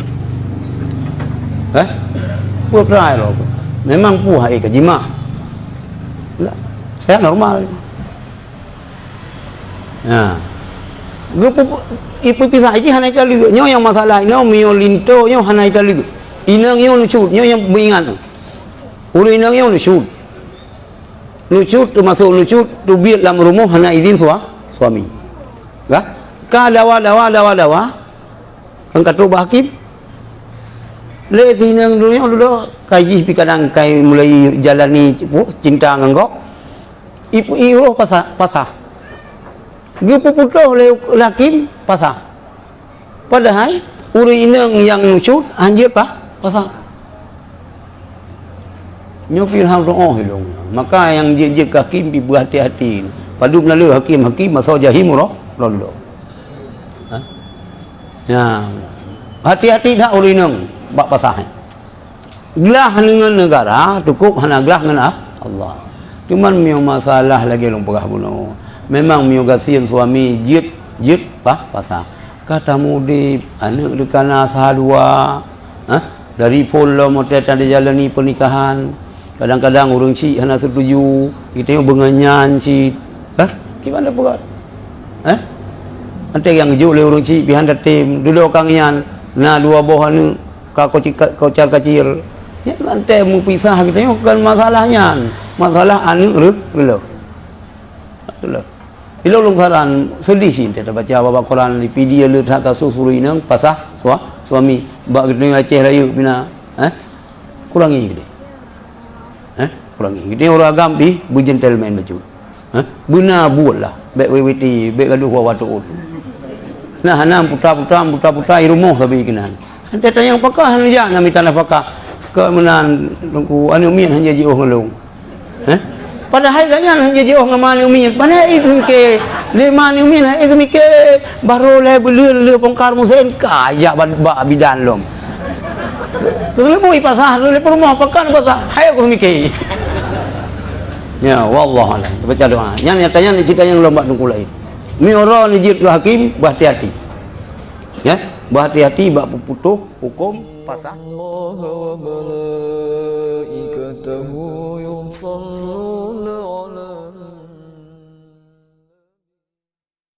A: Pu try lo. Memang pu hai ke jima. Saya normal. Nah. Ipu pisah iki hanai kali nyo yang masalah nyo mio linto nyo hanai kali. Inang nyo lucut nyo yang beringat. Ulu inang nyo lucut. Lucut tu masuk lucut tu biar dalam rumah hana izin suami. Ka? Ka dawa. Kan katu hakim. Le tinang dulu kaji pi kadang kai mulai jalani cinta nganggo. Ipu iho pasah. Gupu putuh le lakim pasah. Padahal uri inang yang lucut anjir pasah. Nyopil ham roh hilong. Maka yang je hakim bi berhati-hati. Padu melalui hakim masuk jahim roh. Ya. Hati-hati dah uri inang bak pasah. Gelah dengan negara cukup hana gelah dengan Allah. Cuman mio masalah lagi long pegah bunuh. Memang mio gasian suami jit pasah. Kata mudi anak dekana sahadua. Dari polo motet ada jalani pernikahan. Kadang-kadang orang cik hana setuju. Kita yang benganyan cik. Gimana pegah? Nanti yang juk le orang cik pihan tim dulu kang yan. Nah dua buah ni kau kacil. Ya nanti mau pisah kita bukan masalahnya. Masalah anu relo. Ilo lungkaran sedih sih kita baca baca Quran di PD le tak susuri nang pasah suami bak gede Aceh Raya pina kurangi gede. Kurangi. Gede orang agam di bu gentleman baju. Benar buatlah. Baik WWT, baik gaduh watu. Nah, hanam putra irumuh sabi kinan. Ante tanya apakah hanya ngami tanah apakah kemenan tungku anu min hanya ji oh ngelung. Padahal kanya hanya ji oh ngamani min. Mana itu ke lima ni min itu mike baru le belur pongkar musen kaya ba bidan lom. Tu le bui pasah le rumah apakah pasah. Hai aku mike. Ya, wallah alam. Baca doa. Yang nyatanya ni cerita yang lomba tungku lain. Mi orang ni jid ke hakim berhati-hati. Ya, berhati-hati bab putuh hukum pasah. Allah wa malaikatahu yusalluna